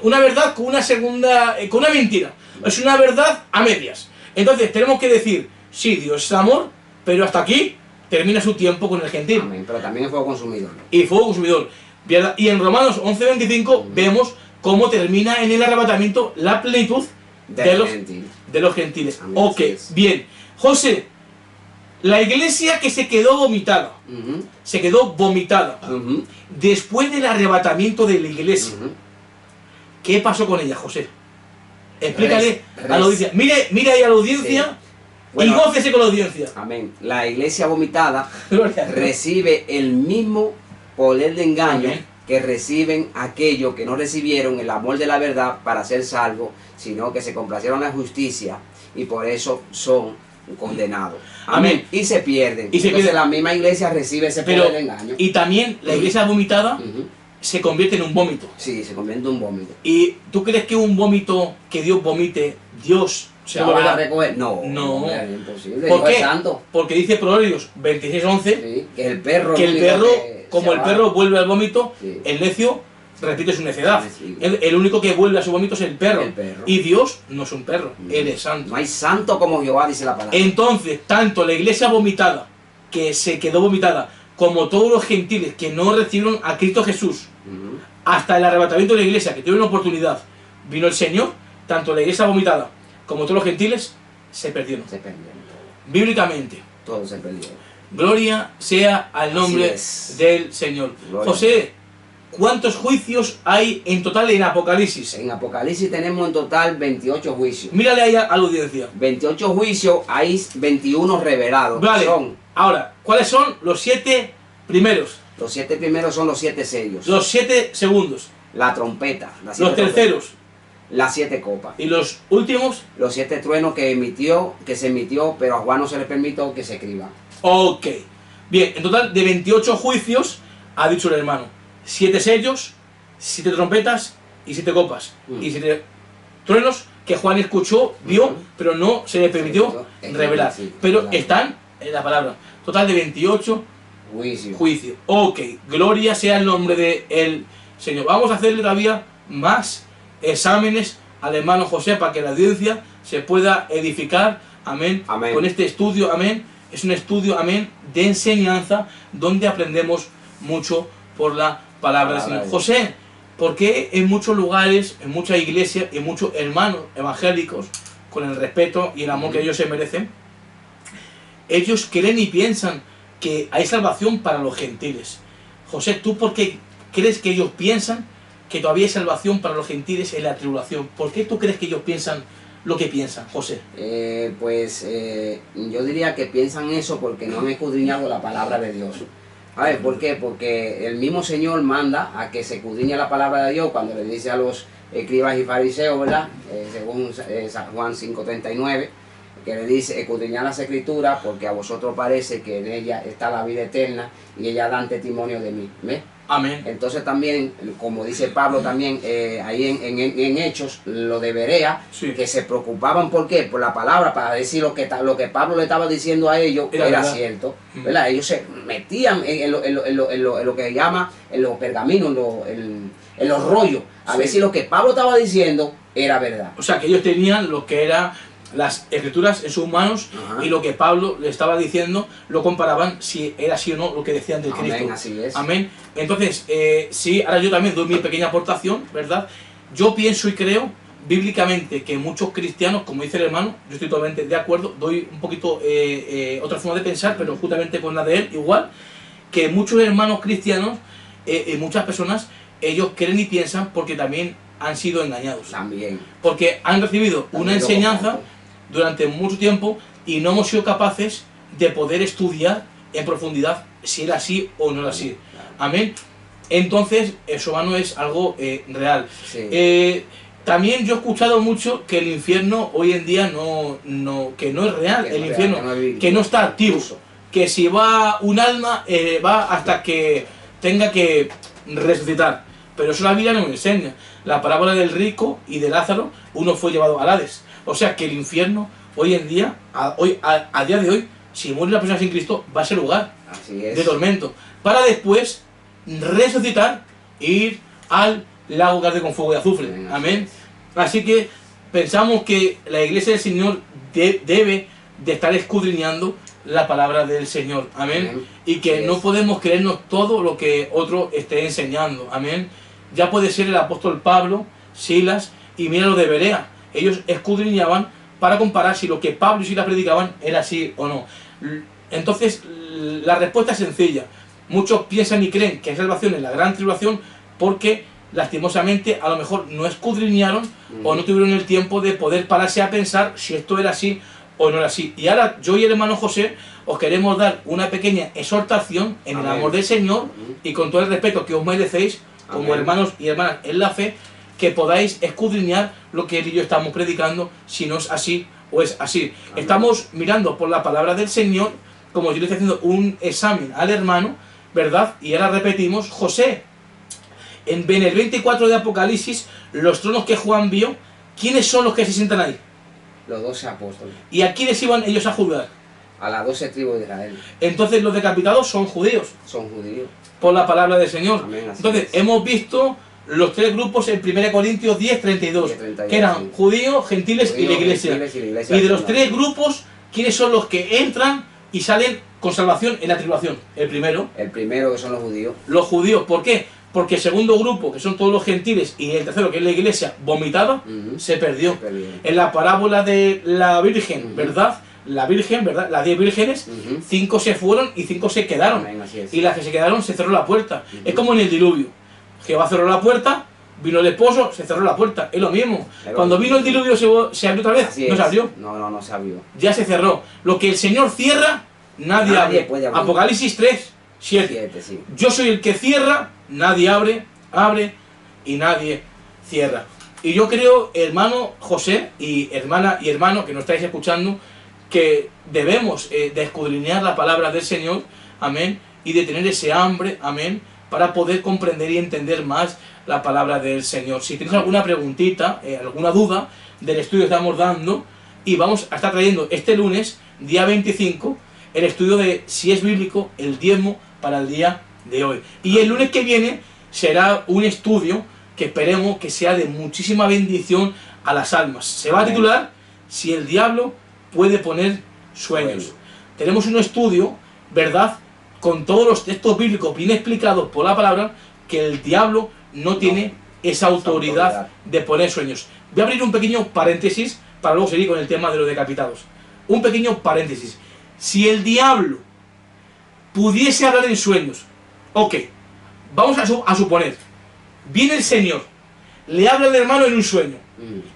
Una verdad con una segunda, con una mentira. Es una verdad a medias. Entonces, tenemos que decir, sí, Dios es amor, pero hasta aquí termina su tiempo con el gentil. Amén. Pero también es fuego consumidor. Y fuego consumidor. ¿Verdad? Y en Romanos 11:25 vemos cómo termina en el arrebatamiento la plenitud de los gentiles. Amén, Ok, así es. bien. José, la iglesia que se quedó vomitada, se quedó vomitada después del arrebatamiento de la iglesia. ¿Qué pasó con ella, José? Explícale a la audiencia. Mire ahí a la audiencia. Sí. Bueno, y gócese con la audiencia. Amén. La iglesia vomitada Gloria a Dios. recibe el mismo poder de engaño Amén. que reciben aquellos que no recibieron el amor de la verdad para ser salvos, sino que se complacieron en la justicia y por eso son condenados. Amén. Y se pierden. Y se Entonces pierden. la misma iglesia recibe ese Pero, poder de engaño. y también la iglesia vomitada se convierte en un vómito. Sí, se convierte en un vómito. ¿Y tú crees que un vómito, que Dios vomite, Dios se ¿Lo vas volverá a recoger? No, No. es imposible. ¿Por Dios es qué? santo. Porque dice Proverbios 26:11 Sí, que el perro, que el único perro, que como se el va. perro vuelve al vómito, Sí. el necio repite su necedad. Sí. El único que vuelve a su vómito es el perro. El perro. Y Dios no es un perro, No. Él es santo. No hay santo como Jehová, dice la palabra. Entonces, tanto la iglesia vomitada, que se quedó vomitada, como todos los gentiles que no recibieron a Cristo Jesús, Ujú. hasta el arrebatamiento de la iglesia, que tuvieron una oportunidad, vino el Señor, tanto la iglesia vomitada como todos los gentiles se perdieron. Se perdieron. Bíblicamente, Todo se perdió. gloria sea al nombre es. del Señor. Gloria. José, ¿cuántos juicios hay en total en Apocalipsis? En Apocalipsis tenemos en total 28 juicios. Mírale ahí a la audiencia. 28 juicios, hay 21 revelados. Vale, Son, ahora, ¿cuáles son los 7 primeros? los 7 primeros son los 7 sellos. Los 7 segundos, La trompeta. Las los 7 terceros trompetas, las 7 copas. y los últimos. Los 7 truenos que se emitió, pero a Juan no se le permitió que se escriba. Ok. Bien, en total de 28 juicios, ha dicho el hermano. 7 sellos, 7 trompetas y 7 copas. Y 7 truenos que Juan escuchó, vio, pero no se le permitió revelar. Sí, Pero revelar. están en la palabra. Total de 28 Juicio. juicios. Ok, gloria sea el nombre del Señor. Vamos a hacerle todavía más exámenes al hermano José para que la audiencia se pueda edificar. Amén. Amén. Con este estudio, amén. Es un estudio, amén, de enseñanza donde aprendemos mucho por la palabra del Señor. José, ¿por qué en muchos lugares, en muchas iglesias, en muchos hermanos evangélicos, con el respeto y el amor que ellos se merecen, ellos creen y piensan que hay salvación para los gentiles? José, ¿tú por qué crees que ellos piensan que todavía hay salvación para los gentiles en la tribulación? ¿Por qué tú crees que ellos piensan lo que piensan, José? Yo diría que piensan eso porque no han escudriñado la palabra de Dios. A ver, ¿por qué? Porque el mismo Señor manda a que se escudriñe la palabra de Dios cuando le dice a los escribas y fariseos, ¿verdad? Según San Juan 5:39, que le dice, escudriñad las escrituras porque a vosotros parece que en ella está la vida eterna y ella dan testimonio de mí. ¿Ves? Amén. Entonces también, como dice Pablo también ahí en Hechos, lo de Berea, Sí. que se preocupaban ¿por qué? Por la palabra, para decir lo que Pablo le estaba diciendo a ellos Era era verdad. cierto, ¿verdad? Ellos se metían en lo que llama, en los pergaminos, en los rollos, a Sí. ver si lo que Pablo estaba diciendo era verdad. O sea, que ellos tenían lo que era las escrituras en sus manos. Ajá. Y lo que Pablo le estaba diciendo lo comparaban si era así o no lo que decían del Amén, Cristo. así es. Amén. Entonces, sí, ahora yo también doy mi pequeña aportación, ¿verdad? Yo pienso y creo bíblicamente que muchos cristianos, como dice el hermano, yo estoy totalmente de acuerdo, doy un poquito otra forma de pensar, pero justamente con la de él, igual, que muchos hermanos cristianos, muchas personas, ellos creen y piensan porque también han sido engañados. También. Porque han recibido También una lo enseñanza comparto. durante mucho tiempo y no hemos sido capaces de poder estudiar en profundidad si era así o no era así. Amén. Entonces, eso, hermano, es algo real. Sí. También yo he escuchado mucho que el infierno hoy en día que no es real, Que no el es infierno, real, que no es bíblico. que no está activo. Incluso. Que si va un alma, va hasta que tenga que resucitar. Pero eso la Biblia no me enseña. La parábola del rico y de Lázaro, uno fue llevado al Hades. O sea que el infierno, hoy en día, a día de hoy, si muere la persona sin Cristo, va a ser lugar Así es. de tormento. Para después resucitar e ir al lago que arde con fuego y azufre. Amén. Amén. Así que pensamos que la iglesia del Señor debe de estar escudriñando la palabra del Señor. Amén. Amén. Y que Así no es. podemos creernos todo lo que otro esté enseñando. Amén. Ya puede ser el apóstol Pablo, Silas y mira lo de Berea. Ellos escudriñaban para comparar si lo que Pablo y Silas predicaban era así o no. Entonces, la respuesta es sencilla. Muchos piensan y creen que hay salvación en la gran tribulación porque, lastimosamente, a lo mejor no escudriñaron o no tuvieron el tiempo de poder pararse a pensar si esto era así o no era así. Y ahora, yo y el hermano José os queremos dar una pequeña exhortación en el Amén. amor del Señor y con todo el respeto que os merecéis como Amén. hermanos y hermanas en la fe, que podáis escudriñar lo que él y yo estamos predicando, si no es así o es así. Amén. Estamos mirando por la palabra del Señor, como yo le estoy haciendo un examen al hermano, ¿verdad? Y ahora repetimos, José, en el 24 de Apocalipsis, los tronos que Juan vio, ¿quiénes son los que se sientan ahí? Los 12 apóstoles. ¿Y a quiénes iban ellos a juzgar? A las 12 tribus de Israel. Entonces los decapitados son judíos. Son judíos. Por la palabra del Señor. Amén, así Entonces es. hemos visto los tres grupos en 1 Corintios 10, 32, 10:32, que eran sí. judíos, gentiles y la Judíos, iglesia. gentiles y la iglesia. Y de los tres grupos, ¿quiénes son los que entran y salen con salvación en la tribulación? El primero, El primero que son los judíos. los judíos. ¿Por qué? Porque el segundo grupo, que son todos los gentiles, y el tercero, que es la iglesia vomitada, Ujú. se perdió. Se perdió. En la parábola de la Virgen, Ujú. ¿verdad? La Virgen, ¿verdad? Las 10 vírgenes, Ujú. 5 se fueron y 5 se quedaron. Amén, así es. Y las que se quedaron se cerró la puerta. Ujú. Es como en el diluvio. Jehová cerró la puerta, vino el esposo, se cerró la puerta. Es lo mismo. Es lo Cuando mismo. vino el diluvio se abrió otra vez. Así No es. se abrió. No se abrió. Ya se cerró. Lo que el Señor cierra, nadie Nadie abre. puede abrir. Apocalipsis 3, 7. 7, sí. Yo soy el que cierra, nadie abre y nadie cierra. Y yo creo, hermano José y hermano que nos estáis escuchando, que debemos de escudriñar la palabra del Señor, amén, y de tener ese hambre, amén, para poder comprender y entender más la palabra del Señor. Si tenéis alguna preguntita, alguna duda del estudio que estamos dando, y vamos a estar trayendo este lunes, día 25, el estudio de si es bíblico el diezmo para el día de hoy. Y el lunes que viene será un estudio que esperemos que sea de muchísima bendición a las almas. Se va a titular Si el diablo puede poner sueños. Bueno. Tenemos un estudio, ¿verdad?, con todos los textos bíblicos bien explicados por la palabra, que el diablo no tiene esa autoridad de poner sueños. Voy a abrir un pequeño paréntesis para luego seguir con el tema de los decapitados. Un pequeño paréntesis. Si el diablo pudiese hablar en sueños, ok, vamos a suponer, viene el Señor, le habla al hermano en un sueño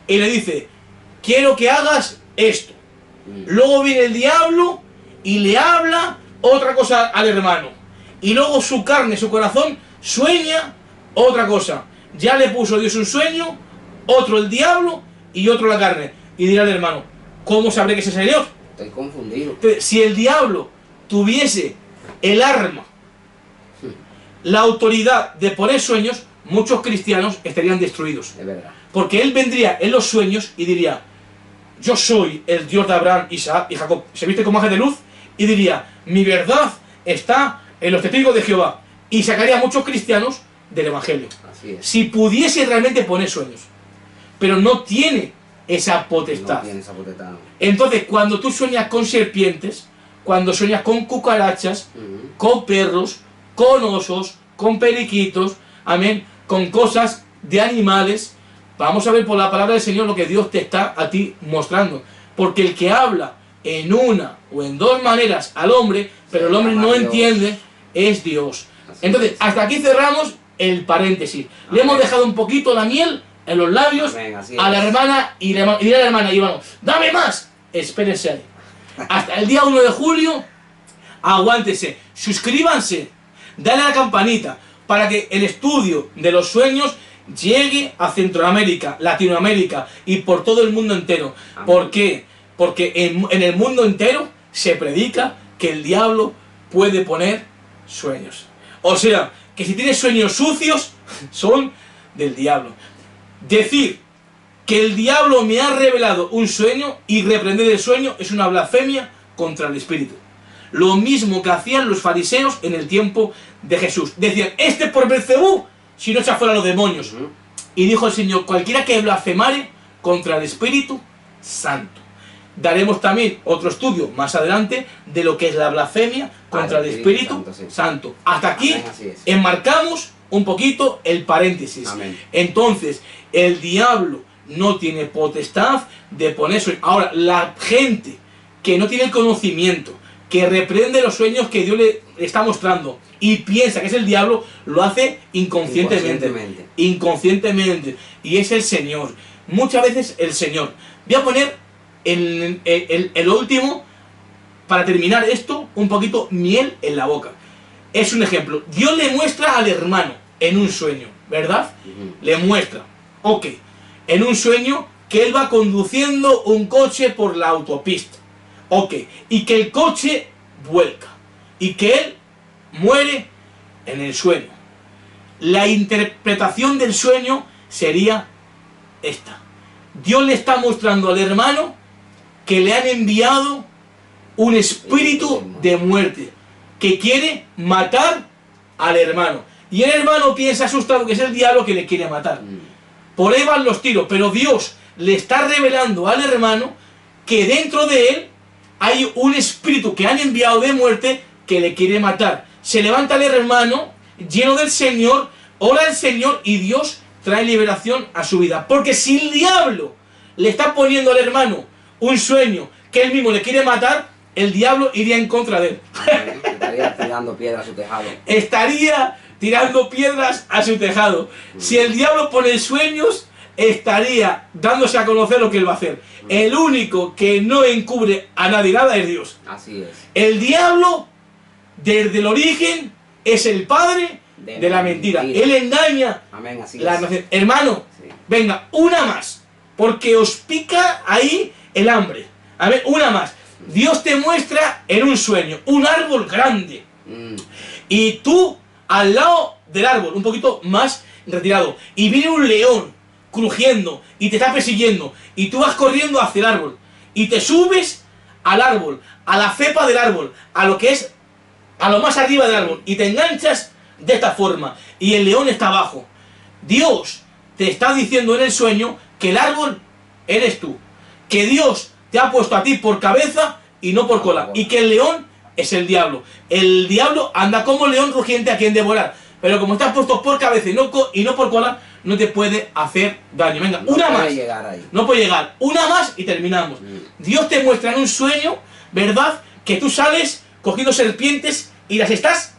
y le dice, quiero que hagas esto. Luego viene el diablo y le habla otra cosa al hermano. Y luego su carne, su corazón, sueña otra cosa. Ya le puso Dios un sueño, otro el diablo y otro la carne. Y dirá el hermano, ¿cómo sabré que es el Señor? Estoy confundido. Entonces, si el diablo tuviese el arma, la autoridad de poner sueños, muchos cristianos estarían destruidos. Es verdad. Porque él vendría en los sueños y diría, yo soy el Dios de Abraham, Isaac y Jacob. Se viste como ángel de luz y diría, mi verdad está en los testigos de Jehová. Y sacaría a muchos cristianos del Evangelio. Así es. Si pudiese realmente poner sueños. Pero no tiene esa potestad. No tiene esa potestad. Entonces, cuando tú sueñas con serpientes, cuando sueñas con cucarachas, con perros, con osos, con periquitos, amén, con cosas de animales, vamos a ver por la palabra del Señor lo que Dios te está a ti mostrando. Porque el que habla en una o en dos maneras al hombre, pero el hombre no entiende, es Dios. Entonces, hasta aquí cerramos el paréntesis. Le hemos dejado un poquito la miel en los labios a la hermana y dirá a la hermana, y bueno, dame más, espérense ahí. Hasta el día 1 de julio, aguántese, suscríbanse, dale a la campanita para que el estudio de los sueños llegue a Centroamérica, Latinoamérica y por todo el mundo entero. Amén. ¿Por qué? Porque en el mundo entero se predica que el diablo puede poner sueños. O sea, que si tienes sueños sucios, son del diablo. Decir que el diablo me ha revelado un sueño y reprender el sueño es una blasfemia contra el Espíritu. Lo mismo que hacían los fariseos en el tiempo de Jesús. Decían, por Belcebú, si no echa fuera los demonios. Y dijo el Señor, cualquiera que blasfemare contra el Espíritu Santo. Daremos también otro estudio más adelante de lo que es la blasfemia contra el Espíritu Santo. Hasta aquí enmarcamos un poquito el paréntesis. Amén. Entonces, el diablo no tiene potestad de poner sueños. Ahora, la gente que no tiene el conocimiento, que reprende los sueños que Dios le está mostrando y piensa que es el diablo, lo hace inconscientemente. Inconscientemente. Y es el Señor. Muchas veces el Señor. Voy a poner el último, para terminar esto, un poquito miel en la boca. Es un ejemplo. Dios le muestra al hermano en un sueño, ¿verdad? Le muestra, ok, en un sueño que él va conduciendo un coche por la autopista, ok, y que el coche vuelca, y que él muere en el sueño. La interpretación del sueño sería esta. Dios le está mostrando al hermano que le han enviado un espíritu de muerte que quiere matar al hermano. Y el hermano piensa asustado que es el diablo que le quiere matar. Por ahí van los tiros, pero Dios le está revelando al hermano que dentro de él hay un espíritu que han enviado de muerte que le quiere matar. Se levanta el hermano lleno del Señor, ora al Señor y Dios trae liberación a su vida. Porque si el diablo le está poniendo al hermano un sueño que él mismo le quiere matar, el diablo iría en contra de él. Estaría tirando piedras a su tejado. Estaría tirando piedras a su tejado. Si el diablo pone sueños, estaría dándose a conocer lo que él va a hacer. El único que no encubre a nadie nada es Dios. Así es. El diablo, desde el origen, es el padre de la mentira. Él engaña. Amén, así la es. nación. Hermano, Sí. venga, una más. Porque os pica ahí el hambre. A ver, una más. Dios te muestra en un sueño un árbol grande. Y tú al lado del árbol, un poquito más retirado. Y viene un león crujiendo y te está persiguiendo. Y tú vas corriendo hacia el árbol. Y te subes al árbol, a la cepa del árbol, a lo que es, a lo más arriba del árbol. Y te enganchas de esta forma. Y el león está abajo. Dios te está diciendo en el sueño que el árbol eres tú. Que Dios te ha puesto a ti por cabeza y no por cola. Y que el león es el diablo. El diablo anda como león rugiente a quien devorar. Pero como estás puesto por cabeza y no por cola, no te puede hacer daño. Venga, No una puede más. llegar ahí. No puede llegar. Una más y terminamos. Dios te muestra en un sueño, ¿verdad? Que tú sales cogiendo serpientes y las estás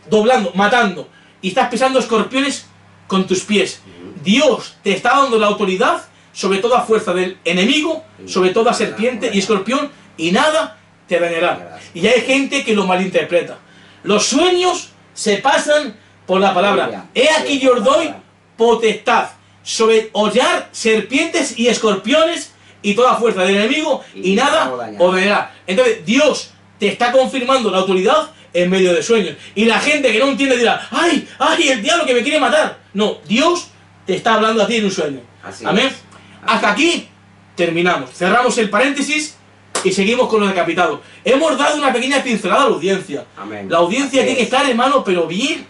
doblando, matando. Y estás pisando escorpiones con tus pies. Dios te está dando la autoridad sobre toda fuerza del enemigo, sobre toda serpiente y escorpión, y nada te dañará. Y hay gente que lo malinterpreta. Los sueños se pasan por la palabra. He aquí yo os doy potestad sobre hollar serpientes y escorpiones y toda fuerza del enemigo, y nada os dañará. Entonces Dios te está confirmando la autoridad en medio de sueños. Y la gente que no entiende dirá: ¡ay, ay, el diablo que me quiere matar! No, Dios te está hablando a ti en un sueño. Amén. Hasta aquí terminamos. Cerramos el paréntesis y seguimos con lo decapitado. Hemos dado una pequeña pincelada a la audiencia. Amén. La audiencia tiene que estar, hermano, pero bien,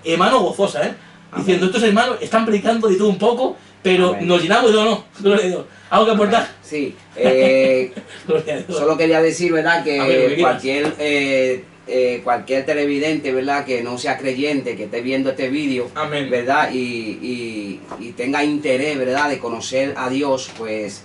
hermano, gozosa, ¿eh? Amén. Diciendo, estos hermanos están predicando de todo un poco, pero Amén. nos llenamos de no. Gloria a Dios. ¿Algo que aportar? Sí. Gloria a Dios. Solo quería decir, ¿verdad? Que Amén, lo que cualquier televidente, ¿verdad? Que no sea creyente, que esté viendo este vídeo, Amén. ¿verdad? Y tenga interés, ¿verdad? De conocer a Dios, pues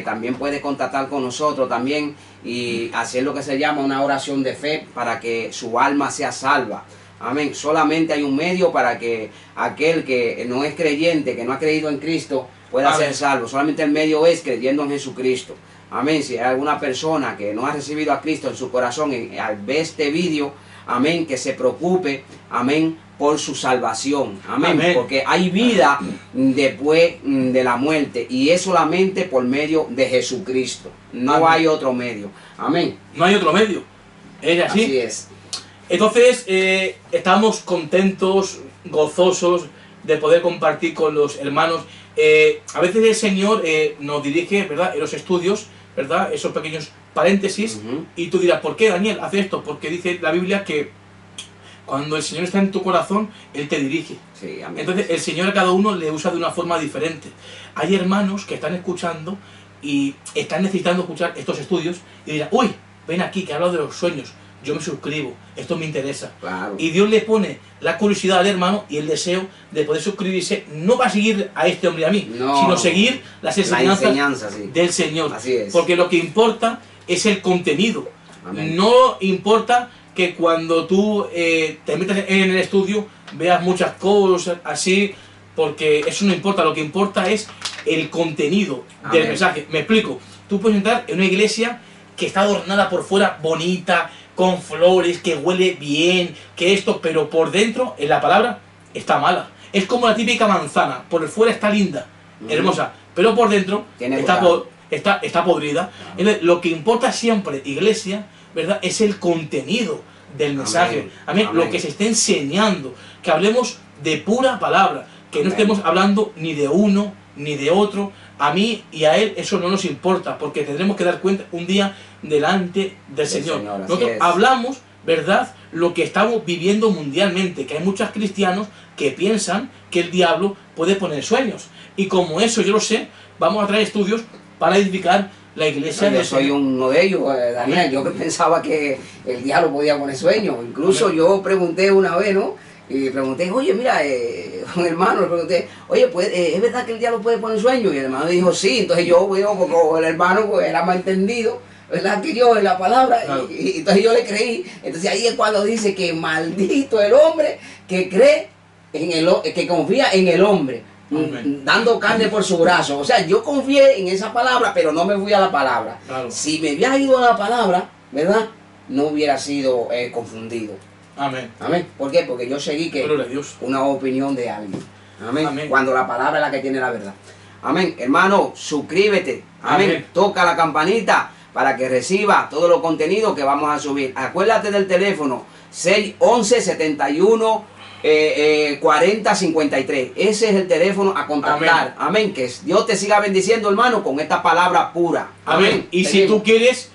también puede contactar con nosotros también y hacer lo que se llama una oración de fe para que su alma sea salva. Amén. Solamente hay un medio para que aquel que no es creyente, que no ha creído en Cristo, pueda Amén. ser salvo. Solamente el medio es creyendo en Jesucristo. Amén. Si hay alguna persona que no ha recibido a Cristo en su corazón al ver este vídeo, amén, que se preocupe, amén, por su salvación. Amén. Amén. Porque hay vida después de la muerte y es solamente por medio de Jesucristo. No Amén. hay otro medio. Amén. No hay otro medio. Es así. Así es. Entonces, estamos contentos, gozosos de poder compartir con los hermanos. A veces el Señor nos dirige, ¿verdad?, en los estudios, ¿verdad?, esos pequeños paréntesis, y tú dirás: ¿por qué, Daniel, hace esto? Porque dice la Biblia que cuando el Señor está en tu corazón, Él te dirige. Sí, amén. Entonces, el Señor a cada uno le usa de una forma diferente. Hay hermanos que están escuchando y están necesitando escuchar estos estudios y dirán: uy, ven aquí, que hablo de los sueños. Yo me suscribo, esto me interesa. Claro. Y Dios le pone la curiosidad al hermano y el deseo de poder suscribirse, no para seguir a este hombre y a mí, No, sino seguir las la enseñanzas enseñanza, sí. del Señor. Así es. Porque lo que importa es el contenido. Amén. No importa que cuando tú te metas en el estudio veas muchas cosas así, porque eso no importa. Lo que importa es el contenido del Amén. mensaje. Me explico. Tú puedes entrar en una iglesia que está adornada por fuera, bonita, con flores, que huele bien, que esto, pero por dentro, en la palabra, está mala. Es como la típica manzana, por fuera está linda, hermosa, pero por dentro Tiene está, botado. está podrida. Entonces, lo que importa siempre, iglesia, ¿verdad?, es el contenido del mensaje. Amén. Amén. Lo que se está enseñando, que hablemos de pura palabra. que no estemos hablando ni de uno ni de otro. A mí y a él eso no nos importa, porque tendremos que dar cuenta un día delante del Señor. Nosotros hablamos, ¿verdad?, lo que estamos viviendo mundialmente, que hay muchos cristianos que piensan que el diablo puede poner sueños. Y como eso yo lo sé, vamos a traer estudios para edificar la iglesia. Yo soy uno de ellos, Daniel. Amén. Yo que pensaba que el diablo podía poner sueños. Incluso amén, yo pregunté una vez, ¿no? Y pregunté, oye, mira, un hermano, le pregunté, oye, ¿es verdad que el diablo puede poner sueños? Y el hermano dijo, sí. Entonces yo, como el hermano pues, era más entendido, ¿verdad?, que yo en la palabra, claro. y entonces yo le creí. Entonces ahí es cuando dice que maldito el hombre que cree en que confía en el hombre, amén, dando carne por su brazo. O sea, yo confié en esa palabra, pero no me fui a la palabra. Claro. Si me hubiera ido a la palabra, ¿verdad?, no hubiera sido confundido. Amén. Amén. ¿Por qué? Porque yo seguí que una opinión de alguien. Amén. Amén. Cuando la palabra es la que tiene la verdad. Amén. Hermano, suscríbete. Amén. Amén. Toca la campanita para que reciba todo los contenidos que vamos a subir. Acuérdate del teléfono 611-71 4053. Ese es el teléfono a contactar. Amén. Amén. Que Dios te siga bendiciendo, hermano, con esta palabra pura. Amén. Amén. Y si tú quieres,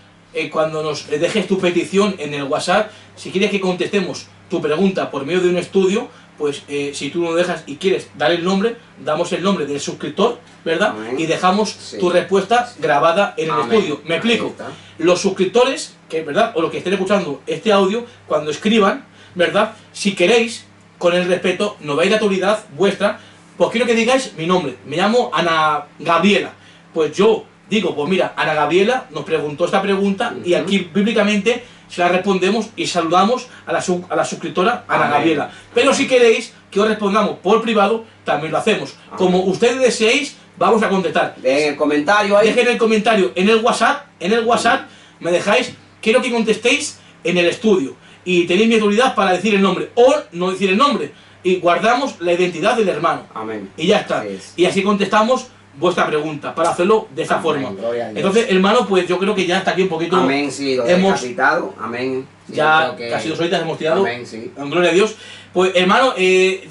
cuando nos dejes tu petición en el WhatsApp, si quieres que contestemos tu pregunta por medio de un estudio, pues si tú nos dejas y quieres dar el nombre, damos el nombre del suscriptor, ¿verdad? Amén. Y dejamos tu respuesta grabada en el estudio. Me explico. Los suscriptores, ¿verdad?, o los que estén escuchando este audio, cuando escriban, ¿verdad?, si queréis, con el respeto, no veis la autoridad vuestra, pues quiero que digáis mi nombre. Me llamo Ana Gabriela. Pues yo digo, pues mira, Ana Gabriela nos preguntó esta pregunta y aquí bíblicamente se la respondemos y saludamos a la suscriptora Ana Gabriela. Pero si queréis que os respondamos por privado, también lo hacemos. Como ustedes deseéis, vamos a contestar. Dejen el comentario ahí. Dejen el comentario en el WhatsApp. En el WhatsApp me dejáis, quiero que contestéis en el estudio. Y tenéis mi autoridad para decir el nombre o no decir el nombre. Y guardamos la identidad del hermano. Amén. Y ya está. Y así contestamos vuestra pregunta, para hacerlo de esta forma. Entonces, hermano, pues yo creo que ya está aquí un poquito. Amén, sí, lo hemos decapitado. Amén. Sí, ya casi 2 horitas hemos tirado. Amén, sí. En gloria a Dios. Pues, hermano,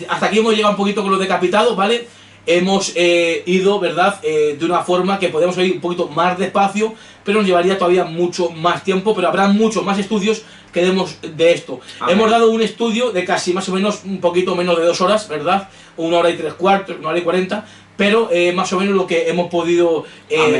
hasta aquí hemos llegado un poquito con los decapitados, ¿vale? Hemos ido, ¿verdad?, de una forma que podemos ir un poquito más despacio, pero nos llevaría todavía mucho más tiempo, pero habrá muchos más estudios que demos de esto. Amén. Hemos dado un estudio de casi más o menos un poquito menos de 2 horas, ¿verdad? 1 hora y 3/4, 1 hora y 40, pero más o menos lo que hemos podido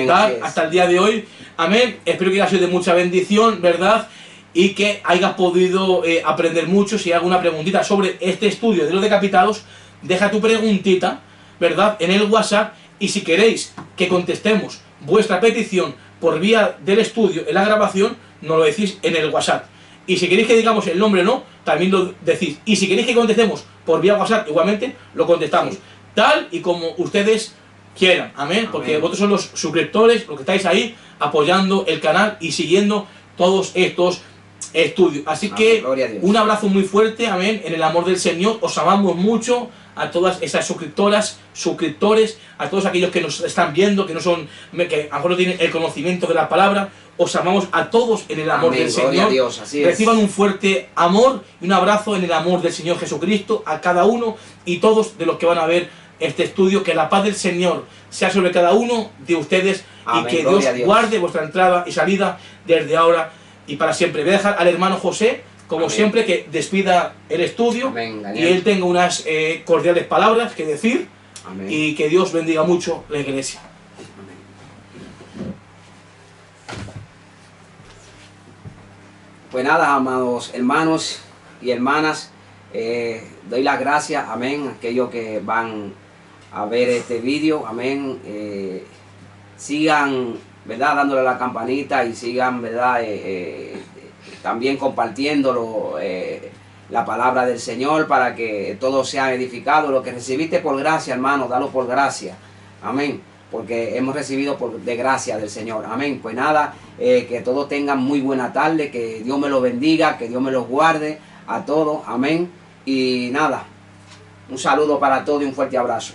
dar hasta el día de hoy. Amén. Espero que haya sido de mucha bendición, ¿verdad?, y que hayas podido aprender mucho. Si hay alguna preguntita sobre este estudio de los decapitados, deja tu preguntita, ¿verdad?, en el WhatsApp, y si queréis que contestemos vuestra petición por vía del estudio en la grabación, nos lo decís en el WhatsApp. Y si queréis que digamos el nombre o no, también lo decís. Y si queréis que contestemos por vía WhatsApp, igualmente lo contestamos. Tal y como ustedes quieran. Amén. Porque vosotros son los suscriptores, los que estáis ahí apoyando el canal y siguiendo todos estos estudios. Así que un abrazo muy fuerte, amén, en el amor del Señor. Os amamos mucho a todas esas suscriptoras, suscriptores, a todos aquellos que nos están viendo, que no son, que a lo mejor no tienen el conocimiento de la palabra. Os amamos a todos en el amor del Señor. Reciban un fuerte amor y un abrazo en el amor del Señor Jesucristo a cada uno y todos de los que van a ver este estudio. Que la paz del Señor sea sobre cada uno de ustedes. Amén. Y que Dios guarde vuestra entrada y salida desde ahora y para siempre. Voy a dejar al hermano José, como siempre, que despida el estudio. Y él tenga unas cordiales palabras que decir. Amén. Y que Dios bendiga mucho la iglesia. Pues nada, amados hermanos y hermanas, doy las gracias, amén, a aquellos que van a ver este vídeo, amén. Sigan, ¿verdad?, dándole a la campanita y sigan, ¿verdad?, también compartiéndolo, la palabra del Señor, para que todos sean edificados. Lo que recibiste por gracia, hermano, dalo por gracia, amén, porque hemos recibido de gracia del Señor. Amén. Pues nada, que todos tengan muy buena tarde, que Dios me los bendiga, que Dios me los guarde a todos. Amén. Y nada, un saludo para todos y un fuerte abrazo.